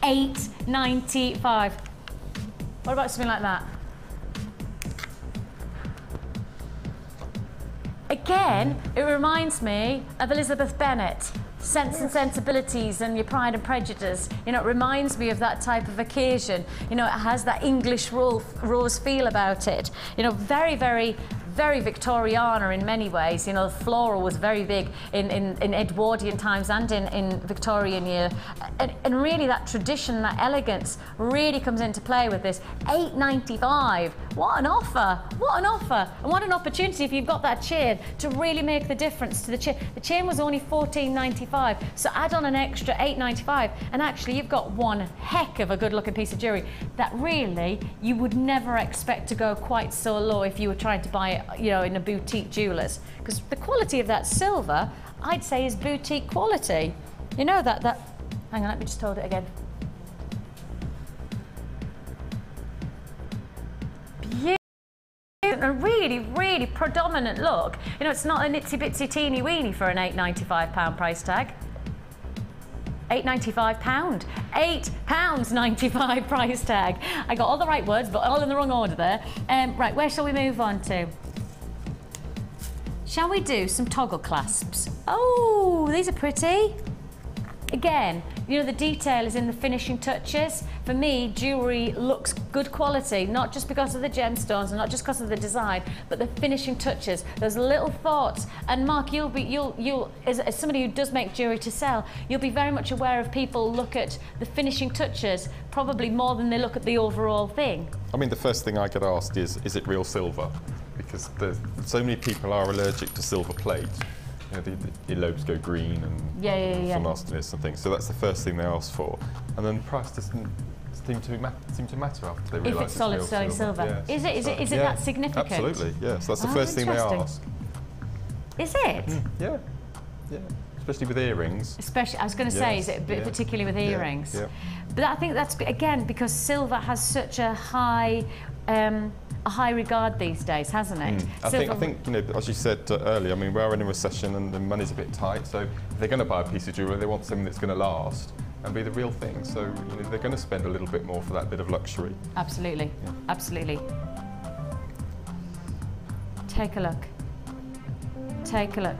$8.95. What about something like that? Again, it reminds me of Elizabeth Bennet, Sense and Sensibilities and Your Pride and Prejudice. You know, it reminds me of that type of occasion. You know, it has that English rose feel about it. You know, very, very, very Victoriana in many ways. You know, floral was very big in Edwardian times and in Victorian year. And really that tradition, that elegance really comes into play with this. $8.95. What an offer, what an offer. And what an opportunity if you've got that chain to really make the difference to the chain. The chain was only $14.95, so add on an extra $8.95 and actually you've got one heck of a good looking piece of jewellery that really you would never expect to go quite so low if you were trying to buy it, you know, in a boutique jeweller's. Because the quality of that silver, I'd say, is boutique quality. You know that, hang on, let me just hold it again. A really, really predominant look. You know, it's not a nitsy bitsy teeny weeny for an £8.95 price tag. £8.95. £8.95 price tag. I got all the right words, but all in the wrong order there. Right, where shall we move on to? Shall we do some toggle clasps? Oh, these are pretty. Again, you know, the detail is in the finishing touches. For me, jewellery looks good quality, not just because of the gemstones and not just because of the design, but the finishing touches, those little thoughts. And Mark, you'll as somebody who does make jewellery to sell, you'll be very much aware of people look at the finishing touches probably more than they look at the overall thing. I mean, the first thing I get asked is it real silver? Because so many people are allergic to silver plate. You know, the lobes go green and some nastiness and things. So that's the first thing they ask for. And then the price doesn't seem to matter after they realise if it's solid sterling silver. Yeah, is it that significant? Absolutely, yes. That's the first thing they ask. Is it? Yeah, yeah. Especially with earrings. Especially, I was going to say, is it particularly with earrings? Yeah. But I think that's, again, because silver has such a high regard these days, hasn't it? I think, you know, as you said earlier, I mean, we're in a recession and the money's a bit tight, so if they're going to buy a piece of jewellery, they want something that's going to last and be the real thing. So, you know, they're going to spend a little bit more for that bit of luxury. Absolutely, absolutely. Take a look. Take a look.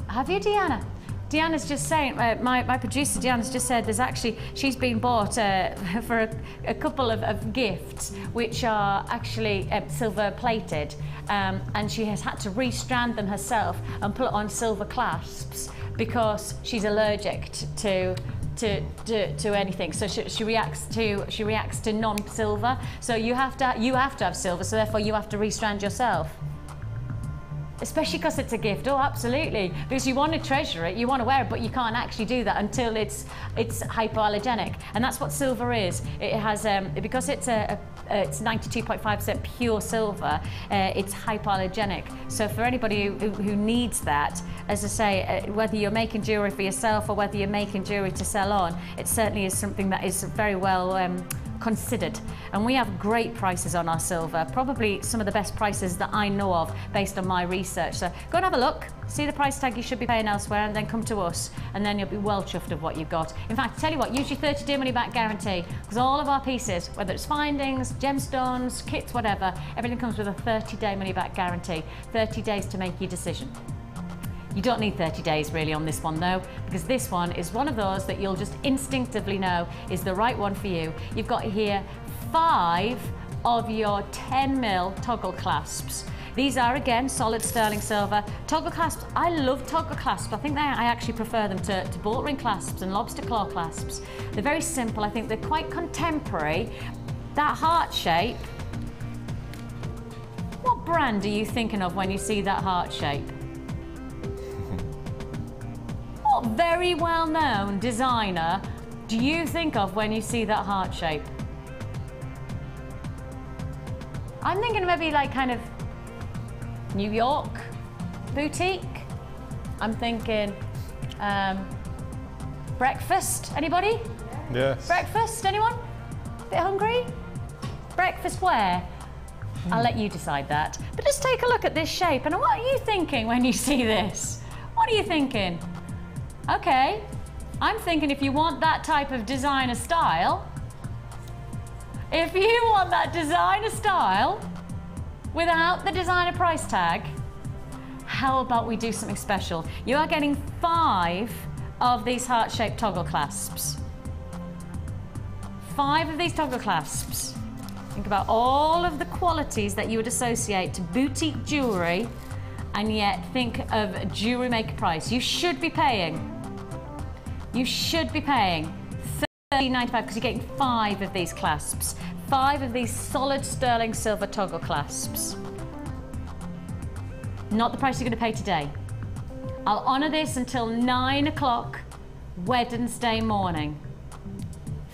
Have you, Deanna? Deanna's just saying, my producer Deanna's just said there's actually, she's been bought for a couple of gifts which are actually silver plated, and she has had to restrand them herself and put on silver clasps because she's allergic to anything. So she reacts to non-silver. So you have to have silver, so therefore you have to restrand yourself. Especially because it's a gift. Oh, absolutely. Because you want to treasure it, you want to wear it, but you can't actually do that until it's hypoallergenic. And that's what silver is. It has, because it's a it's 92.5% pure silver. It's hypoallergenic. So for anybody who needs that, as I say, whether you're making jewellery for yourself or whether you're making jewellery to sell on, it certainly is something that is very well considered. And we have great prices on our silver, probably some of the best prices that I know of based on my research. So go and have a look, see the price tag you should be paying elsewhere, and then come to us, and then you'll be well chuffed of what you've got. In fact, I tell you what, use your 30-day money-back guarantee, because all of our pieces, whether it's findings, gemstones, kits, whatever, everything comes with a 30-day money-back guarantee. 30 days to make your decision. You don't need 30 days really on this one though, because this one is one of those that you'll just instinctively know is the right one for you. You've got here 5 of your 10mm toggle clasps. These are again solid sterling silver. Toggle clasps, I love toggle clasps. I think I actually prefer them to bolt ring clasps and lobster claw clasps. They're very simple, I think they're quite contemporary. That heart shape, what brand are you thinking of when you see that heart shape? What very well-known designer do you think of when you see that heart shape? I'm thinking maybe like kind of New York boutique. I'm thinking breakfast. Anybody? Yes. Breakfast? Anyone? Bit hungry? Breakfast where? I'll let you decide that. But just take a look at this shape, and what are you thinking when you see this? What are you thinking? Okay, I'm thinking if you want that type of designer style, without the designer price tag, how about we do something special? You are getting 5 of these heart-shaped toggle clasps. 5 of these toggle clasps. Think about all of the qualities that you would associate to boutique jewellery, and yet think of a Jewellery Maker price. You should be paying $13.95 because you're getting 5 of these clasps. 5 of these solid sterling silver toggle clasps. Not the price you're going to pay today. I'll honour this until 9 o'clock Wednesday morning.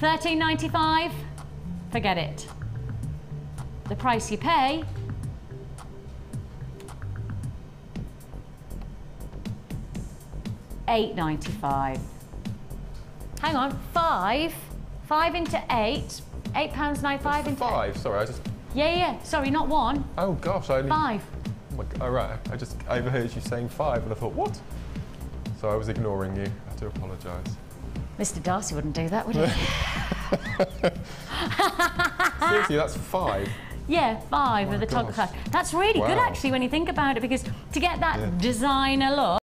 $13.95, forget it. The price you pay, $8.95. Hang on, 5 into 8, £8.95 into 5. Sorry, I just. Yeah. Sorry, not 1. Oh gosh, I only. 5. Oh, all right, I just overheard you saying 5, and I thought, what? So I was ignoring you. I do apologise. Mr. Darcy wouldn't do that, would he? Seriously, that's 5. Yeah, 5 Oh of the toggle gosh. class. That's really good actually when you think about it, because to get that designer look,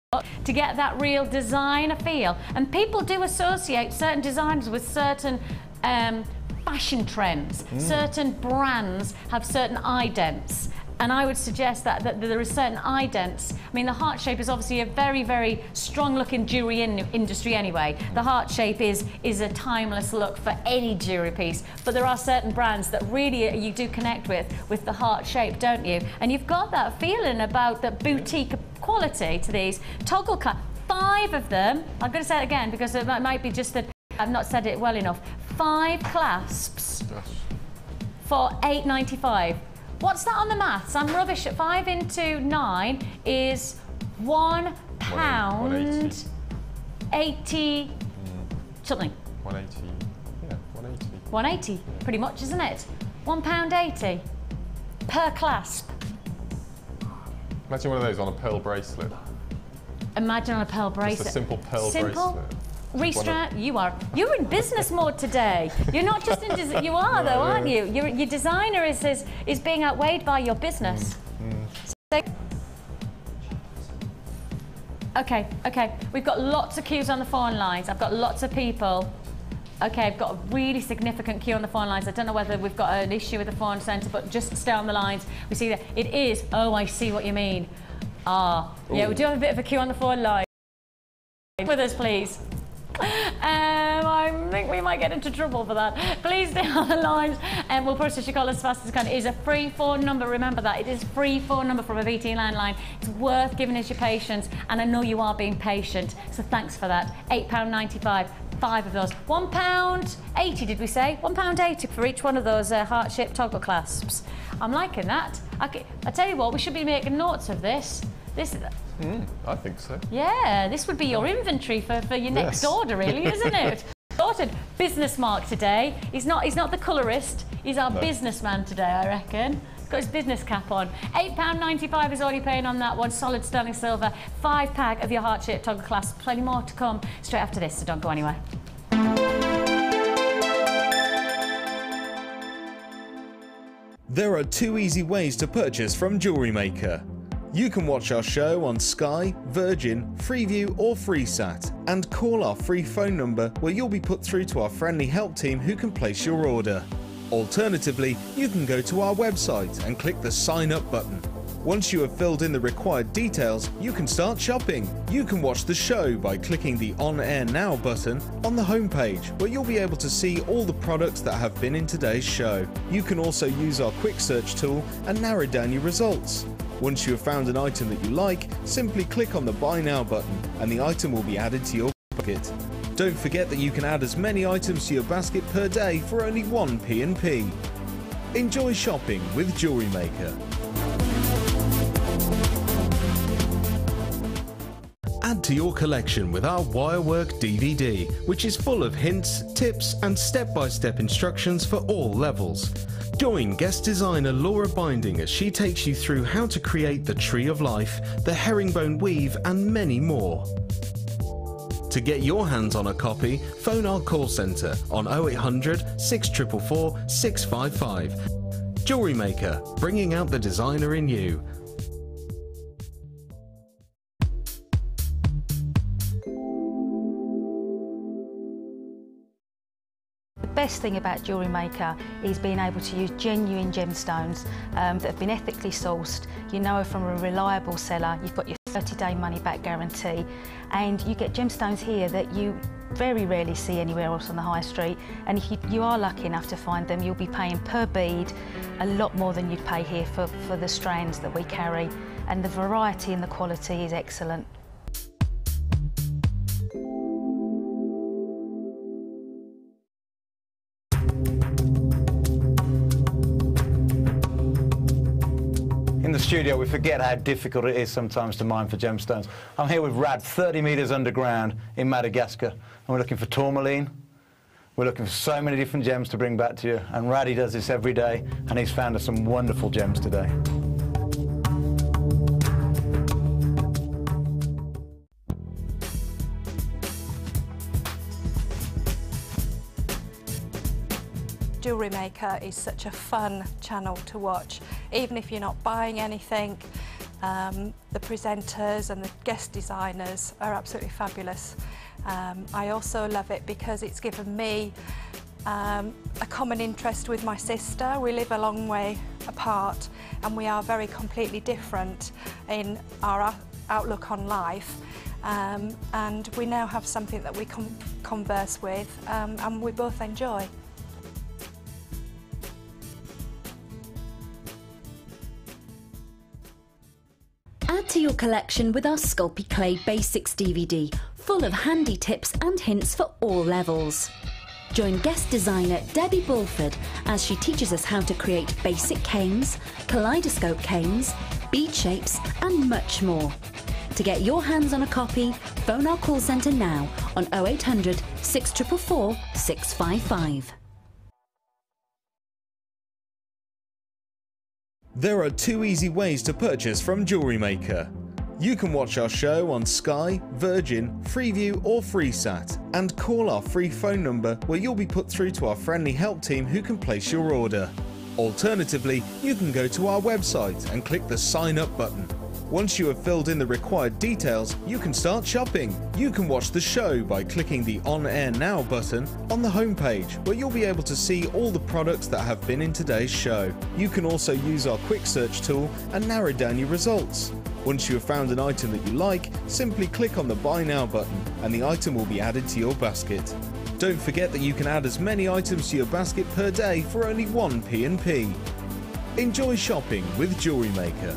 to get that real designer feel, and people do associate certain designers with certain fashion trends. Certain brands have certain idents, and I would suggest that there are certain idents. I mean, the heart shape is obviously a very, very strong looking jewellery industry anyway. The heart shape is a timeless look for any jewellery piece, but there are certain brands that really you do connect with the heart shape, don't you? And you've got that feeling about the boutique quality to these toggle cut. 5 of them, I'm going to say it again because it might be just that I've not said it well enough. 5 clasps for $8.95. What's that on the maths? I'm rubbish. 5 into 9 is £1 80 something. 180. Yeah, 180. 180, pretty much, isn't it? £1.80 per clasp. Imagine one of those on a pearl bracelet. Imagine on a pearl bracelet. Just a simple pearl bracelet. Restrap, you're in business mode today. You're not just in you are though, aren't you? Your designer is being outweighed by your business. So, okay, we've got lots of queues on the phone lines. I've got lots of people. Okay, I've got a really significant queue on the phone lines. I don't know whether we've got an issue with the phone centre, but just stay on the lines. We see that it is. Oh, I see what you mean. Yeah, we do have a bit of a queue on the phone line. With us, please. I think we might get into trouble for that. Please stay on the lines and we'll process your call as fast as we can. It is a free phone number, remember that. It is a free phone number from a BT landline. It's worth giving us your patience, and I know you are being patient, so thanks for that. £8.95 5 of those. £1.80, did we say? £1.80 for each one of those heart-shaped toggle clasps. I'm liking that. I tell you what, we should be making notes of this. I think so. Yeah, this would be your inventory for your next order, really, isn't it? Sorted. Business Mark today. He's not the colourist. He's our businessman today, I reckon. Got his business cap on. £8.95 is all you're paying on that one. Solid sterling silver. 5-pack of your heart-shaped toggle clasp. Plenty more to come straight after this, so don't go anywhere. There are 2 easy ways to purchase from Jewellery Maker. You can watch our show on Sky, Virgin, Freeview or FreeSat and call our free phone number where you'll be put through to our friendly help team who can place your order. Alternatively, you can go to our website and click the sign up button. Once you have filled in the required details, you can start shopping. You can watch the show by clicking the On Air Now button on the homepage, where you'll be able to see all the products that have been in today's show. You can also use our quick search tool and narrow down your results. Once you have found an item that you like, simply click on the Buy Now button and the item will be added to your basket. Don't forget that you can add as many items to your basket per day for only 1 P&P. Enjoy shopping with Jewellery Maker. Add to your collection with our Wirework DVD, which is full of hints, tips and step-by-step instructions for all levels. Join guest designer Laura Binding as she takes you through how to create the Tree of Life, the herringbone weave and many more. To get your hands on a copy, phone our call centre on 0800 644 655. Jewellery Maker, bringing out the designer in you. The best thing about Jewellery Maker is being able to use genuine gemstones that have been ethically sourced. You know from a reliable seller, you've got your 30-day money-back guarantee, and you get gemstones here that you very rarely see anywhere else on the high street. And if you are lucky enough to find them, you'll be paying per bead a lot more than you'd pay here for the strands that we carry. And the variety and the quality is excellent. In the studio, we forget how difficult it is sometimes to mine for gemstones. I'm here with Rad, 30 metres underground in Madagascar, and we're looking for tourmaline. We're looking for so many different gems to bring back to you, and Raddy does this every day, and he's found us some wonderful gems today. Jewellery Maker is such a fun channel to watch, even if you're not buying anything. The presenters and the guest designers are absolutely fabulous. I also love it because it's given me a common interest with my sister. We live a long way apart and we are very completely different in our outlook on life. And we now have something that we can converse with and we both enjoy. Add to your collection with our Sculpey Clay Basics DVD, full of handy tips and hints for all levels. Join guest designer Debbie Bulford as she teaches us how to create basic canes, kaleidoscope canes, bead shapes and much more. To get your hands on a copy, phone our call centre now on 0800 644 655. There are 2 easy ways to purchase from Jewellery Maker. You can watch our show on Sky, Virgin, Freeview or FreeSat and call our free phone number where you'll be put through to our friendly help team who can place your order. Alternatively, you can go to our website and click the sign up button. Once you have filled in the required details, you can start shopping. You can watch the show by clicking the On Air Now button on the homepage, where you'll be able to see all the products that have been in today's show. You can also use our quick search tool and narrow down your results. Once you have found an item that you like, simply click on the Buy Now button and the item will be added to your basket. Don't forget that you can add as many items to your basket per day for only 1 P&P. Enjoy shopping with Jewellery Maker.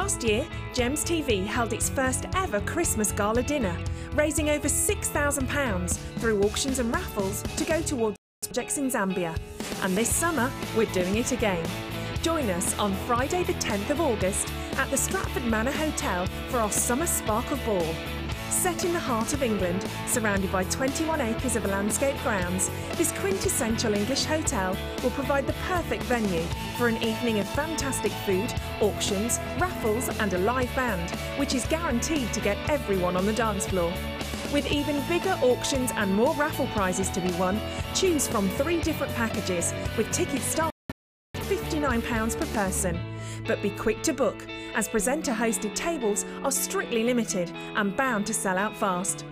Last year, Gems TV held its first ever Christmas gala dinner, raising over £6,000 through auctions and raffles to go towards projects in Zambia. And this summer, we're doing it again. Join us on Friday the 10th of August at the Stratford Manor Hotel for our Summer Sparkle Ball. Set in the heart of England, surrounded by 21 acres of landscape grounds, this quintessential English hotel will provide the perfect venue for an evening of fantastic food, auctions, raffles and a live band, which is guaranteed to get everyone on the dance floor. With even bigger auctions and more raffle prizes to be won, choose from 3 different packages with tickets starting at £59 per person. But be quick to book, as presenter-hosted tables are strictly limited and bound to sell out fast.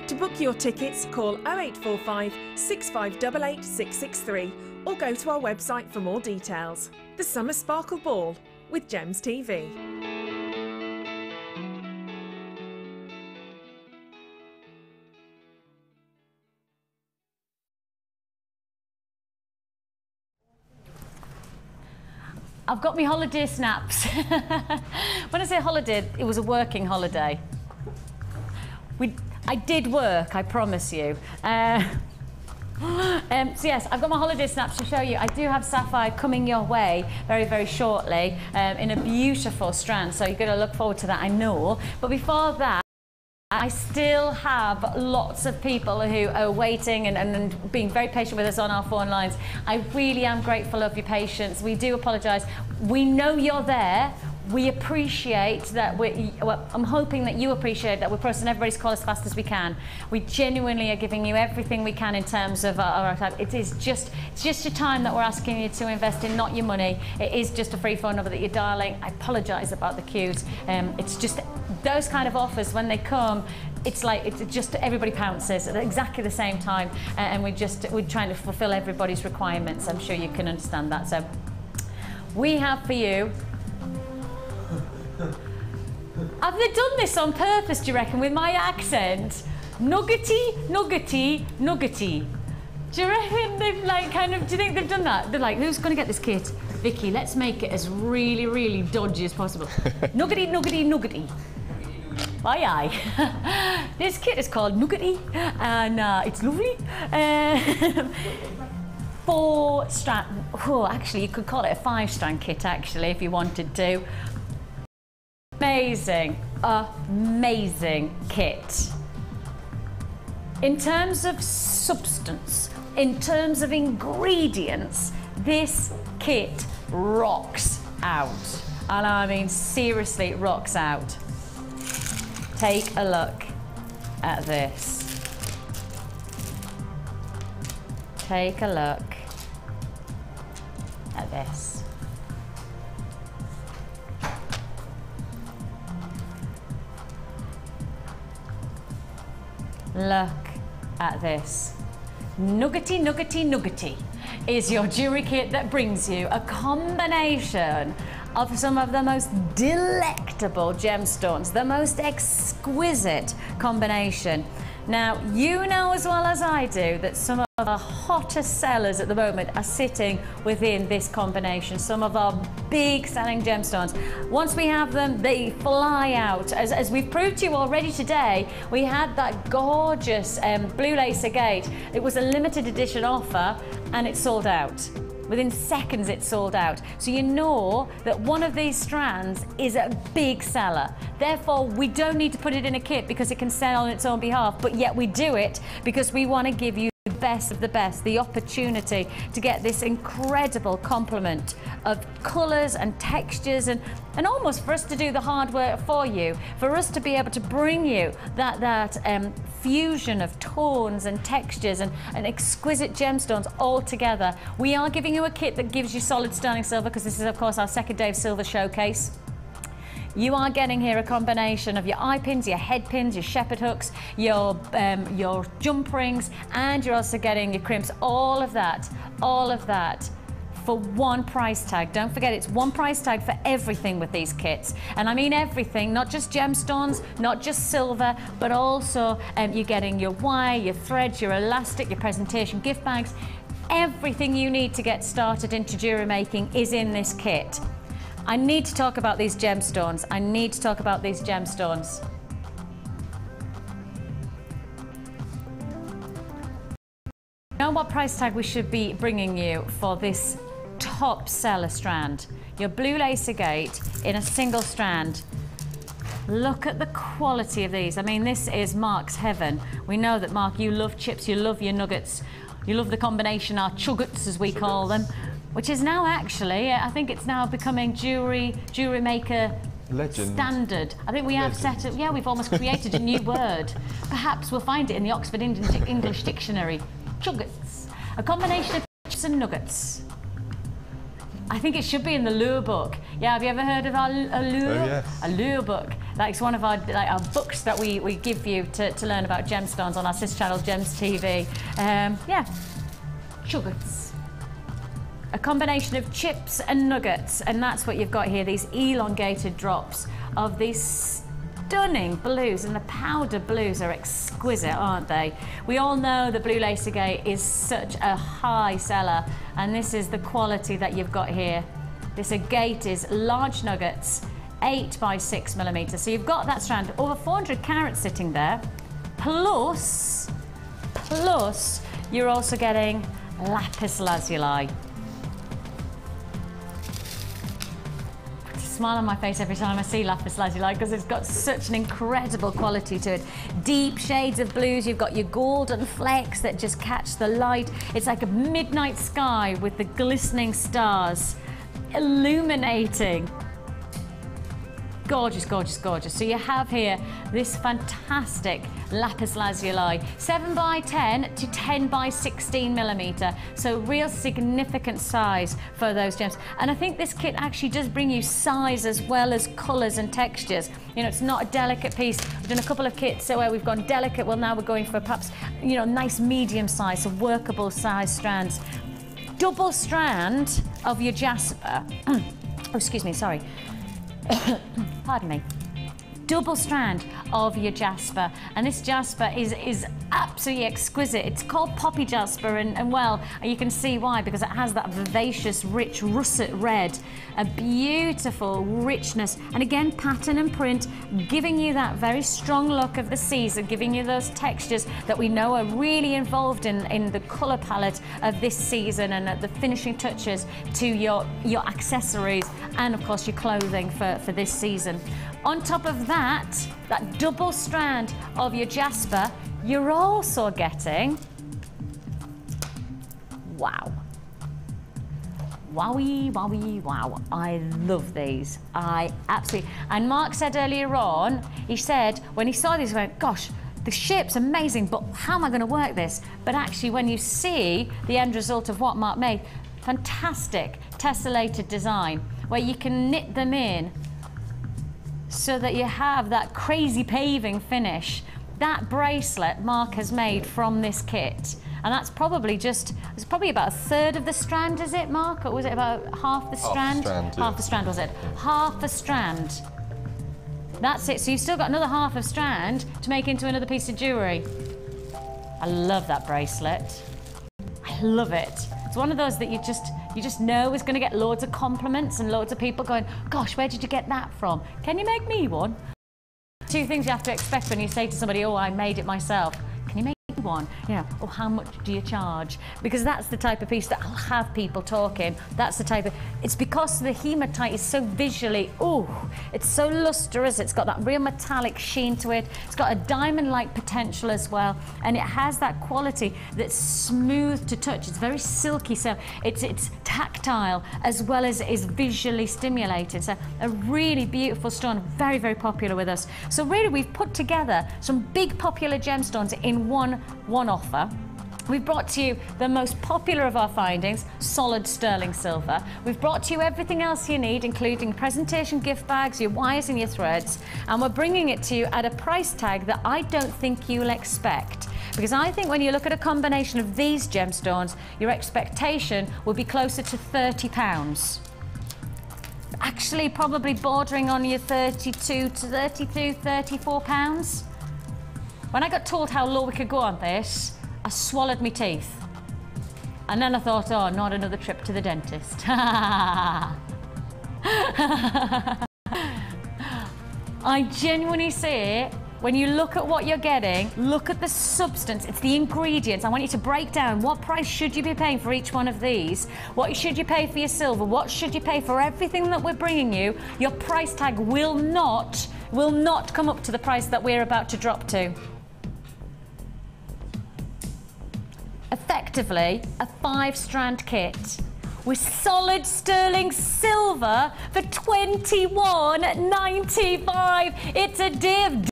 To book your tickets, call 0845 6588 663 or go to our website for more details. The Summer Sparkle Ball with Gems TV. I've got my holiday snaps. When I say holiday, it was a working holiday. I did work, I promise you. So yes, I've got my holiday snaps to show you. I do have Sapphire coming your way very, very shortly in a beautiful strand, so you're going to look forward to that, I know. But before that, I still have lots of people who are waiting and being very patient with us on our phone lines. I really am grateful of your patience. We do apologise. We know you're there. We appreciate that I'm hoping that you appreciate that we're processing everybody's call as fast as we can. We genuinely are giving you everything we can in terms of our time. It's just your time that we're asking you to invest in, not your money. It is just a free phone number that you're dialing. I apologise about the queues. It's just those kind of offers, when they come, it's just everybody pounces at exactly the same time, and we're trying to fulfil everybody's requirements. I'm sure you can understand that. So we have for you. Have they done this on purpose, do you reckon, with my accent? Nuggety, nuggety, nuggety. Do you reckon they've do you think they've done that? They're like, who's going to get this kit? Vicky, let's make it as really, really dodgy as possible. Nuggety, nuggety, nuggety. Aye, aye. This kit is called Nuggety, and it's lovely. 4-strand, actually you could call it a 5-strand kit actually if you wanted to. Amazing, amazing kit. In terms of substance, in terms of ingredients, this kit rocks out. And I mean seriously, it rocks out. Take a look at this. Take a look at this. Look at this. Nuggety, nuggety, nuggety is your jewellery kit that brings you a combination of some of the most delectable gemstones, the most exquisite combination. Now, you know as well as I do that some of the hottest sellers at the moment are sitting within this combination, some of our big selling gemstones. Once we have them, they fly out. As we've proved to you already today, we had that gorgeous blue lace agate. It was a limited edition offer and it sold out. Within seconds it sold out. So you know that one of these strands is a big seller. Therefore, we don't need to put it in a kit because it can sell on its own behalf, but yet we do it because we want to give you the best of the best, the opportunity to get this incredible complement of colours and textures and almost for us to do the hard work for you, for us to be able to bring you that fusion of tones and textures and exquisite gemstones all together. We are giving you a kit that gives you solid sterling silver because this is of course our second day of silver showcase. You are getting here a combination of your eye pins, your head pins, your shepherd hooks, your jump rings, and you're also getting your crimps, all of that for one price tag. Don't forget, it's one price tag for everything with these kits. And I mean everything, not just gemstones, not just silver, but also you're getting your wire, your threads, your elastic, your presentation gift bags. Everything you need to get started into jewellery making is in this kit. I need to talk about these gemstones. I need to talk about these gemstones. You know what price tag we should be bringing you for this top seller strand? Your blue lace agate in a single strand. Look at the quality of these. I mean, this is Mark's heaven. We know that, Mark, you love chips, you love your nuggets, you love the combination, our chuggets as we call them, which is now actually, I think it's now becoming Jewellery Maker legend. Standard. I think we have set up, yeah, we've almost created a new word. Perhaps we'll find it in the Oxford English Dictionary. Chuggets. A combination of chips and nuggets. I think it should be in the lure book. Yeah, have you ever heard of our lure? Oh, yes. A lure book. That's one of our books that we give you to learn about gemstones on our sister channel, Gems TV. Yeah, chuggets. A combination of chips and nuggets, and that's what you've got here, these elongated drops of these stunning blues, and the powder blues are exquisite, aren't they? We all know the blue lace agate is such a high seller, and this is the quality that you've got here. This agate is large nuggets, 8 by 6 millimeters. So you've got that strand, over 400 carats sitting there, plus you're also getting lapis lazuli. Smile on my face every time I see lapis lazuli because it's got such an incredible quality to it. Deep shades of blues, you've got your golden flecks that just catch the light. It's like a midnight sky with the glistening stars illuminating. Gorgeous, gorgeous, gorgeous. So you have here this fantastic lapis lazuli, 7 by 10 to 10 by 16 millimeter. So real significant size for those gems. And I think this kit actually does bring you size as well as colors and textures. You know, it's not a delicate piece. We've done a couple of kits so where we've gone delicate. Well, now we're going for perhaps, you know, nice medium size, so workable size strands. Double strand of your jasper. Oh, excuse me, sorry. Pardon me. Double strand of your jasper, and this jasper is absolutely exquisite. It's called poppy jasper, and well, you can see why, because it has that vivacious, rich russet red, a beautiful richness, and again, pattern and print, giving you that very strong look of the season, giving you those textures that we know are really involved in the colour palette of this season, and the finishing touches to your accessories, and of course your clothing for this season. On top of that double strand of your jasper, you're also getting, wow. Wowie, wowie, wow. I love these. I absolutely, and Mark said earlier on, he said, when he saw these, he went, gosh, the shape's amazing, but how am I gonna work this? But actually, when you see the end result of what Mark made, fantastic tessellated design, where you can knit them in so that you have that crazy paving finish. That bracelet Mark has made from this kit, and that's probably it's probably about a third of the strand, is it, Mark? Or was it about half the strand? Half the strand, was it? Half the strand. That's it, so you've still got another half of strand to make into another piece of jewellery. I love that bracelet. I love it. It's one of those that you just know is going to get loads of compliments and loads of people going, gosh, where did you get that from? Can you make me one? Two things you have to expect when you say to somebody, oh, I made it myself. Can you make one? You know, or how much do you charge? Because that's the type of piece that will have people talking. That's the type of, it's because the hematite is so visually, ooh, it's so lustrous, it's got that real metallic sheen to it, it's got a diamond-like potential as well, and it has that quality that's smooth to touch. It's very silky, so it's tactile as well as is visually stimulating. So a really beautiful stone, very, very popular with us. So really we've put together some big popular gemstones in one offer. We've brought to you the most popular of our findings, solid sterling silver. We've brought to you everything else you need, including presentation gift bags, your wires and your threads, and we're bringing it to you at a price tag that I don't think you'll expect. Because I think when you look at a combination of these gemstones, your expectation will be closer to £30. Actually, probably bordering on your 32 to 33, 34 pounds. When I got told how low we could go on this, I swallowed my teeth. And then I thought, oh, not another trip to the dentist. I genuinely say, when you look at what you're getting, look at the substance, it's the ingredients. I want you to break down what price should you be paying for each one of these, what should you pay for your silver, what should you pay for everything that we're bringing you. Your price tag will not come up to the price that we're about to drop to. Effectively, a 5-strand kit with solid sterling silver for $21.95. It's a div,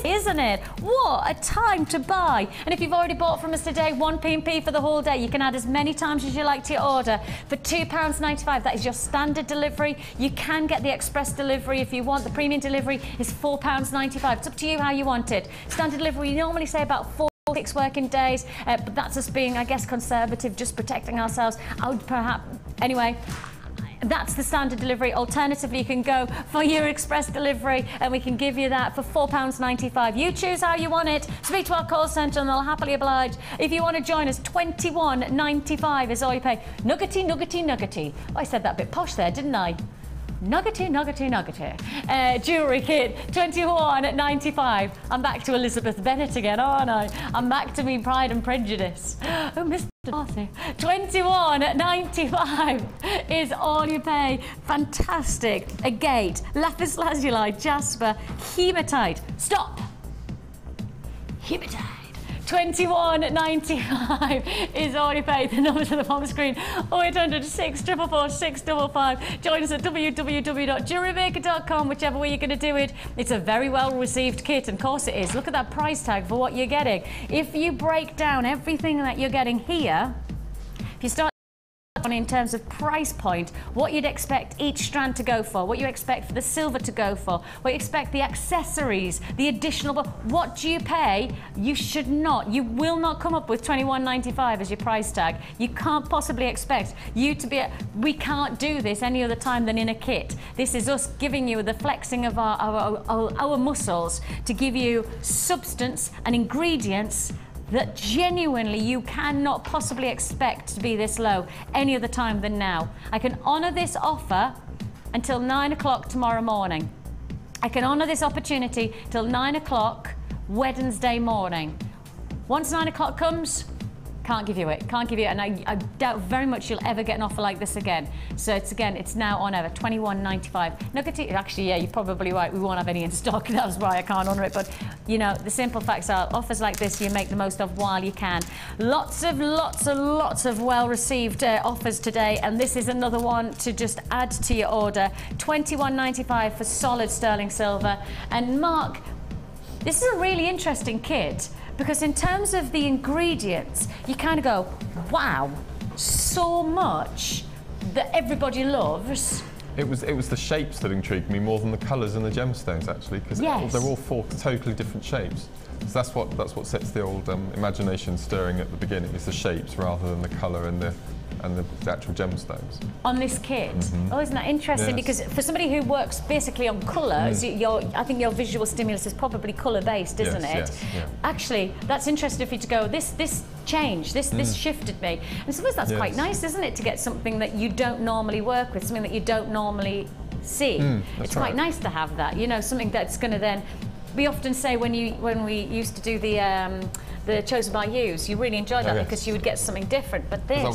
isn't it? What a time to buy. And if you've already bought from us today, 1 P&P for the whole day, you can add as many times as you like to your order for £2.95. That is your standard delivery. You can get the express delivery if you want. The premium delivery is £4.95. It's up to you how you want it. Standard delivery, we normally say about 4-6 working days, but that's us being, I guess, conservative, just protecting ourselves. I would perhaps, anyway, that's the standard delivery. Alternatively, you can go for your express delivery and we can give you that for £4.95. You choose how you want it. Speak to our call centre and they'll happily oblige. If you want to join us, £21.95 is all you pay. Nuggety, nuggety, nuggety. Oh, I said that a bit posh there, didn't I? Nuggety, nuggety, nuggety. Jewellery kit, £21.95. I'm back to Elizabeth Bennet again, aren't I? I'm back to me Pride and Prejudice. Oh, Mr. Darcy. £21.95 is all you pay. Fantastic. Agate, lapis lazuli, jasper, hematite. Stop. Hematite. £21.95 is all you pay. The numbers on the bottom screen: 0800 644 655. Join us at www.jewellerymaker.com, whichever way you're going to do it. It's a very well received kit, and of course it is. Look at that price tag for what you're getting. If you break down everything that you're getting here, if you start in terms of price point, what you'd expect each strand to go for, what you expect for the silver to go for, what you expect the accessories, the additional, what do you pay? You will not come up with £21.95 as your price tag. You can't possibly expect you to be, we can't do this any other time than in a kit. This is us giving you the flexing of our muscles to give you substance and ingredients that genuinely you cannot possibly expect to be this low any other time than now. I can honour this offer until 9 o'clock tomorrow morning. I can honour this opportunity till 9 o'clock Wednesday morning. Once 9 o'clock comes, can't give you it, and I doubt very much you'll ever get an offer like this again. So it's now on ever, £21.95. Nuggety, actually, yeah, you're probably right, we won't have any in stock, that's why I can't honour it, but you know, the simple facts are, offers like this you make the most of while you can. Lots of well-received offers today, and this is another one to just add to your order. £21.95 for solid sterling silver. And Mark, this is a really interesting kit, because in terms of the ingredients, you kind of go, wow, so much that everybody loves. It was the shapes that intrigued me more than the colours and the gemstones, actually, because yes, they're all 4 totally different shapes. So that's what sets the old imagination stirring at the beginning, is the shapes rather than the colour and the actual gemstones. On this kit? Oh, isn't that interesting? Yes. Because for somebody who works basically on colours, I think your visual stimulus is probably colour-based, isn't it? Yes, yeah. Actually, that's interesting for you to go, this changed, this shifted me. And I suppose that's quite nice, isn't it, to get something that you don't normally work with, something that you don't normally see. It's quite nice to have that, you know, something that's going to then... We often say when we used to do the Chosen by Yous, you really enjoyed that because you would get something different. But this, I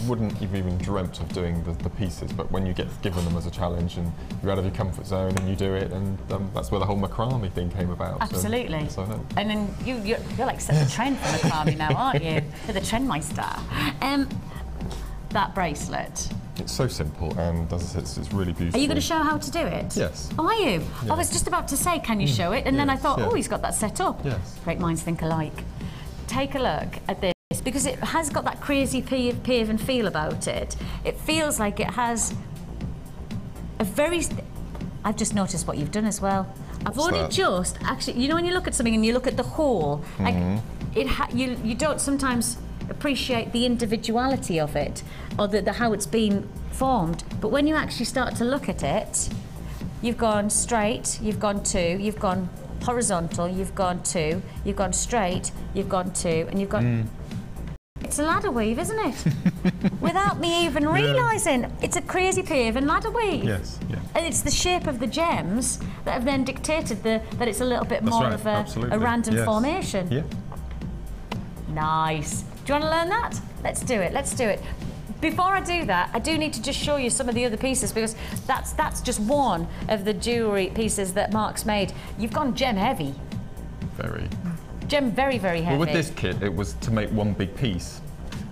wouldn't have even dreamt of doing the pieces. But when you get given them as a challenge and you're out of your comfort zone and you do it, and that's where the whole macrame thing came about. Absolutely. So and then you're like set the trend for macrame now, aren't you? You're the trendmeister. That bracelet. It's so simple, and as I said, it's really beautiful. Are you going to show how to do it? Yes. Oh, are you? Yeah. I was just about to say, can you show it? And then I thought, oh, he's got that set up. Yes. Great minds think alike. Take a look at this, because it has got that crazy pave and feel about it. It feels like it has a very... I've just noticed what you've done as well. I've only just, actually, you know when you look at something and you look at the whole, like you don't sometimes appreciate the individuality of it, or the how it's been formed. But when you actually start to look at it, you've gone straight, you've gone 2, you've gone horizontal, you've gone 2, you've gone straight, you've gone 2, and you've gone... it's a ladder weave, isn't it? Without me even realising. It's a crazy paving ladder weave. Yes, yeah. And it's the shape of the gems that have then dictated that it's a little bit more of a random formation. Yeah. Nice. Do you want to learn that? Let's do it, let's do it. Before I do that, I do need to just show you some of the other pieces, because that's just one of the jewellery pieces that Mark's made. You've gone gem heavy. Very. Gem very, very heavy. Well, with this kit, it was to make one big piece.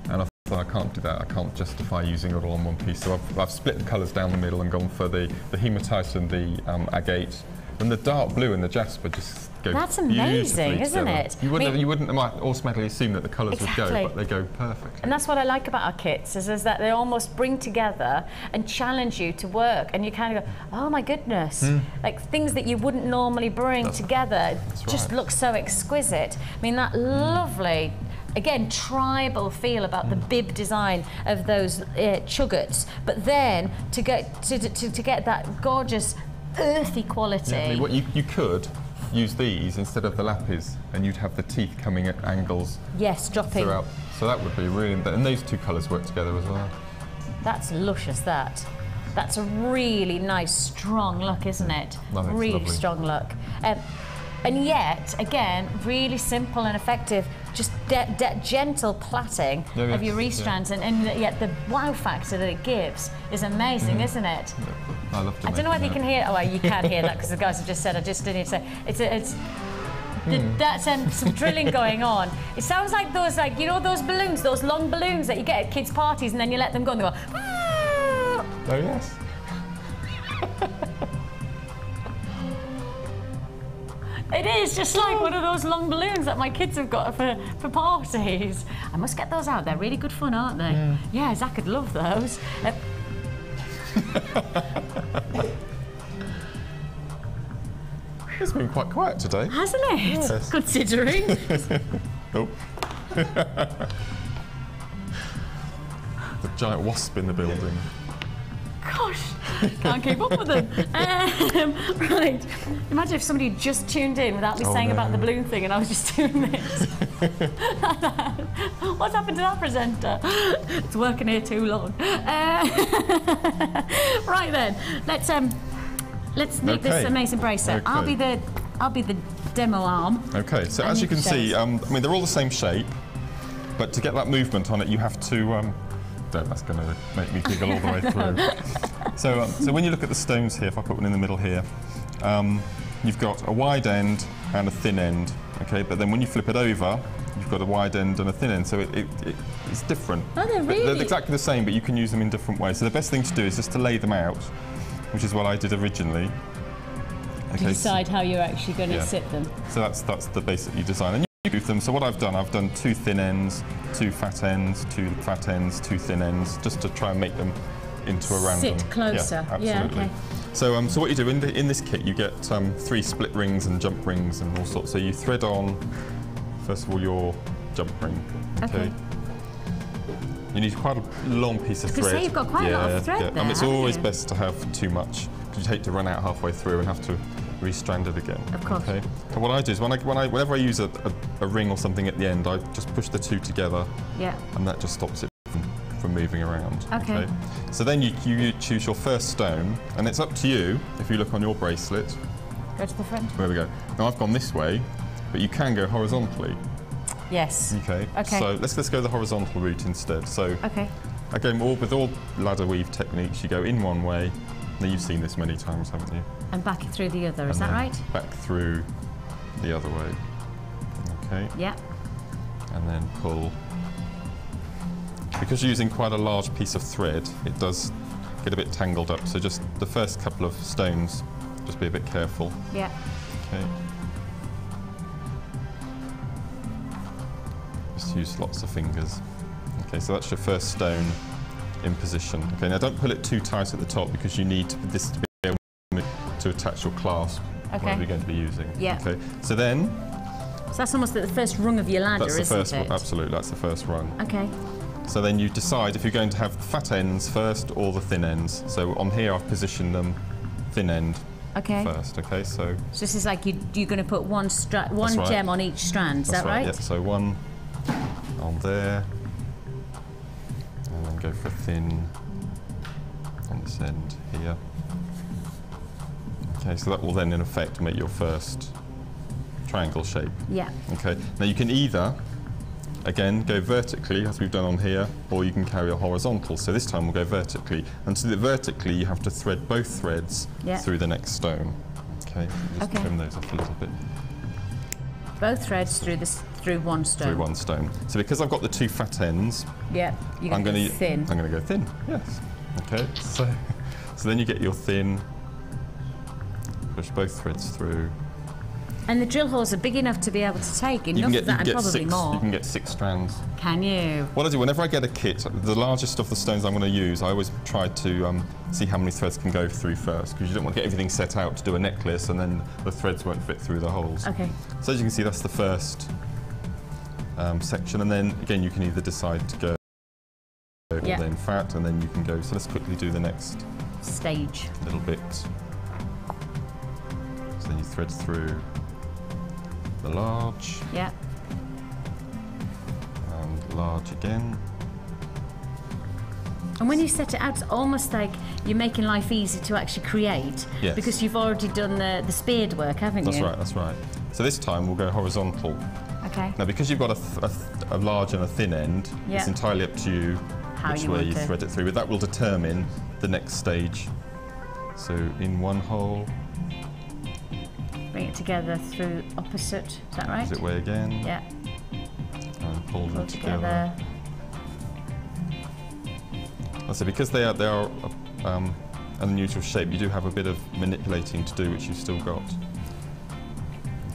And I thought, I can't do that. I can't justify using it all on one piece. So I've split the colours down the middle and gone for the hematite and the agate. And the dark blue and the jasper just go That's amazing, isn't together. it? You wouldn't automatically assume that the colours would go, but they go perfectly. And that's what I like about our kits, is that they almost bring together and challenge you to work, and you kind of go, oh my goodness, like things that you wouldn't normally bring together just look so exquisite. I mean, that lovely, again, tribal feel about the bib design of those chuggets, but then to get that gorgeous earthy quality. Yeah, what you could use these instead of the lapis, and you'd have the teeth coming at angles. Yes, dropping throughout. So that would be really, and those two colours work together as well. That's luscious. That's a really nice, strong look, isn't it? Really lovely. strong look. And yet, again, really simple and effective, just gentle plaiting of your restrands, and yet the wow factor that it gives is amazing, isn't it? I love to I don't know whether you can hear. Oh, well, you can hear that because the guys have just said. I just didn't say. That's some drilling going on. It sounds like those, you know, those balloons, those long balloons that you get at kids' parties, and then you let them go and they go. Ah! Oh yes. It is just like one of those long balloons that my kids have got for parties. I must get those out. They're really good fun, aren't they? Yeah, Zach would love those. It's been quite quiet today. Hasn't it? Yes. Considering. Oh. The giant wasp in the building. Gosh, can't keep up with them. Right, imagine if somebody just tuned in without me saying about the balloon thing and I was just doing this. What's happened to that presenter? It's working here too long. Right then, let's make this amazing bracelet. Okay. I'll be the demo arm. Okay, so as you can see, I mean, they're all the same shape, but to get that movement on it, you have to. That's going to make me giggle all the way through. So when you look at the stones here, if I put one in the middle here, you've got a wide end and a thin end. Okay, but then when you flip it over, you've got a wide end and a thin end, so it's different. Oh, they're really? They're exactly the same, but you can use them in different ways. So the best thing to do is just to lay them out, which is what I did originally. Okay, to decide how you're actually going to sit them. So that's the basic design. And you do them. So what I've done 2 thin ends, 2 fat ends, 2 fat ends, 2 thin ends, just to try and make them into a random. Sit closer. Yeah, absolutely. Yeah, okay. So what you do in this kit, you get 3 split rings and jump rings and all sorts. So you thread on, first of all, your jump ring. Okay. You need quite a long piece of thread. Because you've got quite a lot of thread there. It's always best to have too much, because you hate to run out halfway through and have to restrand it again. Of course. Okay. And what I do is whenever I use a ring or something at the end, I just push the 2 together. Yeah. And that just stops it from moving around. Okay. So then you choose your first stone, and it's up to you if you look on your bracelet. Go to the front. There we go. Now I've gone this way, but you can go horizontally. Yes. Okay. Okay. So let's go the horizontal route instead. So okay. Again, with all ladder weave techniques, you go in one way. Now you've seen this many times, haven't you? And back through the other. Is that right? Back through the other way. Okay. Yeah. And then pull. Because you're using quite a large piece of thread, it does get a bit tangled up. So just the first couple of stones, just be a bit careful. Yeah. Okay. Just use lots of fingers. Okay, so that's your first stone in position. Okay, now don't pull it too tight at the top, because you need this to be able to attach your clasp. Okay. Whatever you're going to be using. Yeah. Okay. So then. So that's almost the first rung of your ladder, isn't it? That's the first one, absolutely. That's the first rung. Okay. So then you decide if you're going to have the fat ends first or the thin ends. So on here I've positioned them thin end first. Okay, so this is like you're going to put one gem on each strand. Is that right? Yeah. So one on there, go for a thin on this end here. Okay, so that will then in effect make your first triangle shape. Yeah. Okay, now you can either, again, go vertically as we've done on here, or you can carry a horizontal. So this time we'll go vertically. And to do it vertically, you have to thread both threads through the next stone. Okay, just trim those off a little bit. Both threads through one stone. Through one stone. So because I've got the two fat ends, you're going to go thin. I'm going to go thin. Yes. Okay. So then you get your thin. Push both threads through. And the drill holes are big enough to be able to take enough of that and probably more. You can get 6 strands. Can you? What I do, whenever I get a kit, the largest of the stones I'm going to use, I always try to see how many threads can go through first, because you don't want to get everything set out to do a necklace and then the threads won't fit through the holes. Okay. So as you can see, that's the first section, and then again you can either decide to go or then fat, and then you can go. So let's quickly do the next stage. Little bit. So then you thread through the large. Yeah. And large again. And when you set it out, it's almost like you're making life easy to actually create. Yes. Because you've already done the speared work, haven't you? That's right, that's right. So this time we'll go horizontal. Okay. Now because you've got a large and a thin end, it's entirely up to you which way you thread it through, but that will determine the next stage. So in one hole. Bring it together through opposite, is that right? Opposite way again. Yeah. And pull them together. So because they are an unusual shape, you do have a bit of manipulating to do, which you've still got.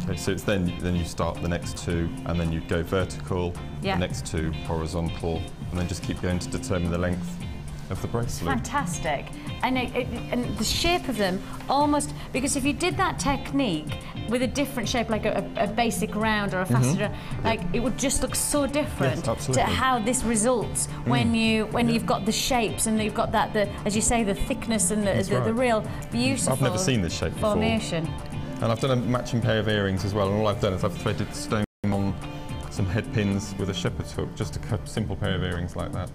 Okay, so it's then you start the next 2, and then you go vertical, the next 2 horizontal, and then just keep going to determine the length of the bracelet. Fantastic. And the shape of them almost, because if you did that technique with a different shape, like a basic round or a faceted, like it would just look so different to how this results when you've got the shapes and you've got that, as you say, the thickness and the real beautiful I've never seen this shape formation. Before. And I've done a matching pair of earrings as well, and all I've done is I've threaded stone on some head pins with a shepherd's hook, just a simple pair of earrings like that.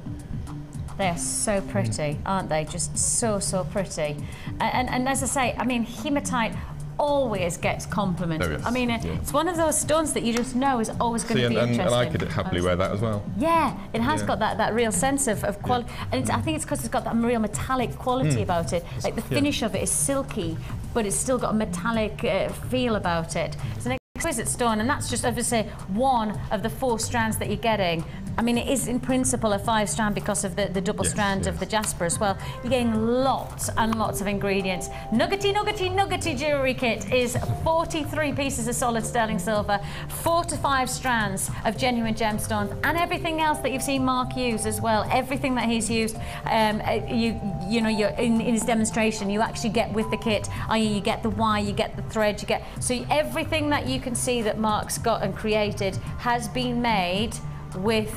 They are so pretty, aren't they? Just so, so pretty. And as I say, I mean, hematite always gets compliments. Oh, yes. I mean, it's one of those stones that you just know is always going to be interesting. And I could happily wear that as well. Yeah, it has got that real sense of quality. And I think it's because it's got that real metallic quality about it. Like the finish of it is silky, but it's still got a metallic feel about it. It's an exquisite stone, and that's just, obviously, one of the 4 strands that you're getting. I mean, it is in principle a 5-strand because of the double strand of the jasper as well. You're getting lots and lots of ingredients. Nuggety jewellery kit is 43 pieces of solid sterling silver, 4 to 5 strands of genuine gemstones, and everything else that you've seen Mark use as well. Everything that he's used, you know, you're in his demonstration, you actually get with the kit. You get the wire, you get the thread, you get everything that you can see that Mark's got and created has been made with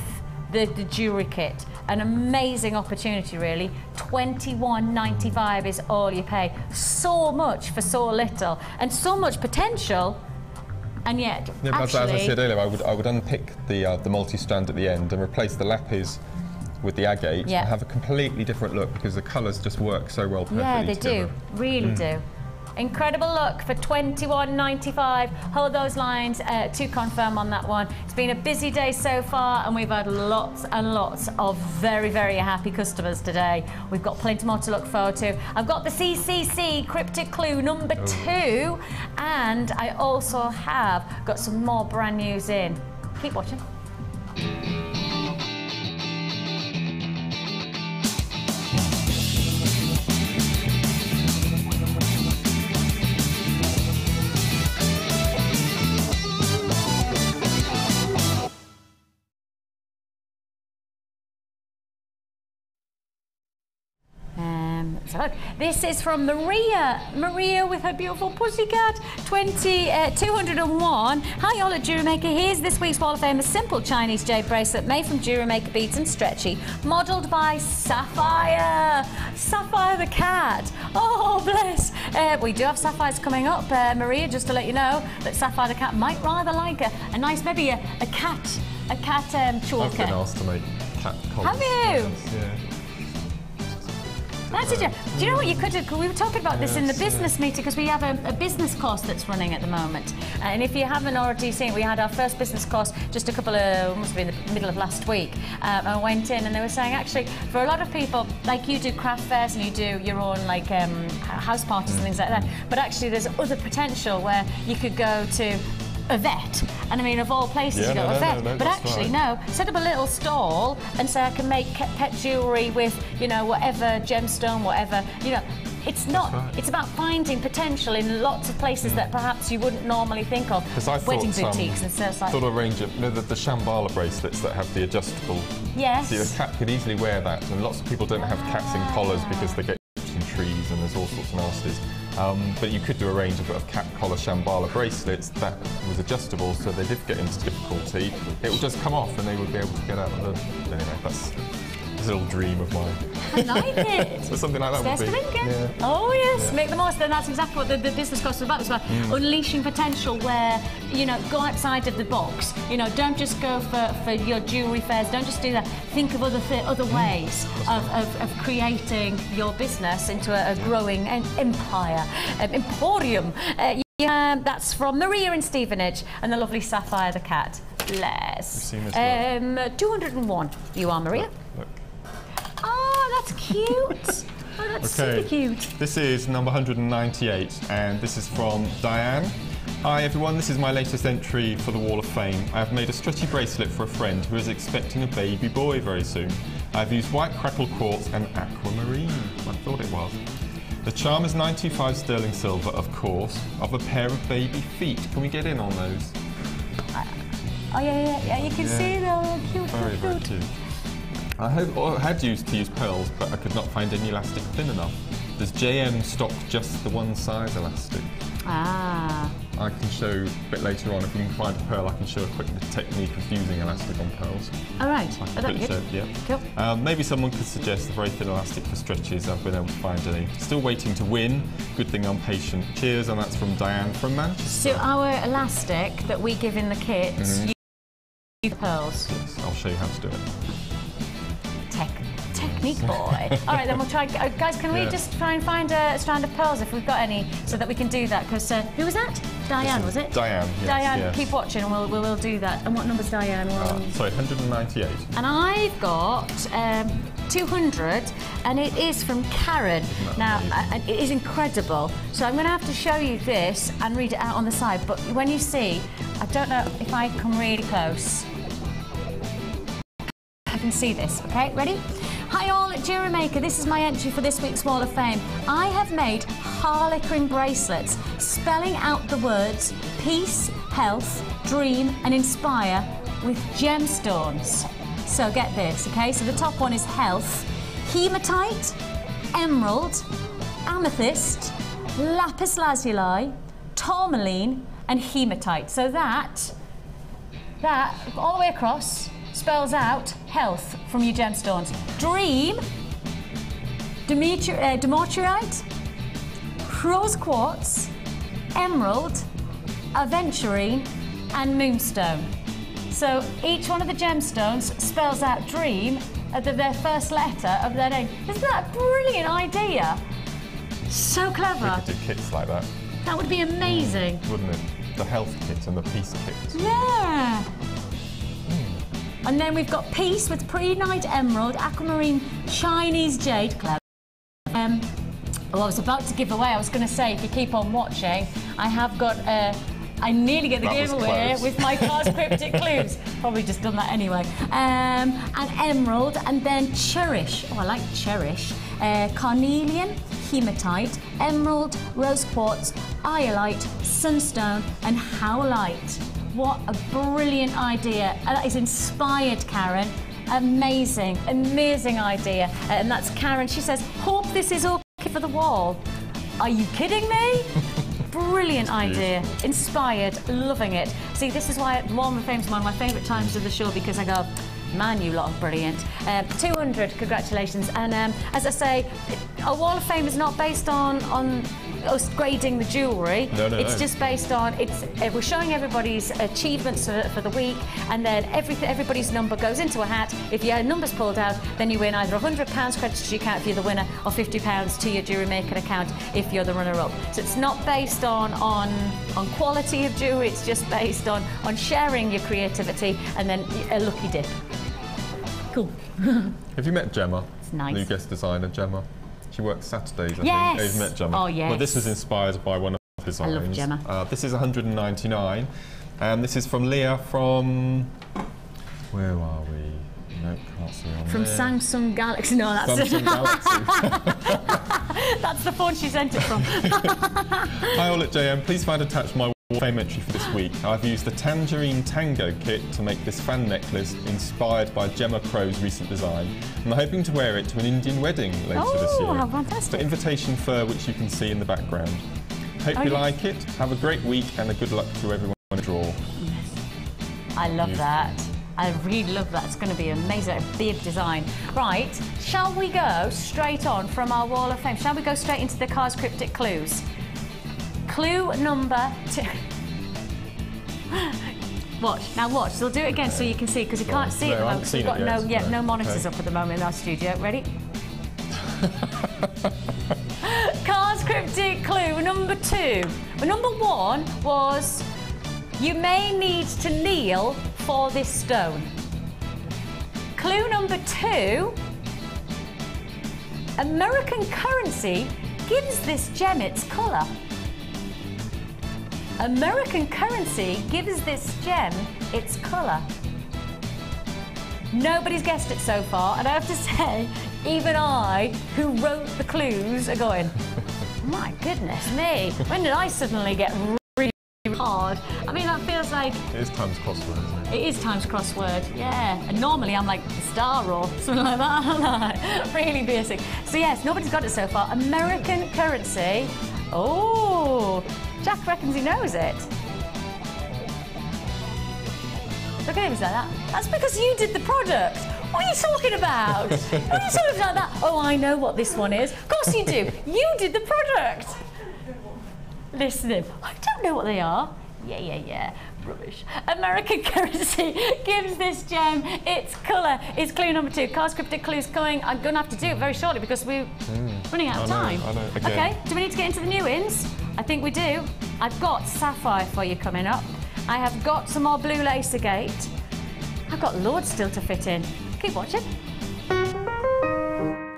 the jewellery kit. An amazing opportunity, really. $21.95 is all you pay. So much for so little, and so much potential, and yet as I said earlier, I would unpick the multi-strand at the end and replace the lapis with the agate and have a completely different look, because the colours just work so well perfectly together. Do, really do. Incredible look for $21.95. Hold those lines to confirm on that one. It's been a busy day so far, and we've had lots and lots of very, very happy customers today. We've got plenty more to look forward to. I've got the CCC Cryptic Clue number 2, and I also have got some more brand news in. Keep watching. This is from Maria. Maria with her beautiful pussycat. 201. Hi, all at Jewellery Maker. Here's this week's Wall of Fame, a simple Chinese jade bracelet made from Jewellery Maker beads and stretchy, modelled by Sapphire. Sapphire the cat. Oh, bless. We do have sapphires coming up, Maria, just to let you know that Sapphire the cat might rather like a nice, maybe a cat choker. I've been asked to make cat collars. Have you? Yeah. That's it. Do you know what you could do? We were talking about this in the business meeting because we have a business course that's running at the moment. And if you haven't already seen, we had our first business course just a couple of, must have been the middle of last week. I went in and they were saying actually for a lot of people, like you do craft fairs and you do your own like house parties and things like that. But actually there's other potential where you could go to a vet, and I mean of all places you go a vet, but actually no, set up a little stall and say I can make pet jewellery with, you know, whatever gemstone, whatever, you know, it's not, it's about finding potential in lots of places that perhaps you wouldn't normally think of. Wedding boutiques and stuff like that. Thought a range of, you know, the Shambhala bracelets that have the adjustable. Yes. See, the cat could easily wear that, and lots of people don't have cats in collars because they get in trees and there's all sorts of nasties. But you could do a range of cat collar Shambhala bracelets that was adjustable, so they did get into difficulty. It would just come off and they would be able to get out of the... Anyway, that's a little dream of mine. I like it. So something like that would be... Yeah. Oh yes, make the most. And that's exactly what the business course is about. It's about unleashing potential where, you know, go outside of the box. You know, don't just go for your jewellery fairs. Don't just do that. Think of other ways of creating your business into a growing empire, emporium. That's from Maria in Stevenage and the lovely Sapphire the cat. Bless. 201. You are, Maria. Look. Oh, that's cute. Oh, that's super cute. This is number 198, and this is from Diane. Hi everyone, this is my latest entry for the Wall of Fame. I have made a stretchy bracelet for a friend who is expecting a baby boy very soon. I've used white crackle quartz and aquamarine. I thought it was. The charm is 925 sterling silver, of course, of a pair of baby feet. Can we get in on those? Oh yeah, you can see them. Cute, very cute. I had used to use pearls, but I could not find any elastic thin enough. Does JM stock just the one size elastic? Ah. I can show a bit later on, if we can find a pearl, I can show a quick technique of using elastic on pearls. All right. I can quickly show, yeah. Cool. Maybe someone could suggest a very thin elastic for stretches. I've been able to find any. Still waiting to win. Good thing I'm patient. Cheers, and that's from Diane from Manchester. So our elastic that we give in the kits, you use pearls. Yes, I'll show you how to do it. Technique boy. All right, then we'll try. Guys, can we just try and find a strand of pearls if we've got any, so that we can do that? Because who was that? Diane, was it? Diane. Yes, Diane, yes. Keep watching, and we'll do that. And what number's Diane? Sorry, 198. And I've got 200, and it is from Karen. Now, it is incredible. So I'm going to have to show you this and read it out on the side. But when you see, I don't know if I come really close. I can see this. Okay, ready? Hi all at Jewellery Maker, this is my entry for this week's Wall of Fame. I have made harlequin bracelets spelling out the words peace, health, dream and inspire with gemstones. So get this, okay? So the top one is health, hematite, emerald, amethyst, lapis lazuli, tourmaline and hematite. So that all the way across spells out health from your gemstones. Dream, demetrite, rose quartz, emerald, aventurine, and moonstone. So each one of the gemstones spells out dream at their first letter of their name. Isn't that a brilliant idea? So clever. We could do kits like that. That would be amazing. Wouldn't it? The health kit and the peace kit. Yeah. And then we've got peace with pre-night emerald, aquamarine, Chinese jade. Clever. I was about to give away. I was going to say, if you keep on watching, I have got. I nearly get the giveaway with my car's cryptic clues. Probably just done that anyway. And emerald, and then cherish. Oh, I like cherish. Carnelian, hematite, emerald, rose quartz, iolite, sunstone, and howlite. What a brilliant idea. That is inspired, Karen. Amazing, amazing idea. And that's Karen. She says, hope this is okay for the wall. Are you kidding me? Brilliant idea. Inspired, loving it. See, this is why Wall of Fame is one of my favourite times of the show, because I go, man, you lot are brilliant. 200, congratulations. And as I say, a Wall of Fame is not based on us grading the jewellery. No, it's just based on, we're showing everybody's achievements for the week, and then everybody's number goes into a hat. If your number's pulled out, then you win either £100 credit to your account if you're the winner, or £50 to your Jewellery Maker account if you're the runner-up. So it's not based on quality of jewellery, it's just based on sharing your creativity and then a lucky dip. Cool. Have you met Gemma? It's nice. New guest designer, Gemma. She works Saturdays, I yes. think. You've met Gemma. Oh, yes. Well, this was inspired by one of her designs. I love Gemma. This is 199, and this is from Leah from... Where are we? No, can't see on From there. Samsung Galaxy. No, that's Samsung Galaxy. That's the phone she sent it from. Hi all at JM, please find attached my Wall of Fame entry for this week. I've used the Tangerine Tango kit to make this fan necklace inspired by Gemma Crow's recent design. I'm hoping to wear it to an Indian wedding later this year. Oh, how fantastic. For invitation fur, which you can see in the background. Hope you like it. Have a great week and a good luck to everyone on the draw. Yes. I love that. I really love that. It's going to be amazing. A big design. Right, shall we go straight on from our Wall of Fame? Shall we go straight into the cards cryptic clues? Clue number 2. Watch. Now watch. So we'll do it again so you can see, because you can't see at the moment. We've got no monitors up at the moment in our studio. Ready? Cards cryptic clue number 2. Well, number 1 was, you may need to kneel for this stone. Clue number 2, American currency gives this gem its colour. American currency gives this gem its colour. Nobody's guessed it so far, and I have to say, even I, who wrote the clues, are going, my goodness me, when did I suddenly get really hard? I mean, that feels like... It is Times crossword, isn't it? It is Times crossword, yeah. And normally I'm like the star or something like that. Really basic. So yes, nobody's got it so far. American currency. Oh, Jack reckons he knows it. Look at him, he's like that. That's because you did the product. What are you talking about? What are you talking like that? Oh, I know what this one is. Of course you do. You did the product. Listen to him. I don't know what they are. Yeah. Rubbish. American currency gives this gem its colour. Is clue number 2. Cards cryptic clues coming. I'm going to have to do it very shortly because we're running out of time. I know. Okay, do we need to get into the new ins? I think we do. I've got sapphire for you coming up. I have got some more blue lace agate. I've got loads still to fit in. Keep watching.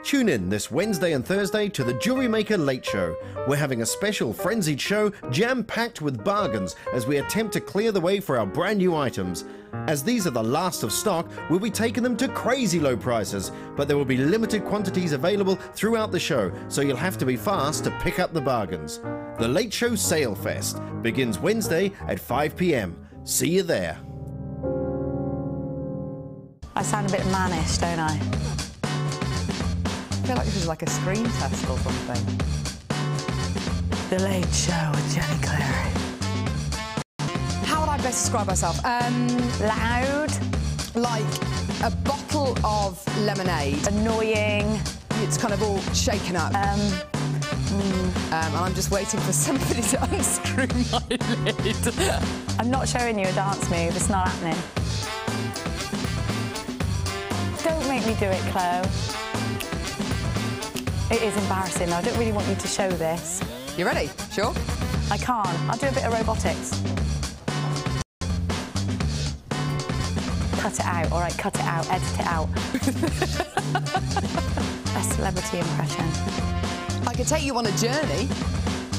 Tune in this Wednesday and Thursday to the Jewellery Maker Late Show. We're having a special frenzied show jam-packed with bargains as we attempt to clear the way for our brand new items. As these are the last of stock, we'll be taking them to crazy low prices, but there will be limited quantities available throughout the show, so you'll have to be fast to pick up the bargains. The Late Show Sale Fest begins Wednesday at 5 p.m. See you there. I sound a bit mannish, don't I? I feel like this is like a screen test or something. The Late Show with Jenny Clary. How would I best describe myself? Loud. Like a bottle of lemonade. Annoying. It's kind of all shaken up. And I'm just waiting for somebody to unscrew my lid. I'm not showing you a dance move, it's not happening. Don't make me do it, Chloe. It is embarrassing though, I don't really want you to show this. You ready? Sure? I can't. I'll do a bit of robotics. Cut it out, all right, cut it out, edit it out. A celebrity impression. I could take you on a journey.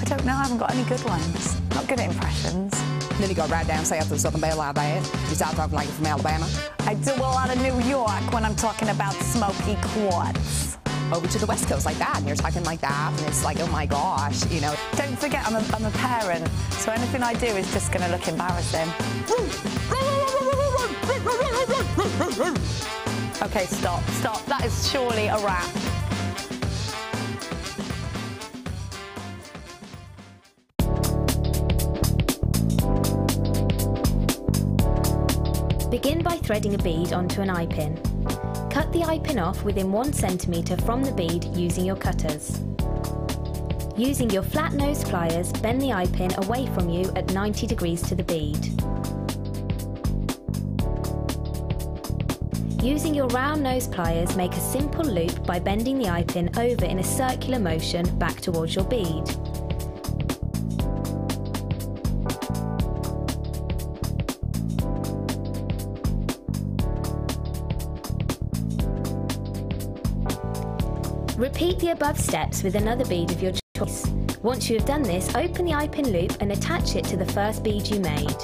I don't know, I haven't got any good ones. Not good at impressions. And then you go right down south to the Southern Belle like that. You start talking like you're from Alabama. I do a lot of New York when I'm talking about smoky quartz. Over to the West Coast like that, and you're talking like that, and it's like, oh my gosh, you know. Don't forget, I'm a parent, so anything I do is just going to look embarrassing. Okay, stop. That is surely a wrap. Begin by threading a bead onto an eye pin. Cut the eye pin off within 1 centimetre from the bead using your cutters. Using your flat nose pliers, bend the eye pin away from you at 90 degrees to the bead. Using your round nose pliers, make a simple loop by bending the eye pin over in a circular motion back towards your bead. Repeat the above steps with another bead of your choice. Once you have done this, open the eye pin loop and attach it to the first bead you made.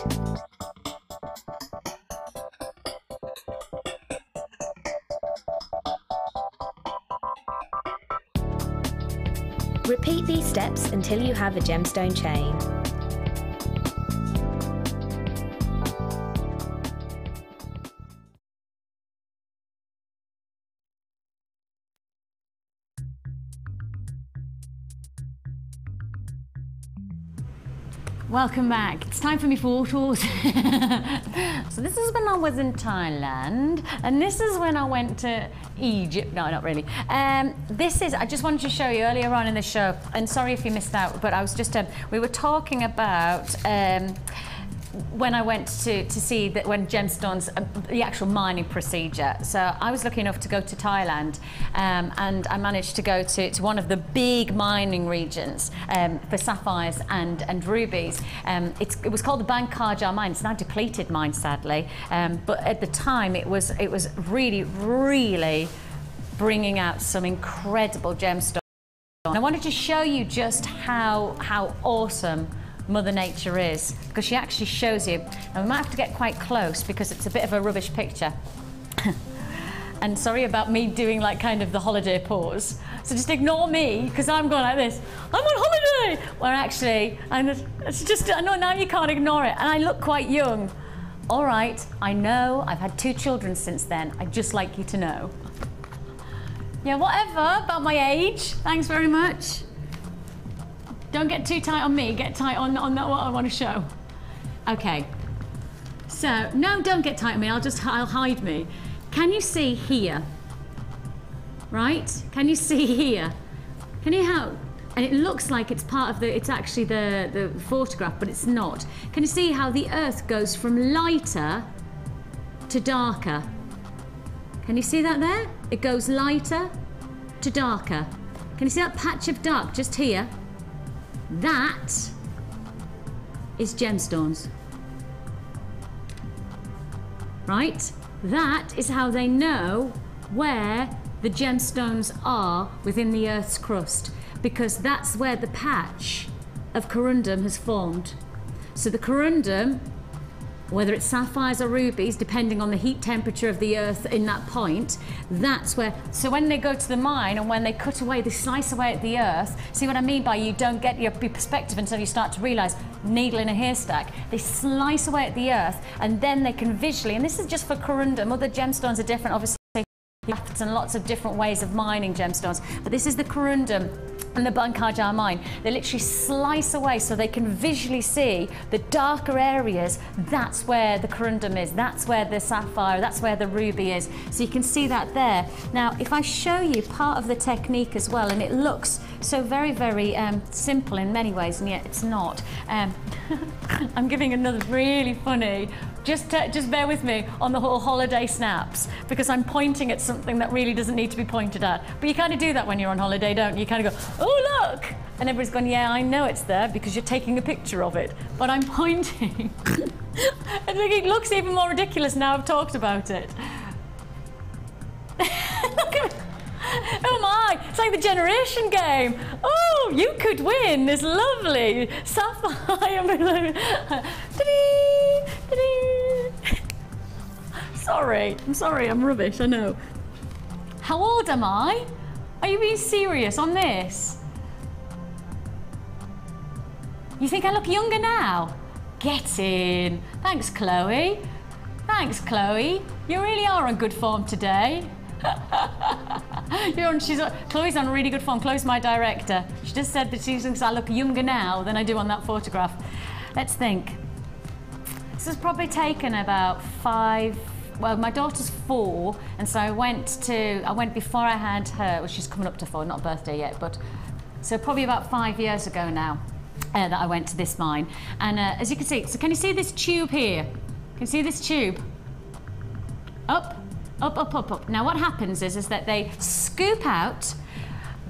Repeat these steps until you have a gemstone chain. Welcome back. It's time for me photos. So this is when I was in Thailand, and this is when I went to Egypt. No, not really. I just wanted to show you earlier on in the show, and sorry if you missed out, but I was just, we were talking about when I went to see that when gemstones, the actual mining procedure. So I was lucky enough to go to Thailand, and I managed to go to one of the big mining regions for sapphires and rubies. It was called the Bangkajar mine. It's now a depleted mine, sadly, but at the time it was really bringing out some incredible gemstones. And I wanted to show you just how awesome Mother Nature is, because she actually shows you. And we might have to get quite close because it's a bit of a rubbish picture. And sorry about me doing like kind of the holiday pause. So just ignore me, because I'm going like this. I'm on holiday! Where actually, it's just, I know now you can't ignore it. And I look quite young. All right, I know, I've had 2 children since then. I'd just like you to know. Yeah, whatever about my age. Thanks very much. Don't get too tight on me, get tight on that what I want to show. Okay, so, no, don't get tight on me, I'll hide me. Can you see here? Right? Can you see here? Can you help? And it looks like it's part of it's actually the photograph, but it's not. Can you see how the earth goes from lighter to darker? Can you see that there? It goes lighter to darker. Can you see that patch of dark just here? That is gemstones, right? That is how they know where the gemstones are within the Earth's crust, because that's where the patch of corundum has formed. So the corundum, whether it's sapphires or rubies, depending on the heat temperature of the earth in that point, that's where, so when they go to the mine and when they cut away, they slice away at the earth, see what I mean by you don't get your perspective until you start to realise, needle in a haystack, they slice away at the earth and then they can visually, and this is just for corundum, other gemstones are different, obviously, and lots of different ways of mining gemstones, but this is the corundum and the Bangkajar mine. They literally slice away so they can visually see the darker areas. That's where the corundum is, that's where the sapphire, that's where the ruby is. So you can see that there. Now, if I show you part of the technique as well, and it looks so very, very simple in many ways, and yet it's not. I'm giving another really funny, just bear with me on the whole holiday snaps, because I'm pointing at something that really doesn't need to be pointed at. But you kind of do that when you're on holiday, don't you? You kind of go, oh look! And everybody's going, yeah, I know it's there because you're taking a picture of it. But I'm pointing. And it looks even more ridiculous now I've talked about it. Look at me. Oh my, it's like the generation game. Oh, you could win this lovely sapphire. I'm sorry, I'm rubbish, I know. How old am I? Are you being serious on this? You think I look younger now? Get in. Thanks, Chloe. Thanks, Chloe. You really are on good form today. Chloe's on really good form. Chloe's my director. She just said that she thinks I look younger now than I do on that photograph. Let's think. This has probably taken about 5. Well, my daughter's 4, and so I went before I had her. Well, she's coming up to 4, not birthday yet, but So probably about 5 years ago now that I went to this mine. And as you can see, so can you see this tube here? Can you see this tube? Up, up, up, up, up. Now what happens is that they scoop out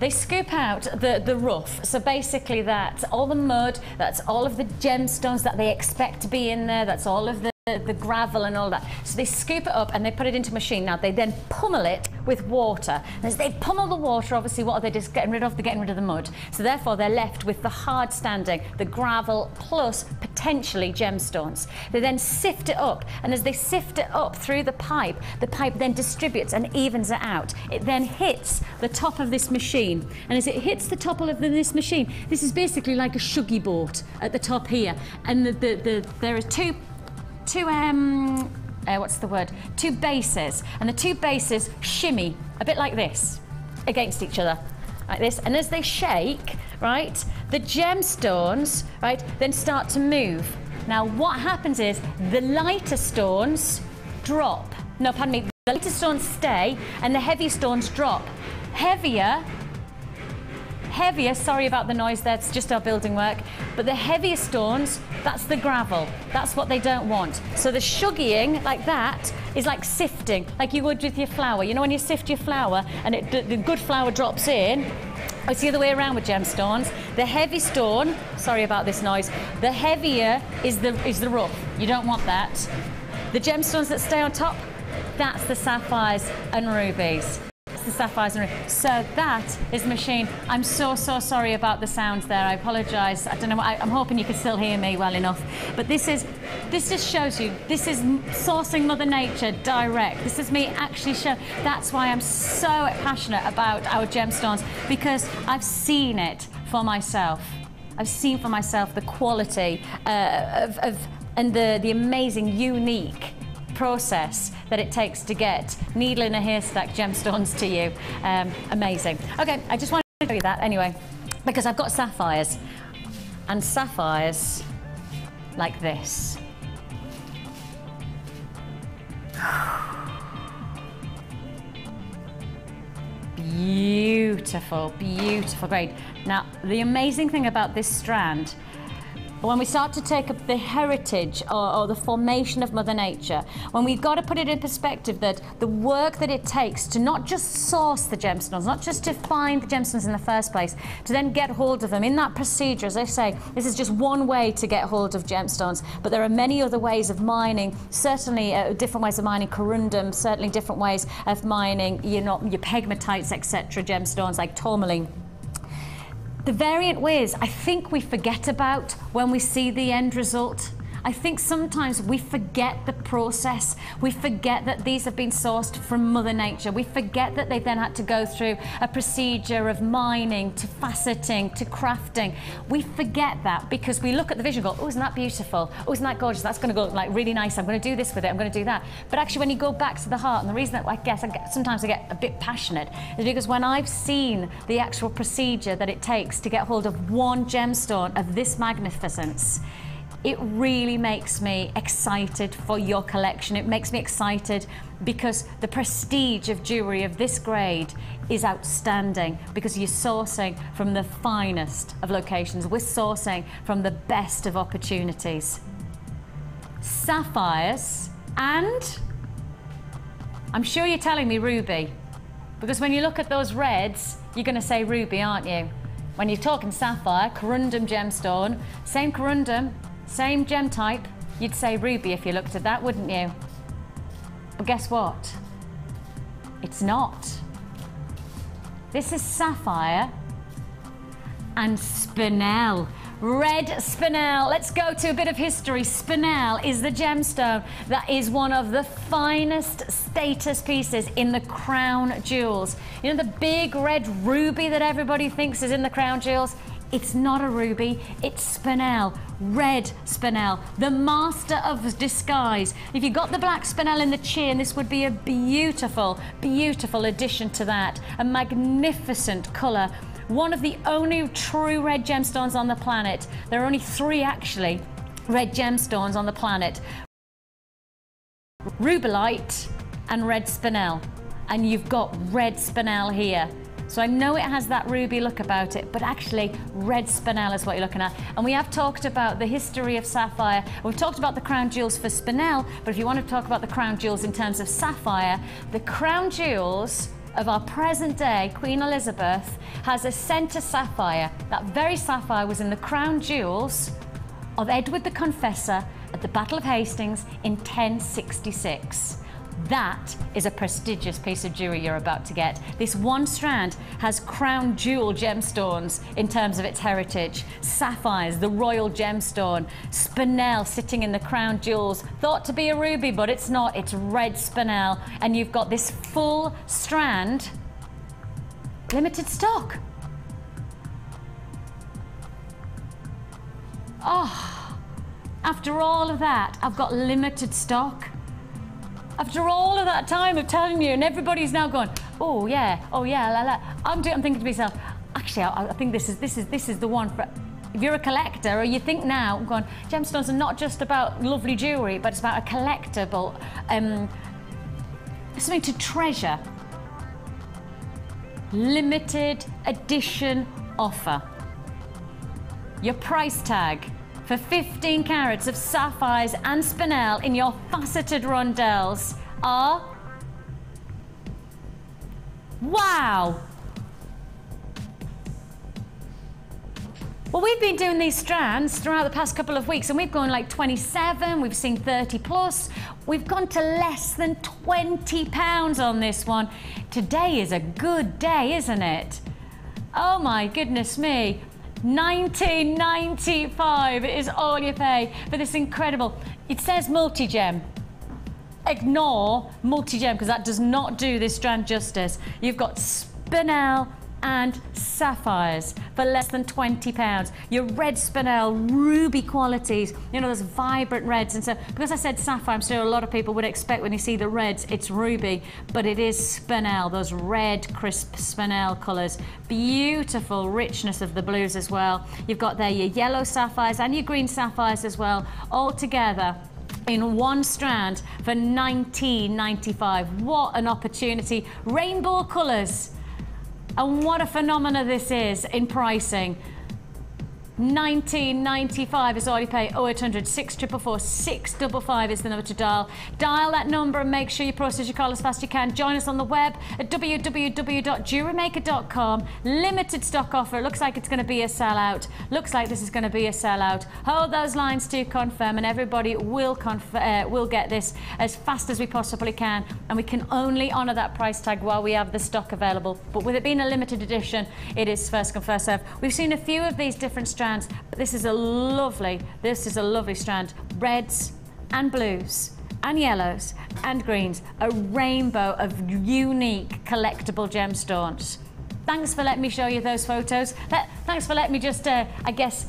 the rough. So basically that's all the mud, that's all of the gemstones that they expect to be in there, that's all of the gravel and all that. So they scoop it up and they put it into a machine. Now they then pummel it with water. And as they pummel the water, obviously what are they just getting rid of? They're getting rid of the mud. So therefore they're left with the hard standing, the gravel plus potentially gemstones. They then sift it up, and as they sift it up through the pipe then distributes and evens it out. It then hits the top of this machine, and as it hits the top of this machine, this is basically like a shuggy boat at the top here, and there are two bases, and the two bases shimmy a bit like this against each other, like this, and as they shake, right, the gemstones, right, then start to move. Now what happens is the lighter stones drop. No, pardon me, the lighter stones stay and the heavy stones drop. Heavier, sorry about the noise there, it's just our building work, but the heavier stones, that's the gravel. That's what they don't want. So the shuggying, like that, is like sifting, like you would with your flour. You know when you sift your flour and the good flour drops in? It's the other way around with gemstones. The heavy stone, sorry about this noise, the heavier is the rough. You don't want that. The gemstones that stay on top, that's the sapphires and rubies. The sapphires and rubies. So that is the machine. I'm so sorry about the sounds there. I apologise. I don't know. I'm hoping you can still hear me well enough. But this just shows you. This is sourcing Mother Nature direct. This is me actually show. That's why I'm so passionate about our gemstones, because I've seen it for myself. I've seen for myself the quality and the amazing, unique process that it takes to get needle in a haystack gemstones to you. Amazing. Okay, I just wanted to show you that anyway, because I've got sapphires, and sapphires like this. Beautiful, beautiful grade. Now, the amazing thing about this strand, when we start to take up the heritage or the formation of Mother Nature, when we've got to put it in perspective that the work that it takes to not just source the gemstones, not just to find the gemstones in the first place, to then get hold of them in that procedure, as I say, this is just one way to get hold of gemstones, but there are many other ways of mining, certainly different ways of mining corundum, certainly different ways of mining, your pegmatites, etc., gemstones like tourmaline. The variant ways, I think we forget about when we see the end result. I think sometimes we forget the process. We forget that these have been sourced from Mother Nature. We forget that they then had to go through a procedure of mining to faceting to crafting. We forget that because we look at the vision and go, oh, isn't that beautiful? Oh, isn't that gorgeous? That's going to go like really nice. I'm going to do this with it. I'm going to do that. But actually, when you go back to the heart, and the reason that sometimes I get a bit passionate is because when I've seen the actual procedure that it takes to get hold of one gemstone of this magnificence, it really makes me excited for your collection. It makes me excited because the prestige of jewellery of this grade is outstanding, because you're sourcing from the finest of locations. We're sourcing from the best of opportunities. Sapphires, and I'm sure you're telling me ruby, because when you look at those reds, you're going to say ruby, aren't you? When you're talking sapphire, corundum gemstone, same corundum, same gem type, you'd say ruby if you looked at that, wouldn't you? But guess what? It's not. This is sapphire and spinel. Red spinel. Let's go to a bit of history. Spinel is the gemstone that is one of the finest status pieces in the crown jewels. You know the big red ruby that everybody thinks is in the crown jewels? It's not a ruby, it's spinel, red spinel, the master of disguise. If you got the black spinel in the chin, this would be a beautiful, beautiful addition to that. A magnificent colour. One of the only true red gemstones on the planet. There are only 3 actually red gemstones on the planet. Rubellite and red spinel. And you've got red spinel here. So I know it has that ruby look about it, but actually red spinel is what you're looking at. And we have talked about the history of sapphire. We've talked about the crown jewels for spinel, but if you want to talk about the crown jewels in terms of sapphire, the crown jewels of our present day, Queen Elizabeth, has a centre sapphire. That very sapphire was in the crown jewels of Edward the Confessor at the Battle of Hastings in 1066. That is a prestigious piece of jewellery you're about to get. This one strand has crown jewel gemstones in terms of its heritage. Sapphires, the royal gemstone. Spinel sitting in the crown jewels. Thought to be a ruby, but it's not. It's red spinel. And you've got this full strand, limited stock. Oh, after all of that, I've got limited stock. After all of that time of telling you, and everybody's now going, oh yeah, la la. I'm thinking to myself, actually, I think this is the one for. If you're a collector, or you think now, I'm going, gemstones are not just about lovely jewellery, but it's about a collectible, something to treasure. Limited edition offer. Your price tag for 15 carats of sapphires and spinel in your faceted rondelles are... Wow! Well, we've been doing these strands throughout the past couple of weeks, and we've gone like 27, we've seen 30 plus. We've gone to less than £20 on this one. Today is a good day, isn't it? Oh my goodness me. $19.95 is all you pay for this incredible. It says multi-gem. Ignore multi-gem because that does not do this strand justice. You've got spinel and sapphires for less than £20. Your red spinel, ruby qualities, you know, those vibrant reds. And so, because I said sapphire, I'm sure a lot of people would expect when you see the reds, it's ruby, but it is spinel, those red, crisp spinel colours. Beautiful richness of the blues as well. You've got there your yellow sapphires and your green sapphires as well, all together in one strand for $19.95. What an opportunity. Rainbow colours. And what a phenomena this is in pricing. $19.95 is all you pay. 0800 644 655 is the number to dial. Dial that number and make sure you process your call as fast as you can. Join us on the web at www.jewellerymaker.com. Limited stock offer. Looks like it's going to be a sellout. Looks like this is going to be a sellout. Hold those lines to confirm, and everybody will get this as fast as we possibly can. And we can only honour that price tag while we have the stock available. But with it being a limited edition, it is first come, first serve. We've seen a few of these different strands, but this is a lovely strand. Reds and blues and yellows and greens, a rainbow of unique collectible gemstones. Thanks for letting me show you those photos. Thanks for letting me just, I guess,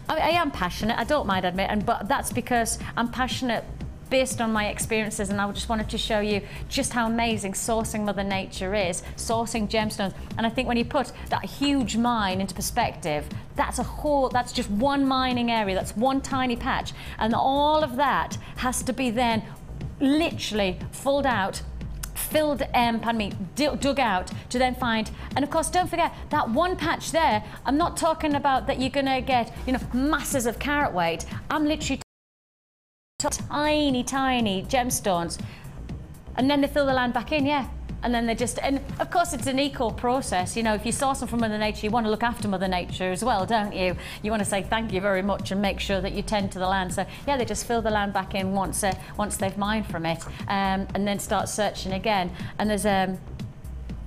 I am passionate, I don't mind admitting, but that's because I'm passionate based on my experiences, and I just wanted to show you just how amazing sourcing Mother Nature is, sourcing gemstones. And I think when you put that huge mine into perspective, that's just one mining area, that's one tiny patch, and all of that has to be then literally dug out to then find. And of course, don't forget that one patch there, I'm not talking about that you're gonna get, you know, masses of carat weight. I'm literally tiny gemstones, and then they fill the land back in, yeah, and then they just, and of course it's an eco process. You know, if you source them from Mother Nature, you want to look after Mother Nature as well, don't you? You want to say thank you very much and make sure that you tend to the land. So yeah, they just fill the land back in once they've mined from it, and then start searching again. And there's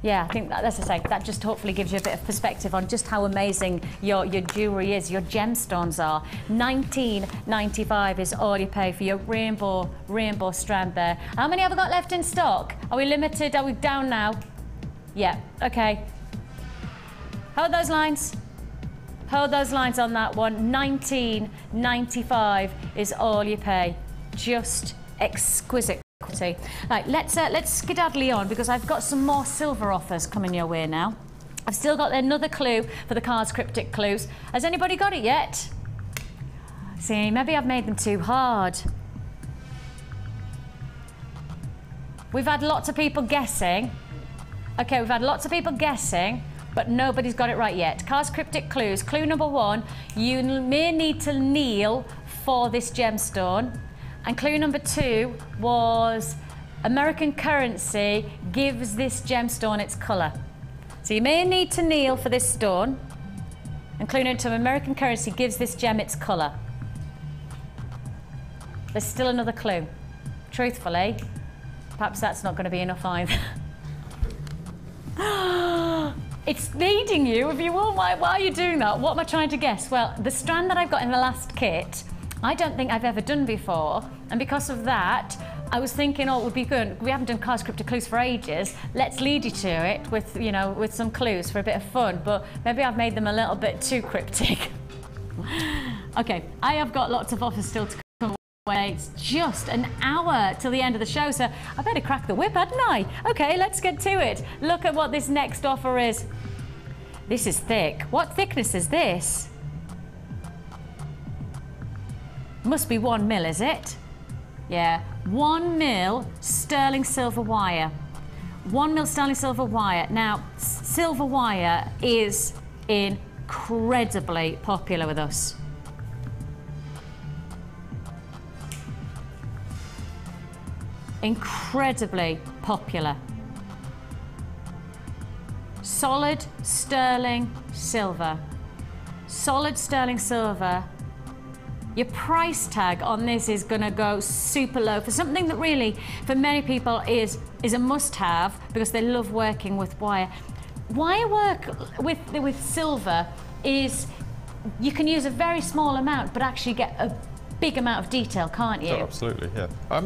yeah, I think that's to say, that just hopefully gives you a bit of perspective on just how amazing your jewellery is, your gemstones are. $19.95 is all you pay for your rainbow strand there. How many have we got left in stock? Are we limited? Are we down now? Yeah, okay. Hold those lines. Hold those lines on that one. $19.95 is all you pay. Just exquisite. Right, let's skedaddle on, because I've got some more silver offers coming your way now. I've still got another clue for the cards cryptic clues. Has anybody got it yet? See, maybe I've made them too hard. We've had lots of people guessing. Okay, we've had lots of people guessing, but nobody's got it right yet. Car's cryptic clues. Clue number 1, you may need to kneel for this gemstone. And clue number 2 was American currency gives this gemstone its colour. So you may need to kneel for this stone. And clue number 2, American currency gives this gem its colour. There's still another clue. Truthfully, perhaps that's not going to be enough either. It's leading you. If you will, why are you doing that? What am I trying to guess? Well, the strand that I've got in the last kit, I don't think I've ever done before. And because of that, I was thinking, oh, it would be good. We haven't done Car's Cryptic Clues for ages. Let's lead you to it with, you know, with some clues for a bit of fun. But maybe I've made them a little bit too cryptic. Okay, I have got lots of offers still to come. It's just an hour till the end of the show, so I better crack the whip, hadn't I? Okay, let's get to it. Look at what this next offer is. This is thick. What thickness is this? Must be 1 mil, is it? Yeah, 1 mil sterling silver wire. 1 mil sterling silver wire. Now, silver wire is incredibly popular with us. Incredibly popular. Solid sterling silver. Solid sterling silver. Your price tag on this is going to go super low for something that really, for many people, is a must-have because they love working with wire. Wire work with silver is you can use a very small amount but actually get a big amount of detail, can't you? Oh, absolutely, yeah. I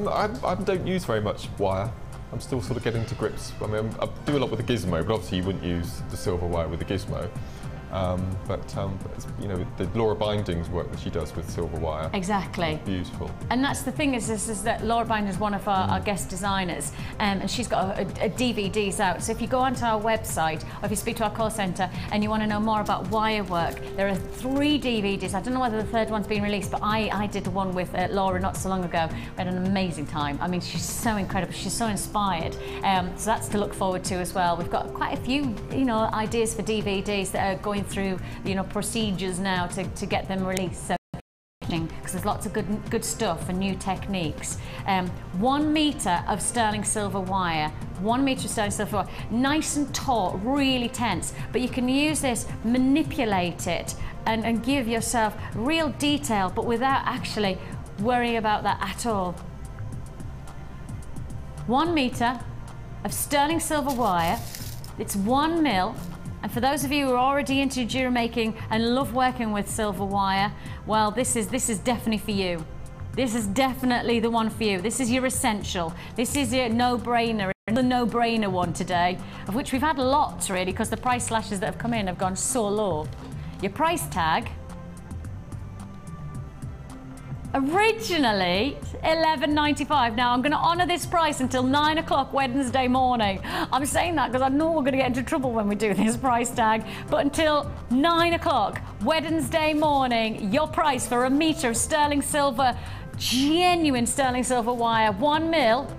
don't use very much wire. I'm still sort of getting to grips. I mean, I do a lot with the gizmo, but obviously you wouldn't use the silver wire with the gizmo. You know, the Laura Bindings work that she does with silver wire. Exactly. It's beautiful. And that's the thing is that Laura Bindings is one of our guest designers, and she's got a DVDs out. So if you go onto our website, or if you speak to our call centre and you want to know more about wire work, there are 3 DVDs. I don't know whether the 3rd one's been released, but I did the one with Laura not so long ago. We had an amazing time. I mean, she's so incredible. She's so inspired. So that's to look forward to as well. We've got quite a few, you know, ideas for DVDs that are going through, you know, procedures now to get them released. So because there's lots of good stuff and new techniques. 1 metre of sterling silver wire. 1 metre of sterling silver wire. Nice and taut, really tense. But you can use this, manipulate it, and give yourself real detail, but without actually worrying about that at all. 1 metre of sterling silver wire. It's 1 mil. And for those of you who are already into jewellery making and love working with silver wire, well, this is definitely for you. This is definitely the one for you. This is your essential. This is your no-brainer, the no-brainer one today, of which we've had lots really, because the price slashes that have come in have gone so low. Your price tag, originally $11.95. Now I'm going to honour this price until 9 o'clock Wednesday morning. I'm saying that because I know we're going to get into trouble when we do this price tag. But until 9 o'clock Wednesday morning, your price for 1 metre of sterling silver, genuine sterling silver wire, 1 mil.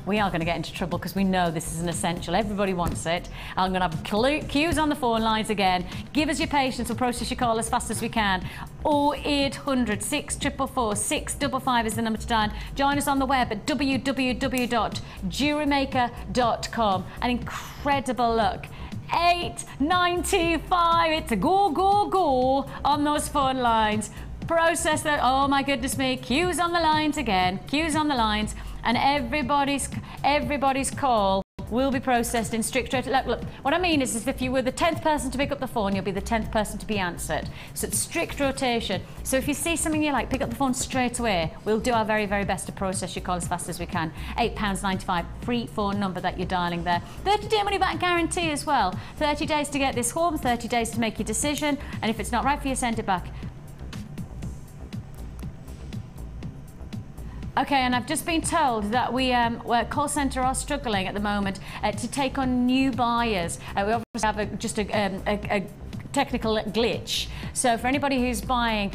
We are going to get into trouble because we know this is an essential. Everybody wants it. I'm going to have queues on the phone lines again. Give us your patience. We'll process your call as fast as we can. 0800 644 655 is the number to dial. Join us on the web at www.jewellerymaker.com. An incredible look. $8.95. It's a go on those phone lines. Process that. Oh my goodness me. Queues on the lines again. Queues on the lines. And everybody's call will be processed in strict rotation. Look, what I mean is if you were the 10th person to pick up the phone, you'll be the 10th person to be answered. So it's strict rotation. So if you see something you like, pick up the phone straight away. We'll do our very, very best to process your call as fast as we can. £8.95, free phone number that you're dialing there. 30-day money-back guarantee as well. 30 days to get this home, 30 days to make your decision. And if it's not right for you, send it back. Okay, and I've just been told that our call centre are struggling at the moment to take on new buyers. We obviously have a technical glitch. So for anybody who's buying,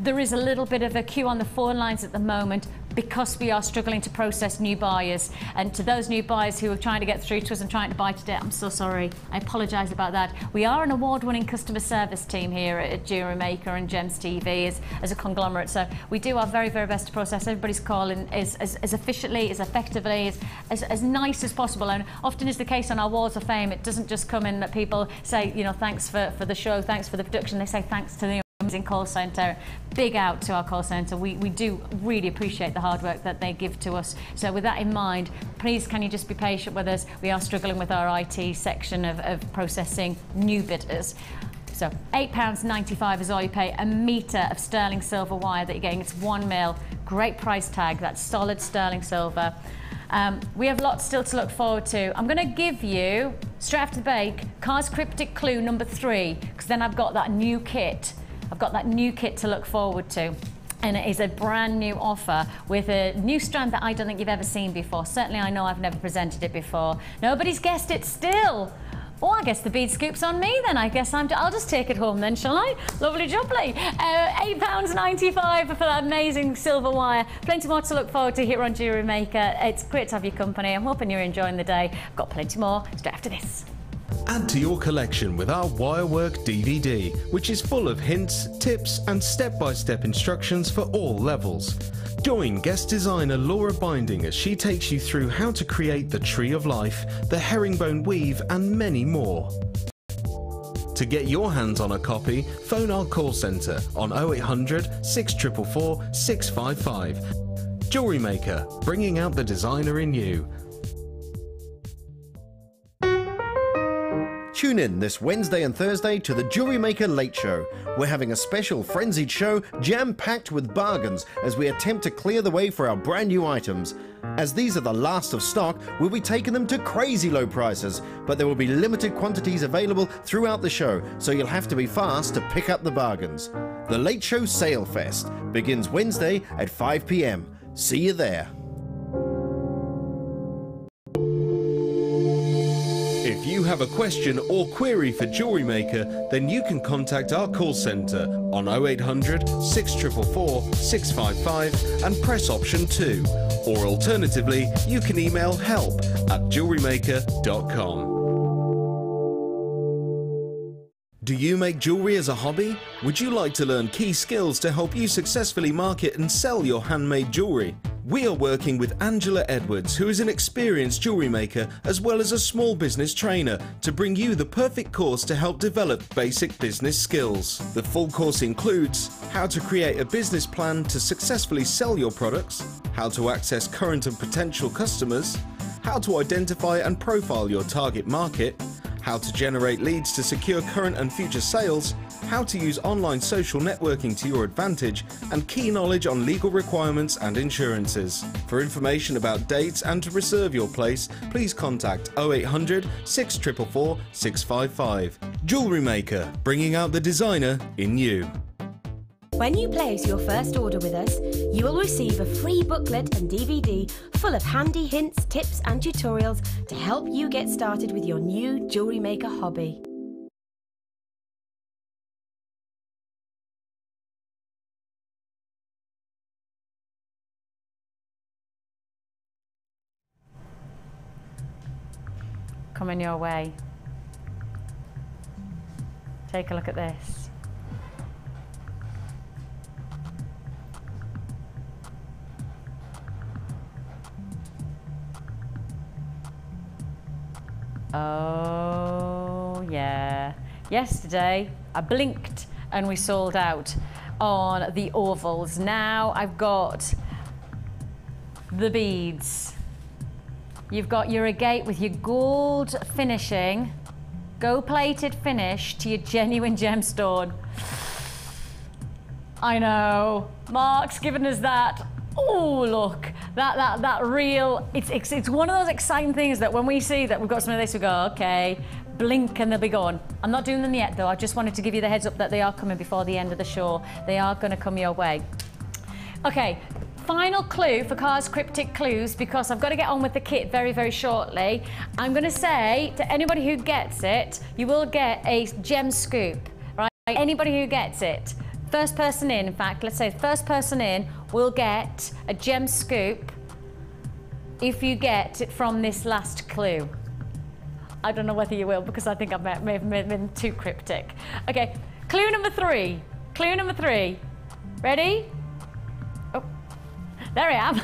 there is a little bit of a queue on the phone lines at the moment. because we are struggling to process new buyers. And to those new buyers who are trying to get through to us and trying to buy today, I'm so sorry. I apologise about that. We are an award-winning customer service team here at Jewellery Maker and Gems TV as a conglomerate. So we do our very, very best to process everybody's call in as efficiently, as effectively, as nice as possible. And often is the case on our walls of fame. It doesn't just come in that people say, you know, thanks for the show, thanks for the production. They say thanks to the amazing call centre. Big out to our call centre. We do really appreciate the hard work that they give to us. So with that in mind, please can you just be patient with us? We are struggling with our IT section of processing new bidders. So £8.95 is all you pay. A metre of sterling silver wire that you're getting. It's 1 mil. Great price tag. That's solid sterling silver. We have lots still to look forward to. I'm going to give you, straight after the break, Car's Cryptic Clue number 3, because then I've got that new kit. I've got that new kit to look forward to. And it is a brand new offer with a new strand that I don't think you've ever seen before. Certainly I know I've never presented it before. Nobody's guessed it still. Oh, I guess the bead scoop's on me then. I guess I'll just take it home then, shall I? Lovely jubbly. £8.95 for that amazing silver wire. Plenty more to look forward to here on Jewellery Maker. It's great to have your company. I'm hoping you're enjoying the day. I've got plenty more straight after this. Add to your collection with our Wirework DVD, which is full of hints, tips and step-by-step instructions for all levels. Join guest designer Laura Binding as she takes you through how to create the Tree of Life, the herringbone weave and many more. To get your hands on a copy, phone our call centre on 0800 644 655. Jewellery Maker, bringing out the designer in you. Tune in this Wednesday and Thursday to the Jewellery Maker Late Show. We're having a special frenzied show jam-packed with bargains as we attempt to clear the way for our brand new items. As these are the last of stock, we'll be taking them to crazy low prices, but there will be limited quantities available throughout the show, so you'll have to be fast to pick up the bargains. The Late Show Sale Fest begins Wednesday at 5 p.m. See you there. If you have a question or query for Jewellery Maker, then you can contact our call centre on 0800 644 655 and press option 2. Or alternatively, you can email help@jewellerymaker.com. Do you make jewellery as a hobby? Would you like to learn key skills to help you successfully market and sell your handmade jewellery? We are working with Angela Edwards, who is an experienced jewellery maker as well as a small business trainer, to bring you the perfect course to help develop basic business skills. The full course includes how to create a business plan to successfully sell your products, how to access current and potential customers, how to identify and profile your target market, how to generate leads to secure current and future sales, how to use online social networking to your advantage, and key knowledge on legal requirements and insurances. For information about dates and to reserve your place, please contact 0800 644 655. Jewellery Maker, bringing out the designer in you. When you place your first order with us, you will receive a free booklet and DVD full of handy hints, tips and tutorials to help you get started with your new jewellery maker hobby. Coming your way. Take a look at this. Oh yeah. Yesterday I blinked and we sold out on the ovals. Now I've got the beads. You've got your agate with your gold finishing, gold plated finish to your genuine gemstone. I know, Mark's given us that. Oh look, that real, it's one of those exciting things that when we see that we've got some of this, we go, okay, blink and they'll be gone. I'm not doing them yet though, I just wanted to give you the heads up that they are coming before the end of the show. They are going to come your way. Okay, final clue for Car's Cryptic Clues, because I've got to get on with the kit very, very shortly. I'm going to say to anybody who gets it, you will get a gem scoop, right? Anybody who gets it. First person in fact, let's say first person in will get a gem scoop if you get it from this last clue. I don't know whether you will, because I think I may have been too cryptic. Okay, clue number 3. Clue number 3. Ready? Oh, there I am.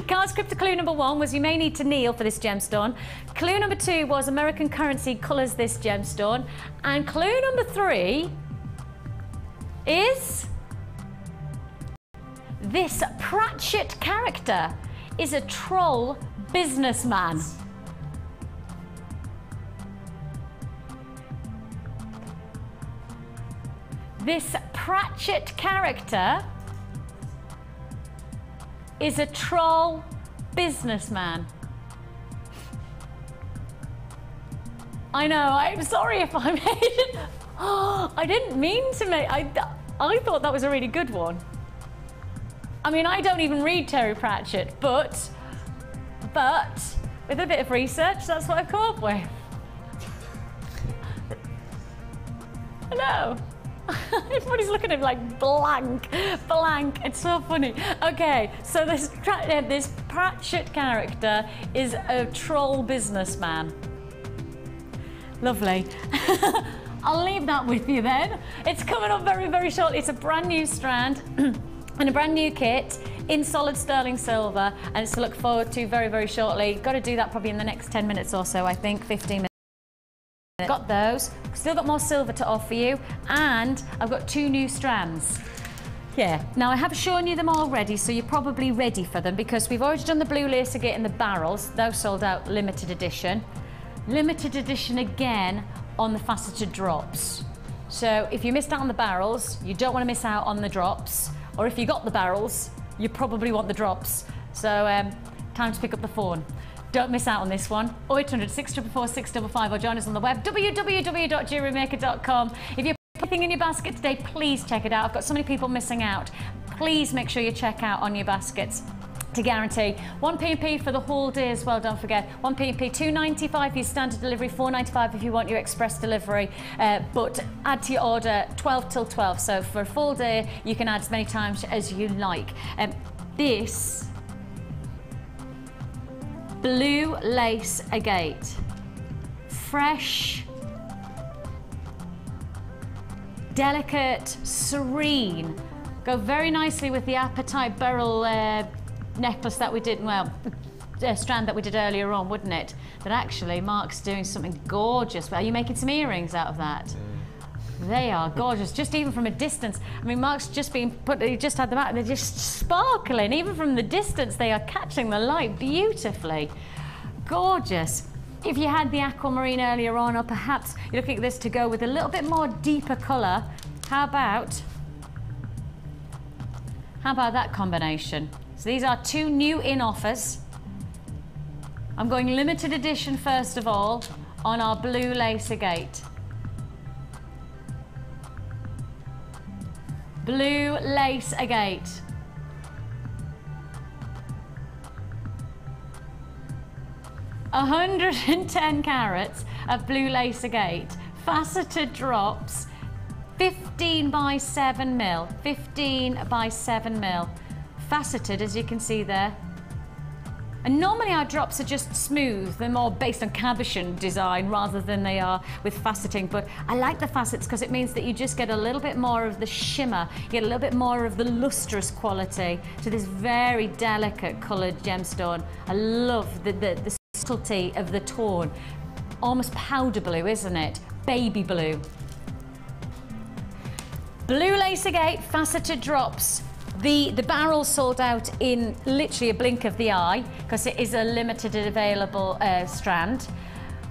Can't script to clue number 1 was you may need to kneel for this gemstone. Clue number 2 was American currency colours this gemstone. And clue number 3 is this Pratchett character is a troll businessman. This Pratchett character is a troll businessman. I know, I'm sorry if I made it. Oh, I didn't mean to make, I thought that was a really good one. I mean, I don't even read Terry Pratchett, but with a bit of research, that's what I've come up with. I know. Everybody's looking at him like blank. It's so funny. Okay, so this Pratchett character is a troll businessman. Lovely. I'll leave that with you then. It's coming up very, very shortly. It's a brand new strand and a brand new kit in solid sterling silver, and it's to look forward to very, very shortly. Got to do that probably in the next 10 minutes or so, I think, 15 minutes. Got those, still got more silver to offer you, and I've got 2 new strands. Yeah, now I have shown you them already, so you're probably ready for them because we've already done the blue lace agate in the barrels. Those sold out limited edition. Limited edition again on the faceted drops. So if you missed out on the barrels, you don't want to miss out on the drops, or if you got the barrels, you probably want the drops. So time to pick up the phone. Don't miss out on this one. 0800 644 655 or join us on the web, www.jewellerymaker.com. If you're putting in your basket today, please check it out. I've got so many people missing out. Please make sure you check out on your baskets to guarantee. 1 P&P for the whole day as well, don't forget. 1 P&P, £2.95 for your standard delivery, £4.95 if you want your express delivery. But add to your order 12 till 12. So for a full day, you can add as many times as you like. This blue lace agate, fresh, delicate, serene, go very nicely with the apatite beryl necklace that we did, well, strand that we did earlier on, wouldn't it? But actually Mark's doing something gorgeous. Are you making some earrings out of that? They are gorgeous, just even from a distance. I mean, Mark's just been he just had them out and they're just sparkling. Even from the distance, they are catching the light beautifully. Gorgeous. If you had the aquamarine earlier on, or perhaps you're looking at this to go with a little bit more deeper colour, how about that combination? So these are 2 new in offers. I'm going limited edition first of all on our blue lace agate. Blue lace agate. $110 carats of blue lace agate, faceted drops, 15 by 7 mil, 15 by 7 mil, faceted as you can see there. And normally our drops are just smooth, they're more based on cabochon design rather than they are with faceting, but I like the facets because it means that you just get a little bit more of the shimmer, you get a little bit more of the lustrous quality to this very delicate coloured gemstone. I love the subtlety of the tone, almost powder blue, isn't it? Baby blue. Blue lace agate, faceted drops. The barrel sold out in literally a blink of the eye because it is a limited and available strand.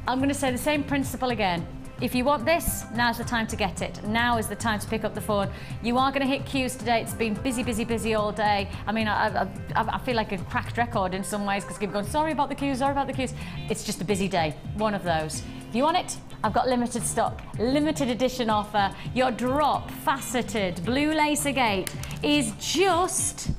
I'm going to say the same principle again. If you want this, now's the time to get it. Now is the time to pick up the phone. You are going to hit queues today. It's been busy, busy, busy all day. I mean, I feel like a cracked record in some ways because people are going, sorry about the queues, sorry about the queues. It's just a busy day, one of those. If you want it, I've got limited stock, limited edition offer. Your drop faceted blue lace agate is just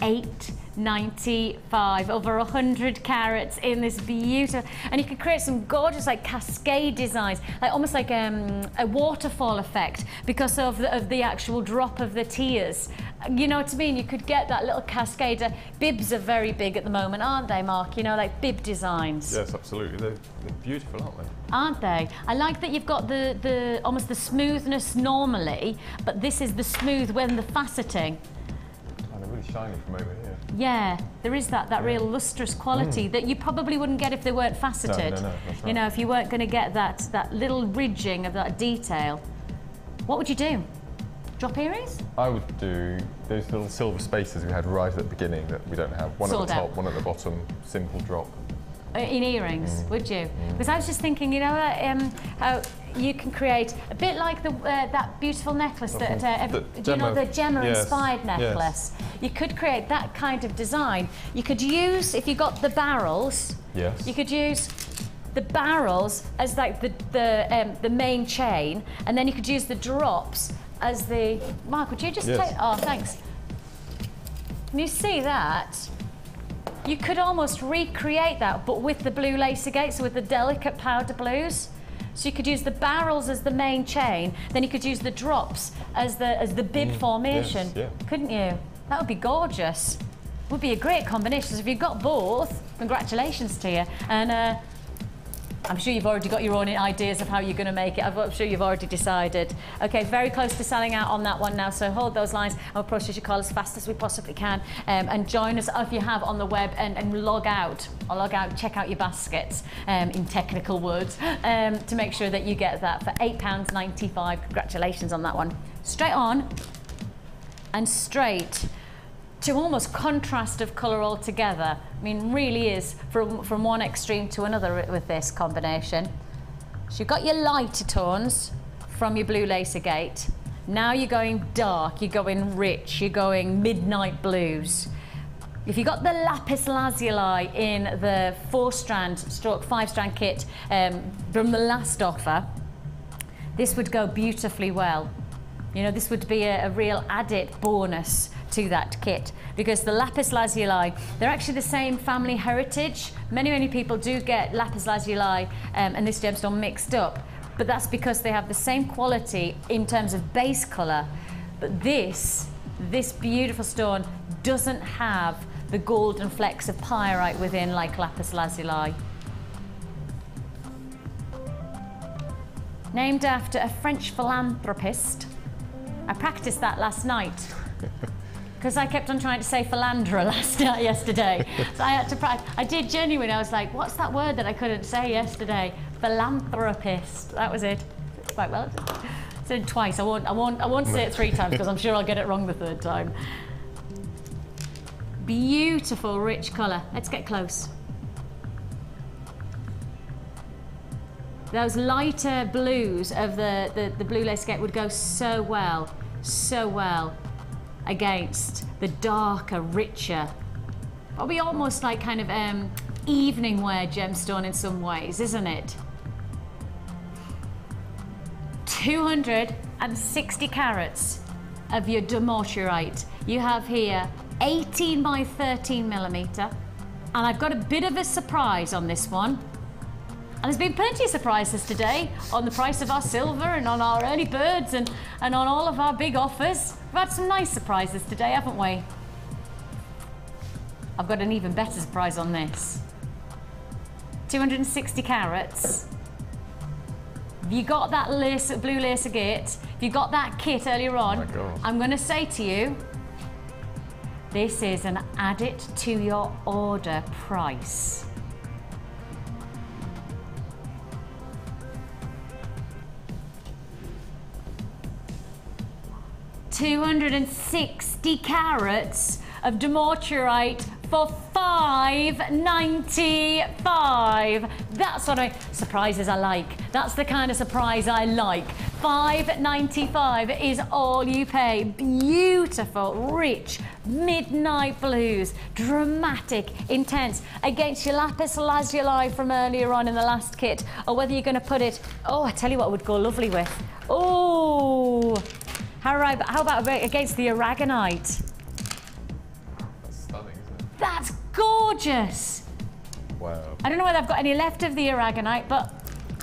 $8.95. Over 100 carats in this beautiful, and you can create some gorgeous like cascade designs, like almost like a waterfall effect because of the actual drop of the tears. You know what I mean? You could get that little cascade. Bibs are very big at the moment, aren't they, Mark? You know, like bib designs. Yes, absolutely. They're beautiful, aren't they? Aren't they? I like that you've got the almost the smoothness normally, but this is the smooth when the faceting. Oh, they're really shiny from over here. Yeah, there is that real lustrous quality that you probably wouldn't get if they weren't faceted. No, that's right. You know, if you weren't going to get that little ridging of that detail. What would you do? Drop earrings? I would do those little silver spaces we had right at the beginning that we don't have. One at the top, one at the bottom, simple drop. In earrings, would you? Because I was just thinking, you know, how you can create a bit like that beautiful necklace do you know, the Gemma-inspired necklace? Yes. You could create that kind of design. You could use, if you got the barrels, yes, you could use the barrels as like the main chain, and then you could use the drops as the... Mark, would you just take... Oh, thanks. Can you see that? You could almost recreate that, but with the blue lace agates, so with the delicate powder blues. So you could use the barrels as the main chain, then you could use the drops as the bib formation, couldn't you? That would be gorgeous. Would be a great combination. So if you've got both, congratulations to you. And I'm sure you've already got your own ideas of how you're going to make it. I'm sure you've already decided. Okay, very close to selling out on that one now, so hold those lines and we'll process your call as fast as we possibly can. And join us if you have on the web and log out, check out your baskets, in technical words, to make sure that you get that for £8.95. Congratulations on that one. Straight on and straight to almost contrast of colour altogether. I mean, really is from one extreme to another with this combination. So you've got your lighter tones from your blue lace agate. Now you're going dark, you're going rich, you're going midnight blues. If you got the lapis lazuli in the 4-strand stroke 5-strand kit from the last offer, this would go beautifully well. You know, this would be a real added bonus to that kit, because the lapis lazuli, they're actually the same family heritage. Many people do get lapis lazuli and this gemstone mixed up, but that's because they have the same quality in terms of base colour. But this beautiful stone doesn't have the golden flecks of pyrite within like lapis lazuli. Named after a French philanthropist. I practiced that last night. Because I kept on trying to say philanderer yesterday. So I had to practice. I did genuinely. I was like, what's that word that I couldn't say yesterday? Philanthropist. That was it. Quite well. I said it twice. I won't say it 3 times because I'm sure I'll get it wrong the 3rd time. Beautiful, rich colour. Let's get close. Those lighter blues of the blue lace agate would go so well against the darker, richer, probably almost like kind of evening wear gemstone in some ways, isn't it? 260 carats of your demorturite. You have here 18 by 13 millimetre, and I've got a bit of a surprise on this one. And there's been plenty of surprises today on the price of our silver and on our early birds and on all of our big offers. We've had some nice surprises today, haven't we? I've got an even better surprise on this. 260 carats. If you got that blue lace agate, if you got that kit earlier on, I'm going to say to you, this is an add it to your order price. $260 carats of demorturite for $5.95. That's what surprises I like. That's the kind of surprise I like. $5.95 is all you pay. Beautiful, rich, midnight blues, dramatic, intense, against your lapis lazuli from earlier on in the last kit, or whether you're going to put it, oh, I tell you what would go lovely with. Oh, how about against the aragonite? That's gorgeous. Wow. I don't know whether I've got any left of the aragonite, but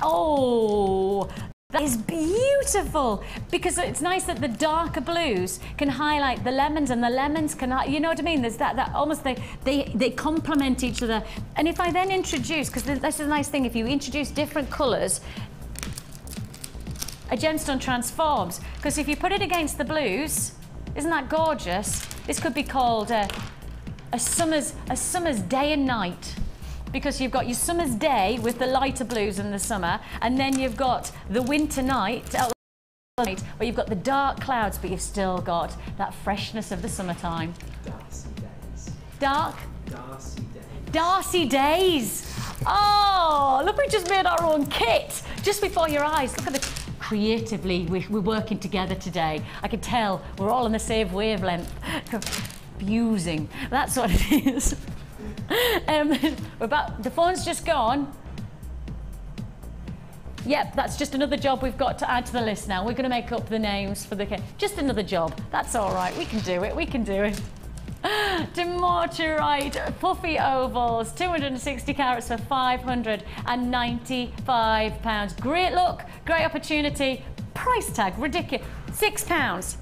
oh, that is beautiful, because it's nice that the darker blues can highlight the lemons, and the lemons can, you know what I mean? There's that almost they complement each other. And if I then introduce, because this is a nice thing, if you introduce different colours, a gemstone transforms. Because if you put it against the blues, isn't that gorgeous? This could be called a summer's day and night. Because you've got your summer's day with the lighter blues in the summer, and then you've got the winter night, where you've got the dark clouds, but you've still got that freshness of the summertime. Darcy days. Dark? Darcy days. Darcy days. Oh, look, we just made our own kit just before your eyes. Look at the creatively we're working together today. I can tell we're all on the same wavelength. Abusing. That's what it is. The phone's just gone. Yep, that's just another job we've got to add to the list now. We're going to make up the names for the kit. Just another job. That's all right. We can do it. We can do it. Demorturite puffy ovals, 260 carats for £595. Great look, great opportunity. Price tag ridiculous. £6.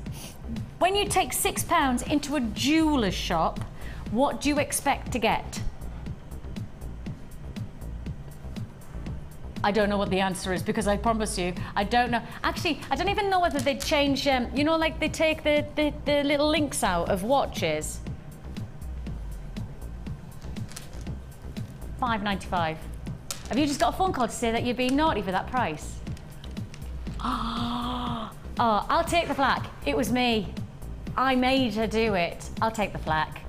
When you take £6 into a jeweller's shop, what do you expect to get? I don't know what the answer is, because I promise you, I don't know. Actually, I don't even know whether they change, you know, like they take the little links out of watches. £5.95. Have you just got a phone call to say that you're being naughty for that price? Oh, I'll take the flak. It was me. I made her do it. I'll take the flak.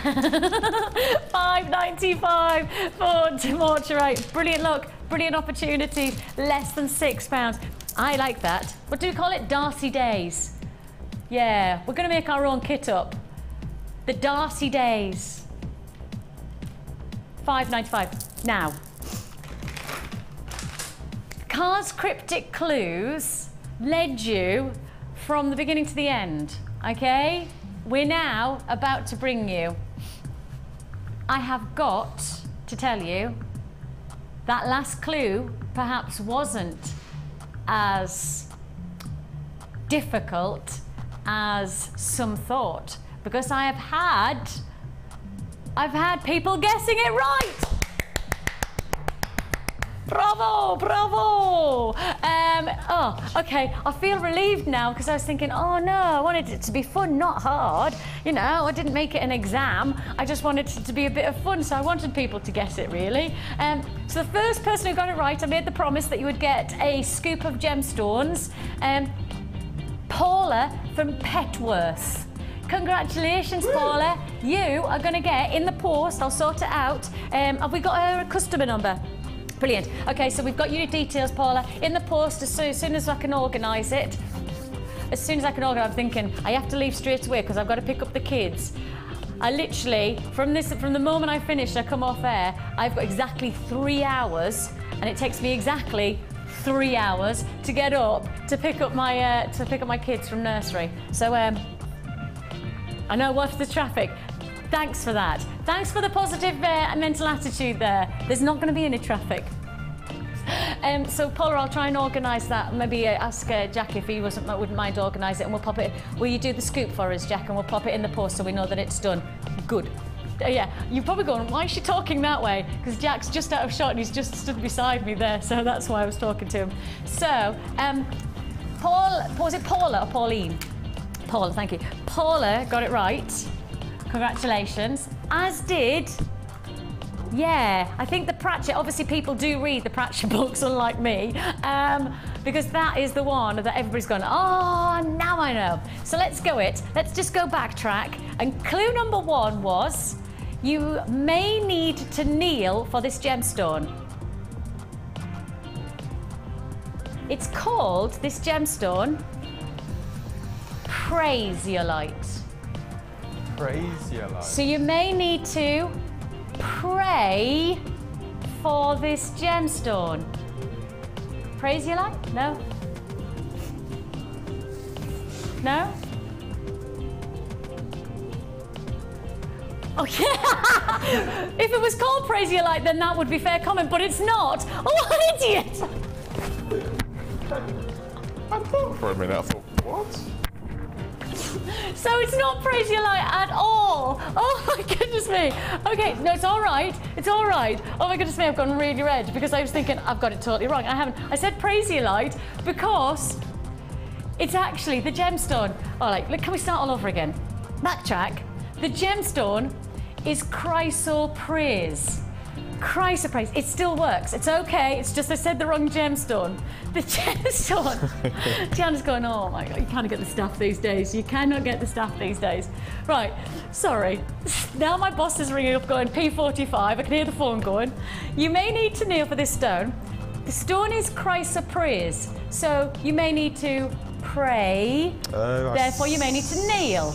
£5.95 for Demorturite. Brilliant look, brilliant opportunities, less than £6. I like that. What do we call it? Darcy Days. Yeah, we're going to make our own kit up. The Darcy Days. £5.95. Now, Car's cryptic clues led you from the beginning to the end, okay? We're now about to bring you. I have got to tell you that last clue perhaps wasn't as difficult as some thought, because I've had people guessing it right. Bravo, bravo. Oh, okay, I feel relieved now, because I was thinking, oh no, I wanted it to be fun, not hard. You know, I didn't make it an exam. I just wanted it to be a bit of fun, so I wanted people to guess it, really. So the first person who got it right, I made the promise that you would get a scoop of gemstones. Paula from Petworth. Congratulations, Paula. You are going to get in the post, I'll sort it out. Have we got a customer number? Brilliant. Okay, so we've got your details, Paula, in the post as soon as I can organise it. As soon as I can organise, I'm thinking I have to leave straight away because I've got to pick up the kids. I literally, from the moment I finish, I come off air, I've got exactly 3 hours, and it takes me exactly 3 hours to get up to pick up my kids from nursery. So I know what's the traffic. Thanks for that. Thanks for the positive mental attitude there. There's not going to be any traffic. So Paula, I'll try and organise that. Maybe ask Jack if he wouldn't mind organise it, and we'll pop it. Will you do the scoop for us, Jack, and we'll pop it in the post so we know that it's done. Good. Yeah, you're probably going, why is she talking that way? Because Jack's just out of shot and he's just stood beside me there, so that's why I was talking to him. So, was it Paula or Pauline? Paula, thank you. Paula got it right. Congratulations. As did, yeah, I think the Pratchett, obviously people do read the Pratchett books, unlike me, because that is the one that everybody's gone, oh, now I know. So let's just go backtrack. And clue number 1 was, you may need to kneel for this gemstone. It's called, this gemstone, Prasiolite. Prasiolite. So you may need to pray for this gemstone. Prasiolite? No? No? Oh yeah! If it was called Prasiolite, then that would be fair comment, but it's not. Oh, what an idiot! I thought for a minute, I thought, what? So it's not Prasiolite at all. Oh my goodness me. Okay, no, it's all right. It's all right. Oh my goodness me, I've gone really red because I was thinking I've got it totally wrong. I haven't. I said Prasiolite because it's actually the gemstone. All right, look, can we start all over again? Backtrack. The gemstone is chrysoprase. Chrysoprase. It still works. It's okay. It's just I said the wrong gemstone. The gemstone. Gianna's going, oh my God, you can't get the stuff these days. You cannot get the stuff these days. Right, sorry. Now my boss is ringing up going, P45. I can hear the phone going. You may need to kneel for this stone. The stone is chrysoprase. So you may need to pray. Therefore, you may need to kneel.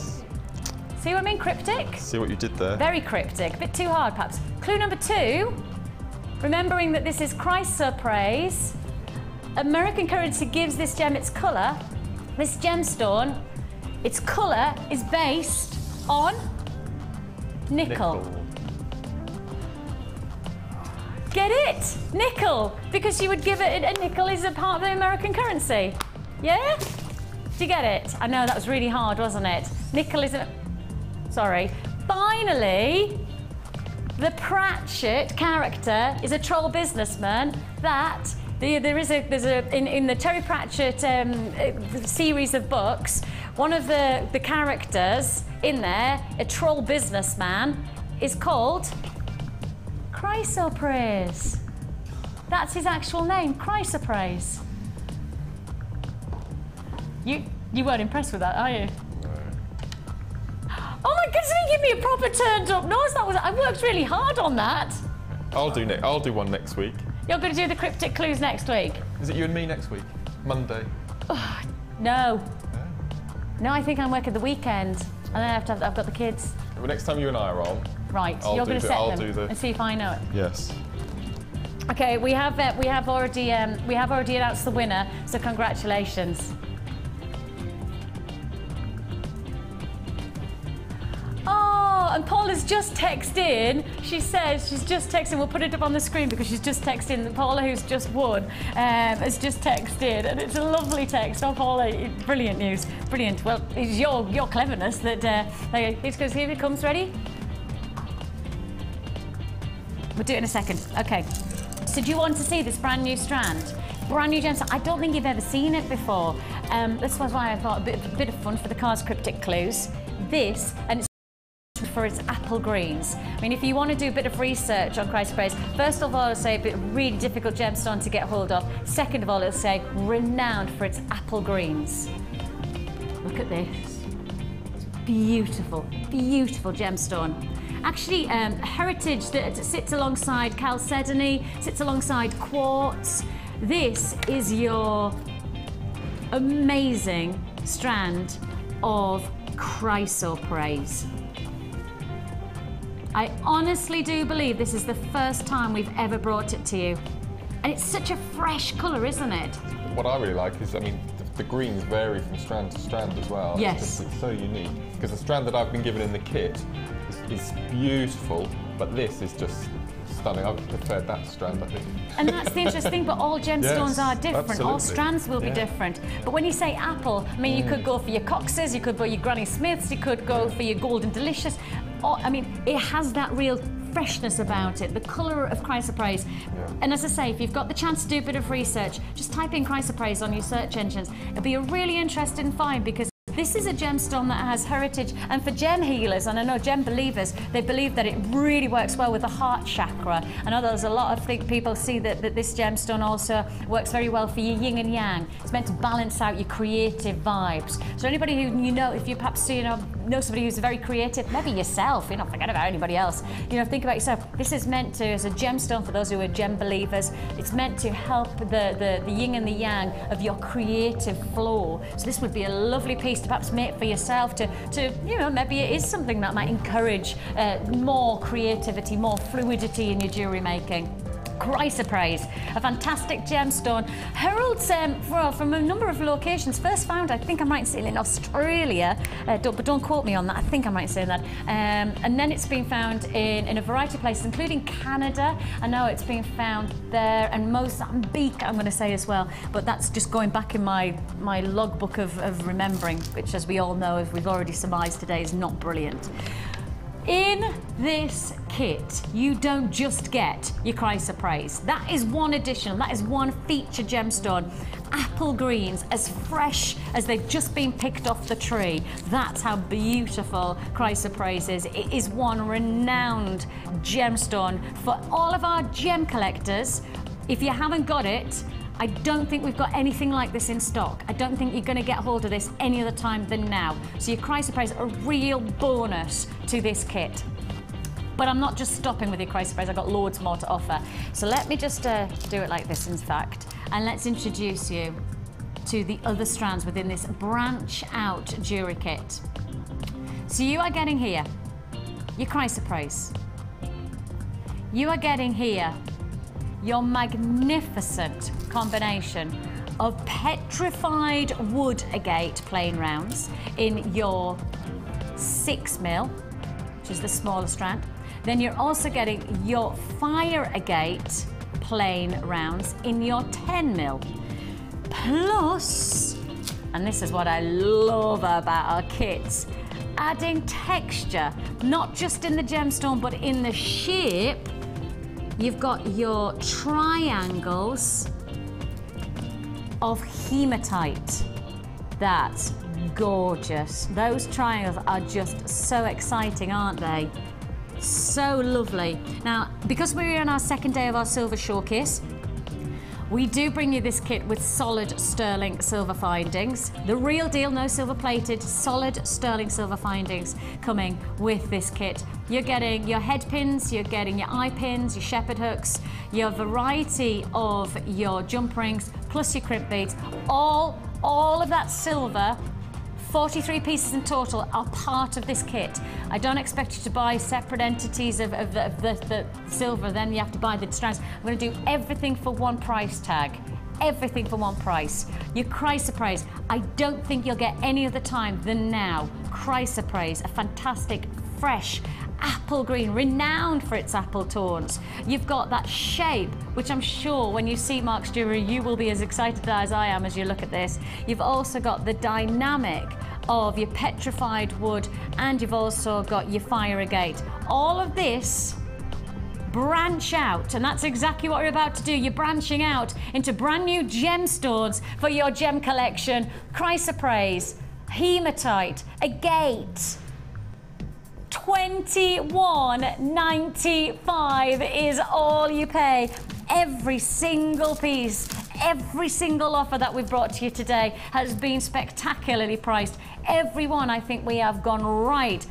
See what I mean? Cryptic? See what you did there? Very cryptic. A bit too hard, perhaps. Clue number 2, remembering that this is chrysoprase. American currency gives this gem its colour. This gemstone, its colour is based on nickel. Get it? Nickel. Because you would give it a nickel is a part of the American currency. Yeah? Did you get it? I know that was really hard, wasn't it? Nickel is a... Sorry. Finally, the Pratchett character is a troll businessman that there's in the Terry Pratchett series of books, one of the characters in there, a troll businessman, is called Chrysoprase. That's his actual name, Chrysoprase. You weren't impressed with that, are you? Oh my goodness, you give me a proper turned up nose. I worked really hard on that. I'll do one next week. You're going to do the cryptic clues next week? Is it you and me next week? Monday? Oh, no. No, I think I'm working the weekend. And then I've got the kids. Well, next time you and I are on. Right, you're going to set them and see if I know it. Yes. Okay, we have already announced the winner, so congratulations. Oh, and Paula's just texted in. She says she's just texting. We'll put it up on the screen because she's just texting. Paula, who's just won, has just texted in, and it's a lovely text. Oh, Paula, brilliant news, brilliant. Well, it's your cleverness that it's going to see if it comes. Ready? We'll do it in a second. Okay. So do you want to see this brand new strand? Brand new gemstone. I don't think you've ever seen it before. This was why I thought a bit of fun for the car's cryptic clues. This, and it's for its apple greens. I mean, if you want to do a bit of research on chrysoprase, first of all, it'll say a really difficult gemstone to get hold of. Second of all, it'll say renowned for its apple greens. Look at this. It's beautiful, beautiful gemstone. Actually, heritage that sits alongside chalcedony, sits alongside quartz. This is your amazing strand of chrysoprase. I honestly do believe this is the first time we've ever brought it to you. And it's such a fresh colour, isn't it? What I really like is, I mean, the greens vary from strand to strand as well. Yes. It's so unique. Because the strand that I've been given in the kit is beautiful, but this is just stunning. I preferred that strand, I think. And that's the interesting thing, but all gemstones are different. Absolutely. All strands will be different. But when you say apple, I mean, you could go for your Coxes, you could go for your Granny Smiths, you could go for your Golden Delicious. I mean, it has that real freshness about it, the colour of chrysoprase. And as I say, if you've got the chance to do a bit of research, just type in chrysoprase on your search engines. It'll be a really interesting find because this is a gemstone that has heritage, and for gem healers, and I know gem believers, they believe that it really works well with the heart chakra. I know there's a lot of people see that this gemstone also works very well for your yin and yang. It's meant to balance out your creative vibes. So anybody who you know, if you perhaps know somebody who's very creative, maybe yourself, forget about anybody else. Think about yourself. This is meant to, as a gemstone for those who are gem believers, it's meant to help the yin and the yang of your creative flow. So this would be a lovely piece to perhaps make for yourself to maybe it is something that might encourage more creativity, more fluidity in your jewellery making. Chrysoprase, a fantastic gemstone, heralds from a number of locations. First found, I think I'm right in saying, in Australia, but don't quote me on that, I think I'm right in saying that. And then it's been found in a variety of places, including Canada. I know it's been found there, and Mozambique, I'm going to say as well, but that's just going back in my logbook of remembering, which, as we all know, as we've already surmised today, is not brilliant. In this kit, you don't just get your chrysoprase. That is one additional, that is one feature gemstone. Apple greens, as fresh as they've just been picked off the tree. That's how beautiful chrysoprase is. It is one renowned gemstone for all of our gem collectors. If you haven't got it, I don't think we've got anything like this in stock. I don't think you're going to get hold of this any other time than now. So your chrysoprase, a real bonus to this kit. But I'm not just stopping with your chrysoprase, I've got loads more to offer. So let me just do it like this, in fact, and let's introduce you to the other strands within this branch out jewellery kit. So you are getting here your chrysoprase. You are getting here your magnificent combination of petrified wood agate plain rounds in your 6mm, which is the smaller strand. Then you're also getting your fire agate plain rounds in your 10mm. Plus, and this is what I love about our kits, adding texture, not just in the gemstone, but in the shape. You've got your triangles of hematite. That's gorgeous. Those triangles are just so exciting, aren't they? So lovely. Now, because we're on our second day of our silver showcase, we do bring you this kit with solid sterling silver findings. The real deal, no silver plated, solid sterling silver findings coming with this kit. You're getting your head pins, you're getting your eye pins, your shepherd hooks, your variety of your jump rings, plus your crimp beads. All of that silver, 43 pieces in total, are part of this kit. I don't expect you to buy separate entities of the silver, then you have to buy the strands. I'm going to do everything for one price tag. Everything for one price. Your chrysoprase, I don't think you'll get any other time than now. Chrysoprase, a fantastic, fresh, apple green, renowned for its apple tones. You've got that shape, which I'm sure when you see Mark's jewellery, you will be as excited as I am as you look at this. You've also got the dynamic of your petrified wood, and you've also got your fire agate. All of this branch out, and that's exactly what we're about to do. You're branching out into brand new gemstones for your gem collection. Chrysoprase, hematite, agate. $21.95 is all you pay. Every single piece, every single offer that we've brought to you today has been spectacularly priced. Every one, I think we have gone right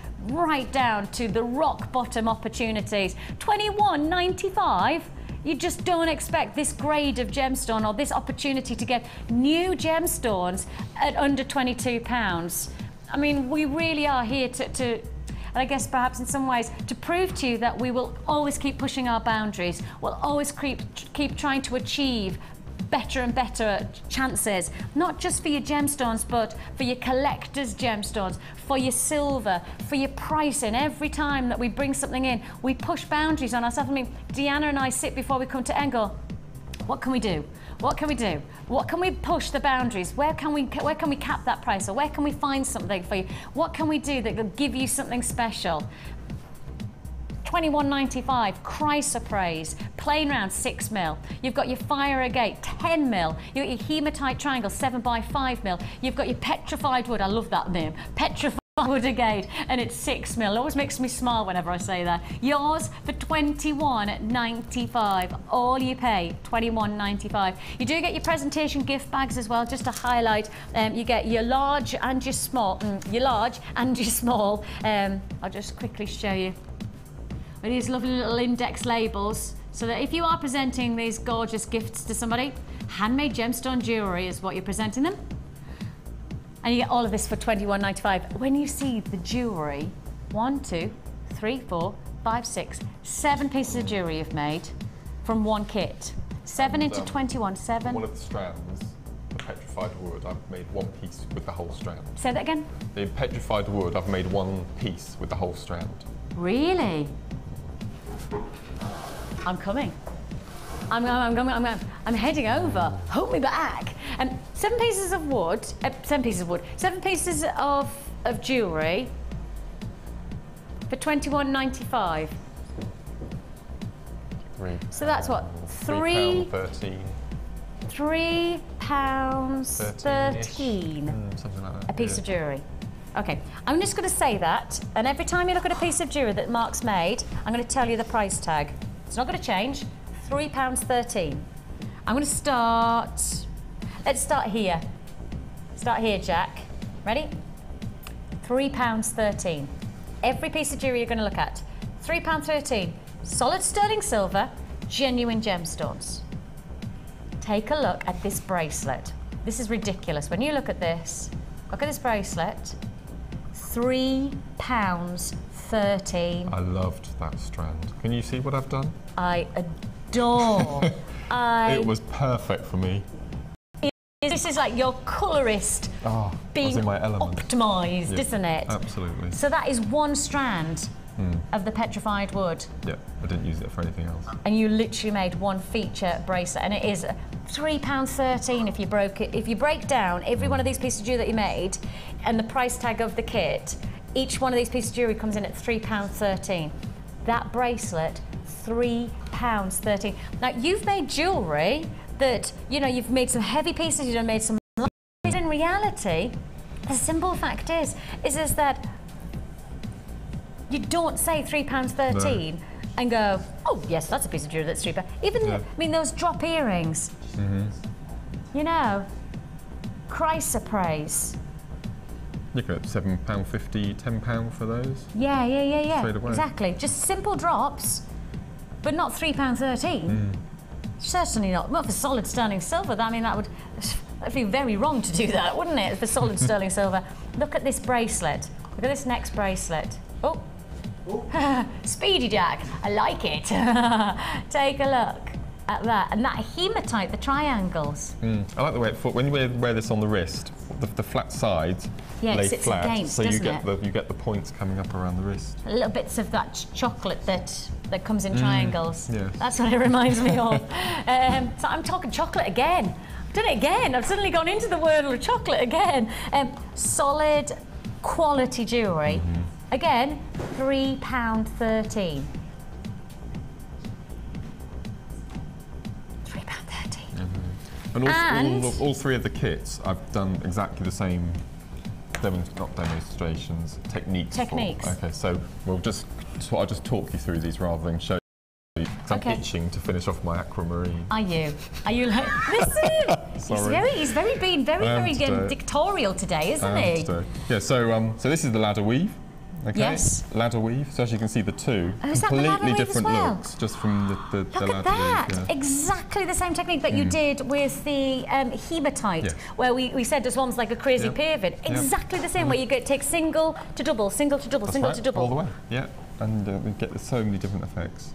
down to the rock bottom opportunities. $21.95. You just don't expect this grade of gemstone or this opportunity to get new gemstones at under £22. I mean, we really are here to and I guess perhaps in some ways to prove to you that we will always keep pushing our boundaries. We'll always keep trying to achieve better and better chances, not just for your gemstones, but for your collector's gemstones, for your silver, for your pricing. Every time that we bring something in, we push boundaries on ourselves. I mean, Deanna and I sit before we come to end and go, what can we do? What can we do? What can we push the boundaries? Where can we cap that price? Or where can we find something for you? What can we do that will give you something special? $21.95, chrysoprase, plain round 6mm. You've got your fire agate, 10mm. You've got your hematite triangle, 7x5mm. You've got your petrified wood, I love that name, petrified wood agate, and it's 6mm. It always makes me smile whenever I say that. Yours for $21.95. All you pay, $21.95. You do get your presentation gift bags as well, just to highlight. You get your large and your small. I'll just quickly show you. These lovely little index labels, so that if you are presenting these gorgeous gifts to somebody, handmade gemstone jewellery is what you're presenting them. And you get all of this for $21.95. When you see the jewellery, 1, 2, 3, 4, 5, 6, 7 pieces of jewellery you've made, from one kit. 7 into 21, 7. One of the strands, the petrified wood, I've made one piece with the whole strand. Say that again? The petrified wood, I've made one piece with the whole strand. Really? I'm coming. I'm heading over. Hold me back. 7 pieces of wood, 7 pieces of wood, 7 pieces of jewellery for £21.95. So that's what? £3.13. £3.13. Something like that. A piece of jewellery. Okay, I'm just going to say that, and every time you look at a piece of jewellery that Mark's made, I'm going to tell you the price tag. It's not going to change. £3.13. I'm going to start. Let's start here. Start here, Jack. Ready? £3.13. Every piece of jewellery you're going to look at. £3.13. Solid sterling silver, genuine gemstones. Take a look at this bracelet. This is ridiculous. When you look at this bracelet, £3.13. I loved that strand. Can you see what I've done? I adore. It was perfect for me. This is like your colourist being in my element. Optimised, isn't it? Absolutely. So that is one strand of the petrified wood. Yeah, I didn't use it for anything else. And you literally made one feature bracelet, and it is £3.13 if you broke it. If you break down every one of these pieces of jewellery that you made, and the price tag of the kit, each one of these pieces of jewellery comes in at £3.13. That bracelet, £3.13. Now you've made jewellery that, you know, you've made some heavy pieces, you've made some light pieces. In reality, the simple fact is that you don't say £3.13 and go, oh yes, that's a piece of jewellery that's £3. Even, I mean, those drop earrings, you know, chrysoprase. You get £7.50, £10 for those. Yeah. Straight away. Exactly. Just simple drops, but not £3.13. Certainly not for solid sterling silver. I mean, that'd be very wrong to do that, wouldn't it? For solid sterling silver. Look at this bracelet. Look at this next bracelet. Oh, Speedy Jack. I like it. Take a look at that, and that hematite, the triangles. I like the way when you wear this on the wrist, the flat sides lay flat, against, so you get the points coming up around the wrist. Little bits of that chocolate that comes in triangles. Yes. That's what it reminds me of. So I'm talking chocolate again. I've done it again. I've suddenly gone into the world of chocolate again. Solid quality jewellery. Again, £3.13. And all 3 of the kits, I've done exactly the same, not demonstrations, techniques. Okay, so I'll just talk you through these rather than show you, because I'm itching to finish off my aquamarine. Are you like, listen? Sorry. He's being very dictatorial today, isn't he? Yeah, so this is the ladder weave. Okay. Yes. Ladder weave. So as you can see, the two is that the ladder completely weave different as well? looks, just from the Look ladder at that! weave. Yeah. Exactly the same technique that you did with the hematite, where we said this one's like a crazy pyramid. Exactly the same, where you take single to double, single to double, single to double. All the way. Yeah, and we get so many different effects.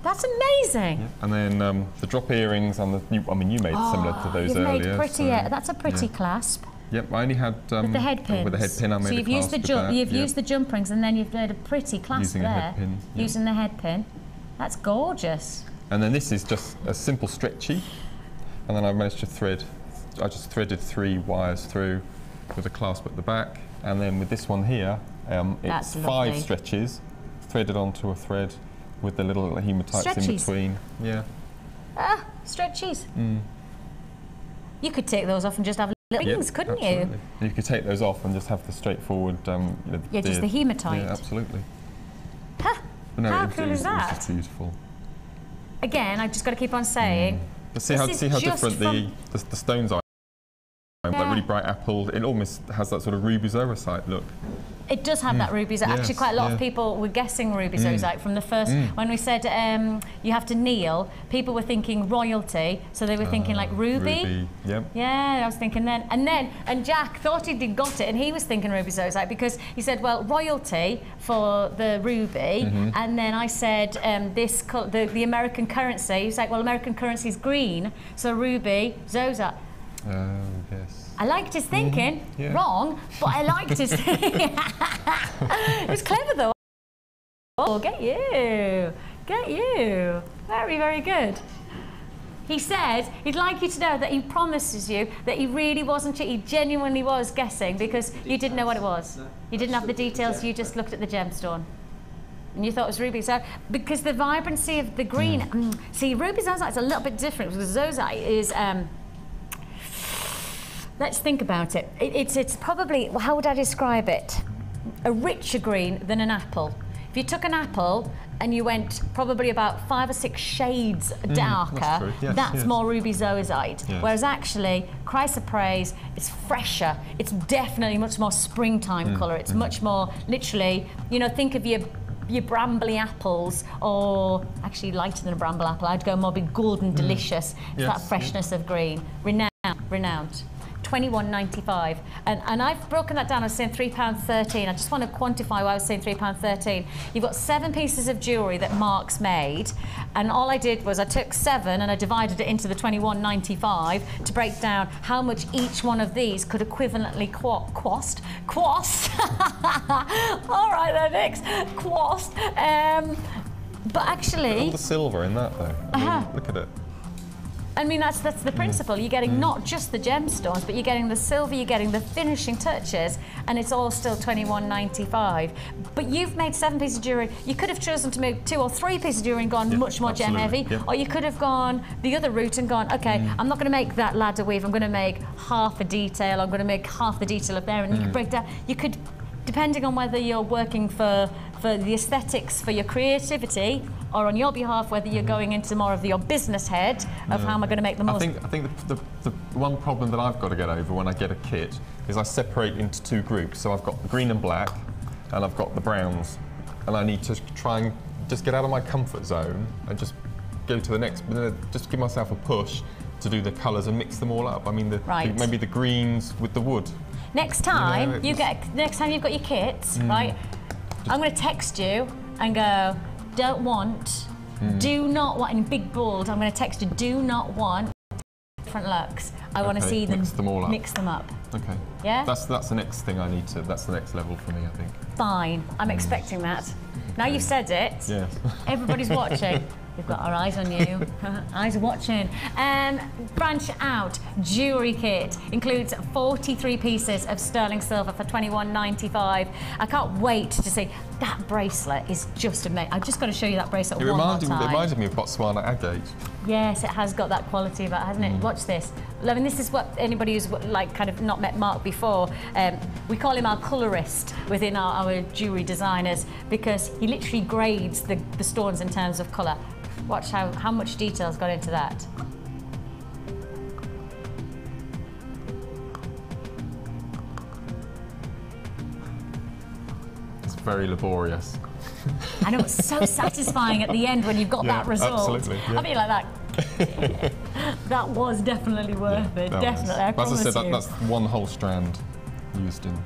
That's amazing. Yeah. And then the drop earrings and you made similar to those earlier. You've made pretty. That's a pretty clasp. Yep, I only had with the head pins. With the head pin, I made so you've used the used the jump rings, and then you've made a pretty clasp using there. A head pin, using the head pin. That's gorgeous. And then this is just a simple stretchy, and then I managed to thread. I just threaded 3 wires through with a clasp at the back, and then with this one here, it's 5 stretches threaded onto a thread with the little hematites in between. Yeah. Stretchies. You could take those off and just have rings, couldn't you? You could take those off and just have the straightforward. Just the hematite. Yeah, absolutely. Huh. No, how cool is that? It was just beautiful. Again, I've just got to keep on saying. But see how different the stones are like really bright apple. It almost has that sort of ruby zoisite look. It does have that ruby zoisite. Actually, quite a lot of people were guessing ruby zoisite from the first. When we said you have to kneel, people were thinking royalty, so they were thinking like ruby. Yep. Yeah, I was thinking then. And Jack thought he'd got it, and he was thinking ruby zoisite because he said, well, royalty for the ruby, and then I said the American currency. He was like, well, American currency is green, so ruby zoisite. Oh, yes. I liked his thinking. Wrong, but I liked his thinking. It was clever though. Oh, get you. Get you. Very, very good. He said he'd like you to know that he promises you that he really wasn't, he genuinely was guessing because you didn't know what it was. You didn't have the details, you just looked at the gemstone. And you thought it was ruby. So, because the vibrancy of the green, see, ruby zoisite is a little bit different because zoisite is, let's think about it. It's probably, how would I describe it? A richer green than an apple. If you took an apple and you went probably about 5 or 6 shades darker, that's more ruby zoisite. Whereas actually, chrysoprase is fresher. It's definitely much more springtime colour. It's much more, literally, you know, think of your brambly apples, or actually lighter than a bramble apple. I'd go more big golden delicious. It's that freshness of green. Renowned. £21.95, and I've broken that down. I was saying £3.13. I just want to quantify why I was saying £3.13. You've got 7 pieces of jewellery that Mark's made, and all I did was I took 7 and I divided it into the £21.95 to break down how much each one of these could equivalently cost. All right then, next cost. But actually, all the silver in that though. I mean, look at it. I mean, that's the principle. You're getting not just the gemstones, but you're getting the silver, you're getting the finishing touches, and it's all still £21.95. But you've made 7 pieces of jewellery. You could have chosen to make 2 or 3 pieces of jewellery and gone much more gem heavy, or you could have gone the other route and gone, okay, I'm not going to make that ladder weave, I'm going to make half a detail, I'm going to make half the detail up there, and you could break down. You could, depending on whether you're working for the aesthetics, for your creativity, or on your behalf, whether you're going into more of your business head of how am I going to make the most. I think the one problem that I've got to get over when I get a kit is I separate into 2 groups. So I've got the green and black, and I've got the browns, and I need to try and just get out of my comfort zone and just go to the next, just give myself a push to do the colours and mix them all up. I mean, maybe the greens with the wood. Next time next time you've got your kits, right? I'm going to text you and go, don't want, do not want, in big bold, I'm going to text you, do not want different looks. I want to see them mix them up. Okay. Yeah? That's the next thing I need to, that's the next level for me, I think. Fine. I'm expecting that. Now you've said it. Yes. Everybody's watching. We've got our eyes on you. Eyes are watching. Branch Out jewellery kit includes 43 pieces of sterling silver for £21.95. I can't wait to see. That bracelet is just amazing. I've just got to show you that bracelet one more time. It reminded me of Botswana agate. Yes, it has got that quality about it, hasn't it? Watch this. I mean, this is what anybody who's like kind of not met Mark before, we call him our colourist within our jewellery designers, because he literally grades the stones in terms of colour. Watch how much detail's gone into that. It's very laborious. I know, it's so satisfying at the end when you've got that result. Absolutely. Yeah. I mean, like that. That was definitely worth it. Definitely. I promise As I said, you. that's one whole strand used in.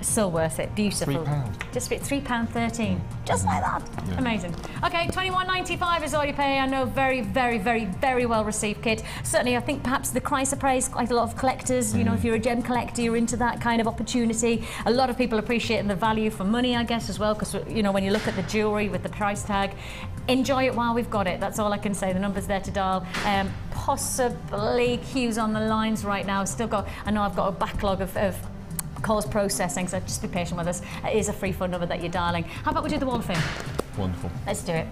So worth it. Beautiful. £3. Just £3.13. Just like that. Yeah. Amazing. Okay, £21.95 is all you pay. I know, very, very, very, very well received kit. Certainly, I think perhaps the chrysoprase, quite a lot of collectors, you know, if you're a gem collector, you're into that kind of opportunity. A lot of people appreciating the value for money, I guess, as well, because, you know, when you look at the jewellery with the price tag, enjoy it while we've got it. That's all I can say. The number's there to dial. Possibly queues on the lines right now. I know I've got a backlog of calls processing, so just be patient with us. It is a free phone number that you're dialing. How about we do the wall of fame? Wonderful. Let's do it.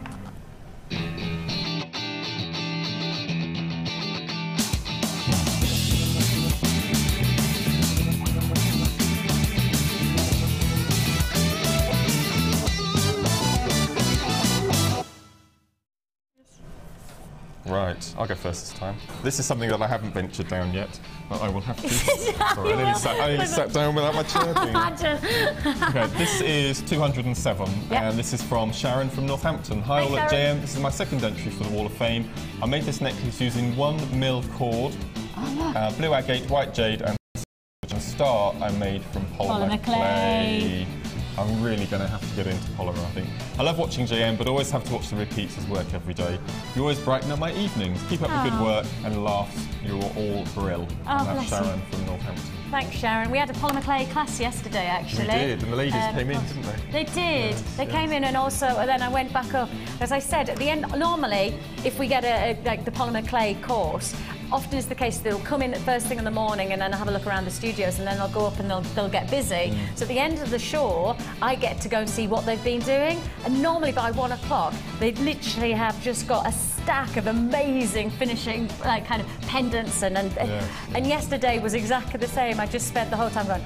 Right, I'll go first this time. This is something that I haven't ventured down yet, but I will have to. Sorry, I nearly sat down without my chair being. Okay, this is 207, and this is from Sharon from Northampton. Hi all at JM, this is my second entry for the Wall of Fame. I made this necklace using 1 mil cord, blue agate, white jade, and a star I made from polymer clay. I'm really going to have to get into polymer, I think. I love watching JM, but always have to watch the repeats as work every day. You always brighten up my evenings. Keep up the good work and laughs. You're all brill. And that's Sharon from Northampton. Thanks, Sharon. We had a polymer clay class yesterday, actually. We did, and the ladies came in, didn't they? They did. They came in, and also, and then I went back up. As I said, at the end, normally, if we get like the polymer clay course, often is the case they'll come in first thing in the morning and then have a look around the studios, and then they'll go up and they'll get busy. So at the end of the show, I get to go and see what they've been doing, and normally by 1 o'clock, they literally have just got a stack of amazing finishing like kind of pendants, and yesterday was exactly the same. I just spent the whole time going,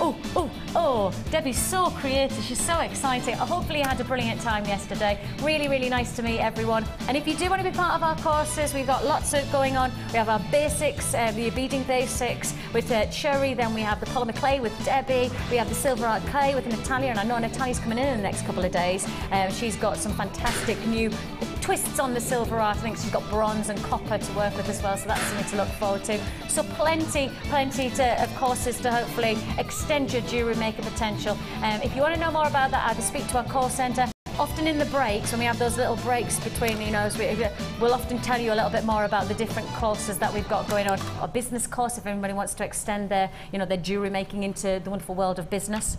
oh, Debbie's so creative, she's so exciting. Hopefully you had a brilliant time yesterday. Really, really nice to meet everyone. And if you do want to be part of our courses, we've got lots of going on. We have our basics, the beading basics with Cherry, then we have the polymer clay with Debbie, we have the silver art clay with Natalia, and I know Natalia's coming in the next couple of days. She's got some fantastic new twists on the silver art. I think she's got bronze and copper to work with as well, so that's something to look forward to. So plenty of courses to hopefully extend your jewellery maker potential. If you want to know more about that, either speak to our call centre. Often in the breaks, when we have those little breaks between, you know, we'll often tell you a little bit more about the different courses that we've got going on. A business course, if anybody wants to extend their, you know, their jewellery making into the wonderful world of business.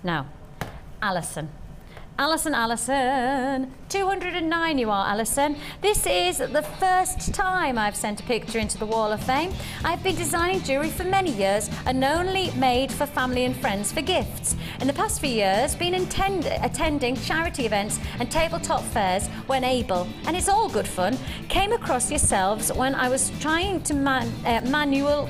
Now, Alison, 209 you are, Alison. This is the first time I've sent a picture into the Wall of Fame. I've been designing jewellery for many years and only made for family and friends for gifts. In the past few years, been attending charity events and tabletop fairs when able, and it's all good fun. Came across yourselves when I was trying to manual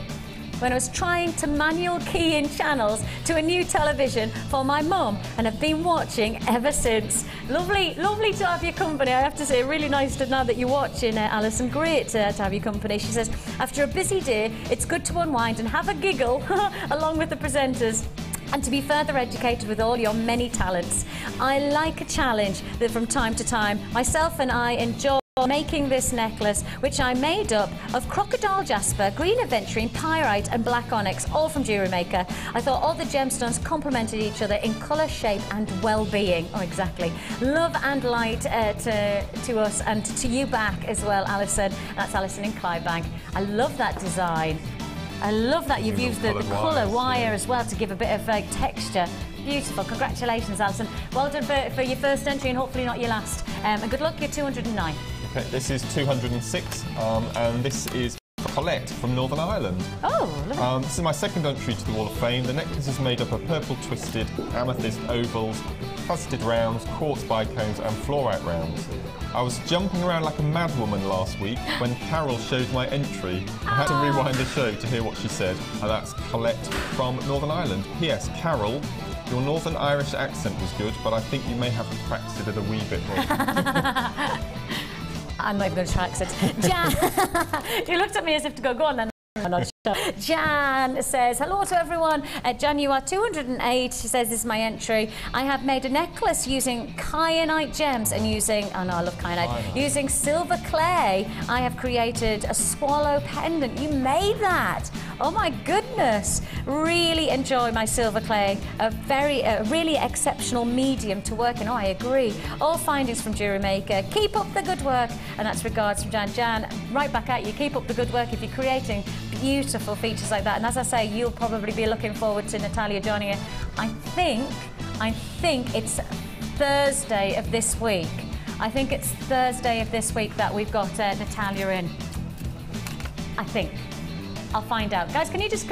key in channels to a new television for my mum, and have been watching ever since. Lovely to have your company. I have to say, really nice to know that you're watching, Alison. Great to have your company. She says, after a busy day, it's good to unwind and have a giggle along with the presenters, and to be further educated with all your many talents. I like a challenge that from time to time, myself and I enjoy making this necklace, which I made up of crocodile jasper, green aventurine, pyrite and black onyx, all from Jewellery Maker. I thought all the gemstones complemented each other in colour, shape and well-being. Oh, exactly. Love and light to us and to you back as well, Alison. That's Alison in Clydebank. I love that design. I love that you've used the colour wire as well to give a bit of texture. Beautiful. Congratulations, Alison. Well done for your first entry and hopefully not your last. And good luck, you're 209. Okay, this is 206, and this is Colette from Northern Ireland. Oh, lovely. This is my second entry to the Wall of Fame. The necklace is made up of purple twisted, amethyst ovals, faceted rounds, quartz bicones and fluorite rounds. I was jumping around like a madwoman last week when Carol showed my entry. I had to rewind the show to hear what she said, and that's Colette from Northern Ireland. P.S. Carol, your Northern Irish accent was good, but I think you may have to practice it a wee bit more. I'm not even going to try accent. Jan, you looked at me as if to go on then. I'm not sure. Jan says, hello to everyone. Jan, you are 208. She says, this is my entry. I have made a necklace using kyanite gems and using, oh no, I love kyanite, using silver clay. I have created a swallow pendant. You made that. Oh my goodness. Really enjoy my silver clay. A really exceptional medium to work in. Oh, I agree. All findings from Jewellery Maker. Keep up the good work. And that's regards from Jan. Jan, right back at you. Keep up the good work if you're creating beautiful features like that. And as I say, you'll probably be looking forward to Natalia joining you. I think it's Thursday of this week. I think it's Thursday of this week that we've got Natalia in. I think. I'll find out. Guys, can you just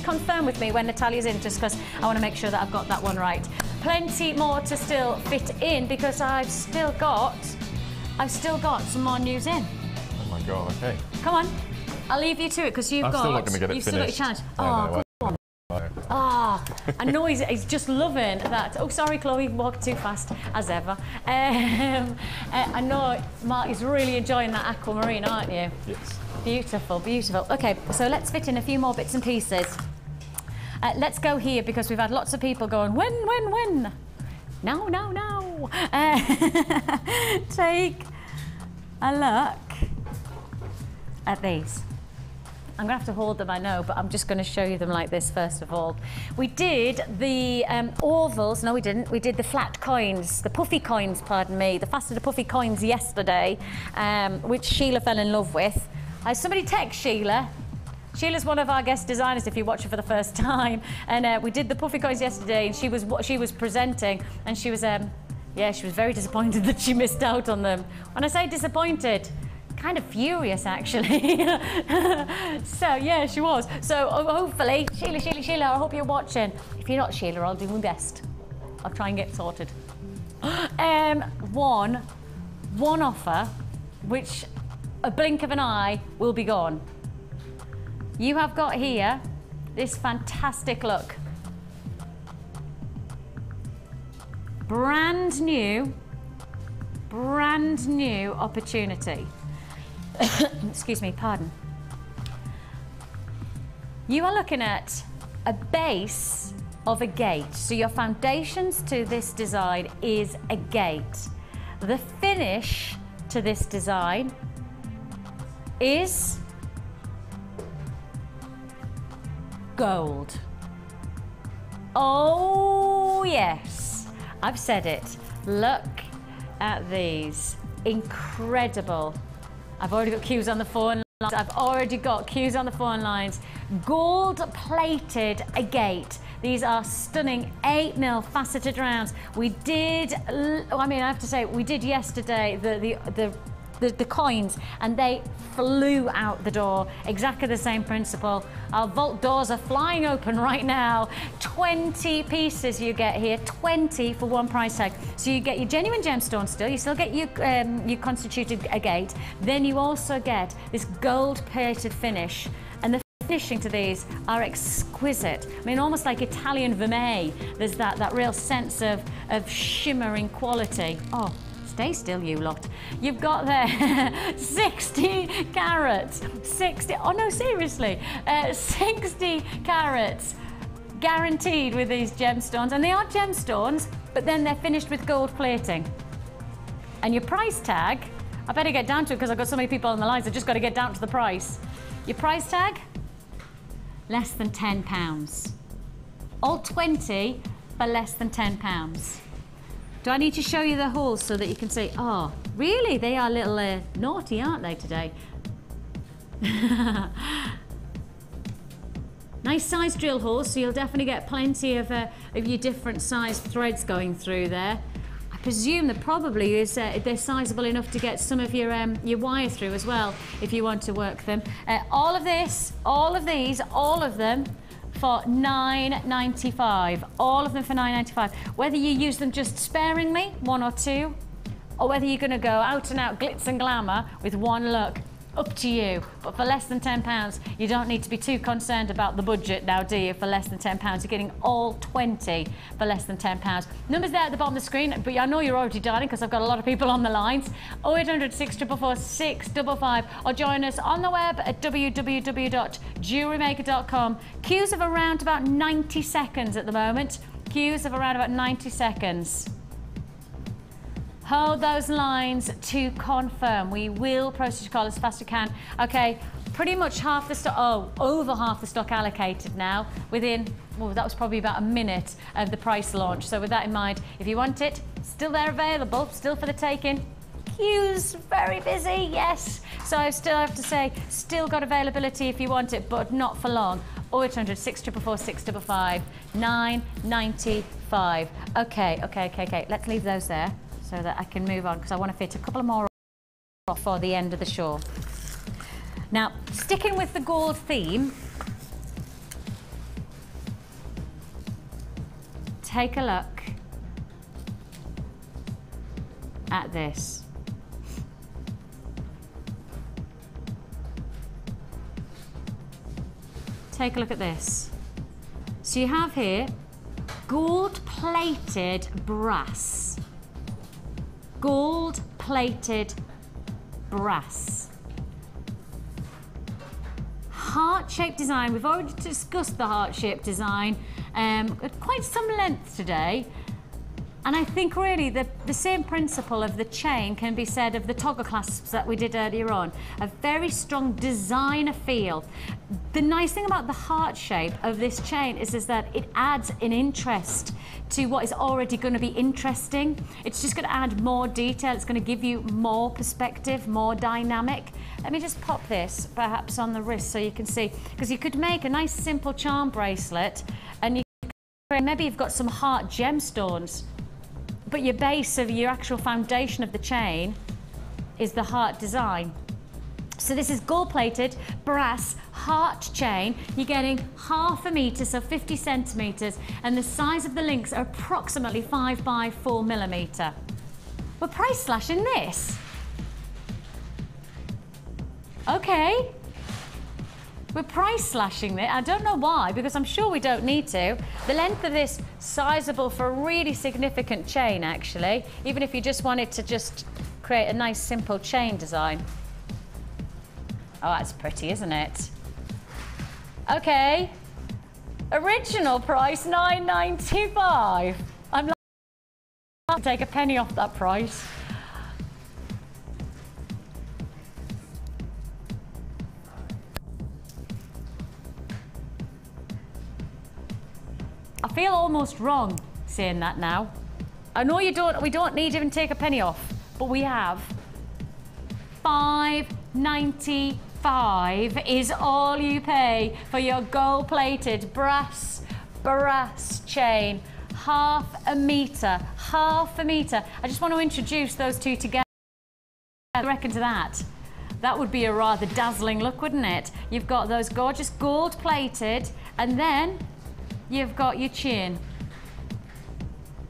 confirm with me when Natalia's in, just because I want to make sure that I've got that one right. Plenty more to still fit in because I've still got some more news in. Oh my God, okay. Come on. I'll leave you to it because you've still not going to get it finished. Still got your challenge. Oh, go on. Ah, I know he's just loving that. Oh, sorry, Chloe, walked too fast, as ever. I know Mark is really enjoying that aquamarine, aren't you? Yes. Beautiful, beautiful. Okay, so let's fit in a few more bits and pieces. Let's go here because we've had lots of people going, when? No. Take a look at these. I'm going to have to hold them, I know, but I'm just going to show you them like this first of all. We did the ovals, no we didn't, we did the flat coins, the puffy coins, pardon me, the faster to puffy coins yesterday, which Sheila fell in love with. Somebody text Sheila. Sheila's one of our guest designers if you watch her for the first time, and we did the puffy coins yesterday, and she was presenting, and she was she was very disappointed that she missed out on them. When I say disappointed, kind of furious actually. So yeah, she was. So hopefully, Sheila, I hope you're watching. If you're not, Sheila, I'll do my best. I'll try and get sorted. One offer, which a blink of an eye will be gone. You have got here this fantastic look. Brand new opportunity. Excuse me, pardon. You are looking at a base of a gate. So your foundations to this design is a gate. The finish to this design is gold. Oh yes, I've said it. Look at these. Incredible. I've already got cues on the phone lines. Gold plated agate. These are stunning 8mm faceted rounds. We did, I mean, I have to say, we did yesterday the coins, and they flew out the door. Exactly the same principle. Our vault doors are flying open right now. 20 pieces you get here, 20 for one price tag. So you get your genuine gemstones still, you still get your constituted agate, then you also get this gold plated finish, and the finishing to these are exquisite. I mean, almost like Italian vermeil. There's that real sense of shimmering quality. Oh, stay still, you lot. You've got there 60 carats. 60, oh no, seriously. 60 carats guaranteed with these gemstones. And they are gemstones, but then they're finished with gold plating. And your price tag, I better get down to it because I've got so many people on the lines, I've just got to get down to the price. Your price tag, less than £10. All 20 for less than £10. Do I need to show you the holes so that you can see? Oh, really? They are a little naughty, aren't they, today? Nice size drill holes, so you'll definitely get plenty of your different size threads going through there. I presume that probably is they're sizable enough to get some of your wire through as well, if you want to work them. All of this, all of these, all of them, for £9.95. All of them for £9.95. Whether you use them just sparingly, one or two, or whether you're going to go out and out glitz and glamour with one look, up to you. But for less than £10, you don't need to be too concerned about the budget now, do you? For less than £10, you're getting all 20 for less than £10. Numbers there at the bottom of the screen, but I know you're already dialing because I've got a lot of people on the lines. 0800 644 655, or join us on the web at www.jewellerymaker.com. Queues of around about 90 seconds at the moment. Queues of around about 90 seconds. Hold those lines to confirm. We will process your call as fast as you can. Okay, pretty much half the stock, over half the stock allocated now within, well, that was probably about a minute of the price launch. So with that in mind, if you want it, still there available, still for the taking. Queues very busy, yes. So I still have to say, still got availability if you want it, but not for long. 0800 644 655, £9.95. Okay. Let's leave those there so that I can move on, because I want to fit a couple more for the end of the show. Now, sticking with the gold theme, take a look at this. Take a look at this. So you have here gold-plated brass. Gold-plated brass. Heart-shaped design. We've already discussed the heart-shaped design at quite some length today. And I think really the same principle of the chain can be said of the toggle clasps that we did earlier on. A very strong designer feel. The nice thing about the heart shape of this chain is that it adds an interest to what is already going to be interesting. It's just going to add more detail. It's going to give you more perspective, more dynamic. Let me just pop this perhaps on the wrist so you can see, because you could make a nice simple charm bracelet and you could, maybe you've got some heart gemstones, but your base of your actual foundation of the chain is the heart design. So this is gold-plated brass heart chain. You're getting 1/2 meter, so 50 centimeters, and the size of the links are approximately 5 by 4 millimeter. We're price slashing this. Okay. We're price slashing it. I don't know why, because I'm sure we don't need to. The length of this sizable for a really significant chain, actually, even if you just wanted to just create a nice simple chain design. Oh, that's pretty, isn't it? Okay. Original price $9.95. I'm like, I'll take a penny off that price. I feel almost wrong saying that now. I know we don't need to even take a penny off, but we have. $5.95 is all you pay for your gold-plated brass chain. 1/2 meter, 1/2 meter. I just want to introduce those two together. I reckon to that. That would be a rather dazzling look, wouldn't it? You've got those gorgeous gold-plated, and then you've got your chain.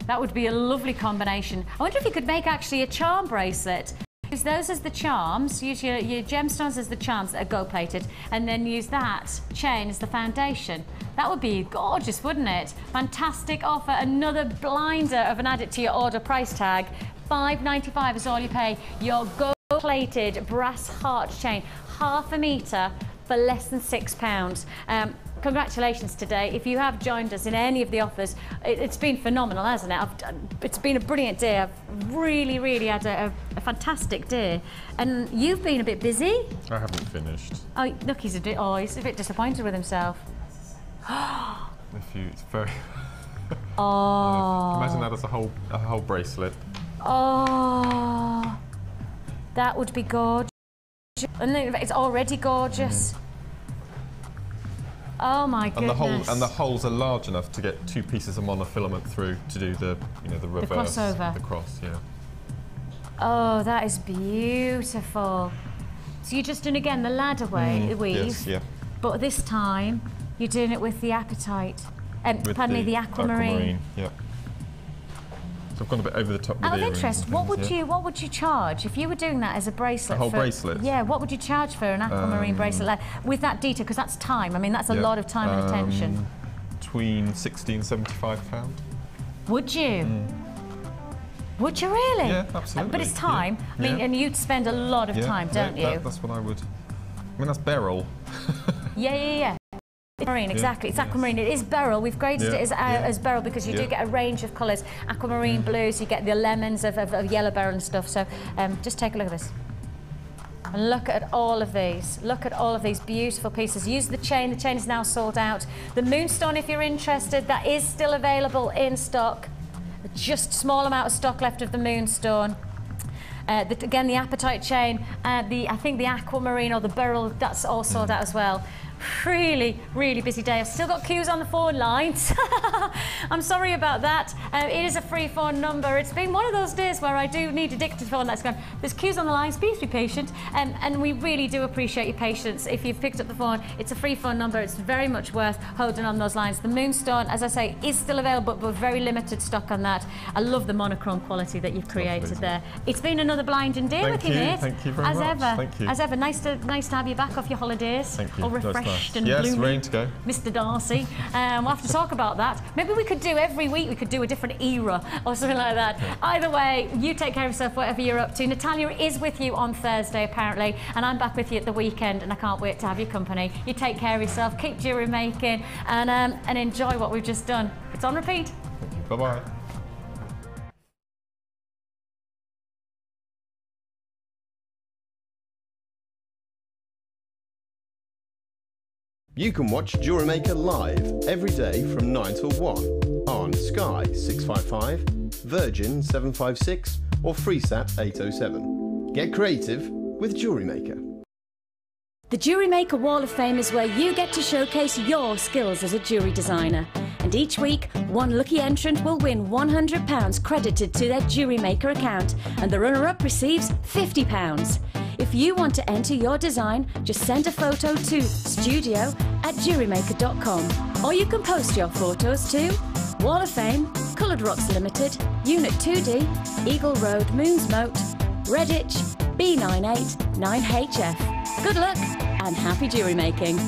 That would be a lovely combination. I wonder if you could make actually a charm bracelet. Use those as the charms, use your gemstones as the charms that are gold-plated, and then use that chain as the foundation. That would be gorgeous, wouldn't it? Fantastic offer, another blinder of an add it to your order price tag. $5.95 is all you pay. Your gold-plated brass heart chain, 1/2 meter for less than £6. Congratulations today. If you have joined us in any of the offers, it's been phenomenal, hasn't it? It's been a brilliant day. I've really had a fantastic day. And you've been a bit busy. I haven't finished. Oh, look, he's a bit disappointed with himself. It's very... Oh. Imagine that as a whole bracelet. Oh. That would be gorgeous. And it's already gorgeous. Oh my goodness. And the holes are large enough to get 2 pieces of monofilament through to do the reverse. The crossover. The cross, yeah. Oh, that is beautiful. So you're just doing again the ladder weave. Yes, yeah. But this time you're doing it with the apatite. Pardon me, the aquamarine. Yeah. So I've gone a bit over the top with Out of earrings interest, and what things, would you charge if you were doing that as a bracelet? A whole bracelet? Yeah, what would you charge for an aquamarine bracelet with that detail? Because that's time. I mean, that's a lot of time and attention. Between £60 and £75. Would you? Would you really? Yeah, absolutely. But it's time. Yeah. I mean, and you'd spend a lot of time, don't you? That's what I would. I mean, that's beryl. Yeah. Aquamarine, exactly. It's aquamarine. It is beryl. We've graded it as beryl because you do get a range of colours. Aquamarine blues, you get the lemons of yellow beryl and stuff. So just take a look at this. And look at all of these. Look at all of these beautiful pieces. Use the chain. The chain is now sold out. The moonstone, if you're interested, that is still available in stock. Just a small amount of stock left of the moonstone. Again, the apatite chain, I think the aquamarine or the beryl, that's all sold out as well. Really busy day. I've still got queues on the phone lines. I'm sorry about that. It is a free phone number. It's been one of those days where I do need a dictaphone that's going. There's queues on the lines. Please be patient. And we really do appreciate your patience. If you've picked up the phone, it's a free phone number. It's very much worth holding on those lines. The moonstone, as I say, is still available, but very limited stock on that. I love the monochrome quality that you've created there. It's been another blinding day with you, mate. Thank you very much. As ever. Thank you. As ever. Nice to have you back off your holidays. Thank you. Or refreshed. flushed and yes, blooming. ready to go. Mr. Darcy. We'll have to talk about that. Maybe we could do every week, we could do a different era or something like that. Either way, you take care of yourself, whatever you're up to. Natalia is with you on Thursday, apparently, and I'm back with you at the weekend, and I can't wait to have your company. You take care of yourself, keep jewellery making, and enjoy what we've just done. It's on repeat. Bye-bye. You can watch Jewellery Maker live every day from 9 till 1 on Sky 655, Virgin 756 or Freesat 807. Get creative with Jewellery Maker. The Jewellery Maker Wall of Fame is where you get to showcase your skills as a jewellery designer. And each week, one lucky entrant will win £100 credited to their Jewellery Maker account, and the runner-up receives £50. If you want to enter your design, just send a photo to studio@jewellerymaker.com, or you can post your photos to Wall of Fame, Coloured Rocks Limited, Unit 2D, Eagle Road, Moonsmote, Redditch, B98 9HF. Good luck and happy jewellery making.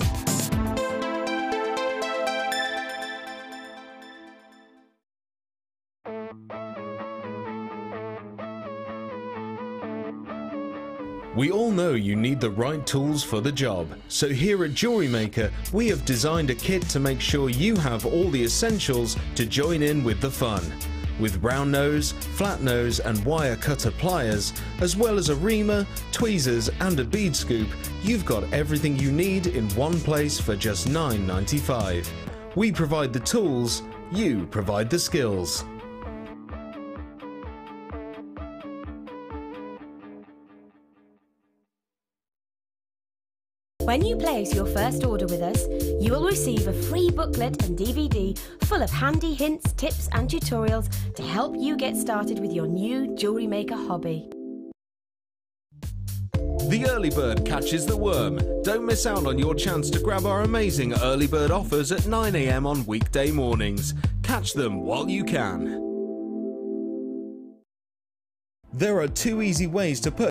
We all know you need the right tools for the job, so here at Jewellery Maker we have designed a kit to make sure you have all the essentials to join in with the fun. With round nose, flat nose and wire cutter pliers, as well as a reamer, tweezers and a bead scoop, you've got everything you need in one place for just $9.95. We provide the tools, you provide the skills. When you place your first order with us, you will receive a free booklet and DVD full of handy hints, tips and tutorials to help you get started with your new jewellery maker hobby. The early bird catches the worm. Don't miss out on your chance to grab our amazing early bird offers at 9 AM on weekday mornings. Catch them while you can. There are two easy ways to purchase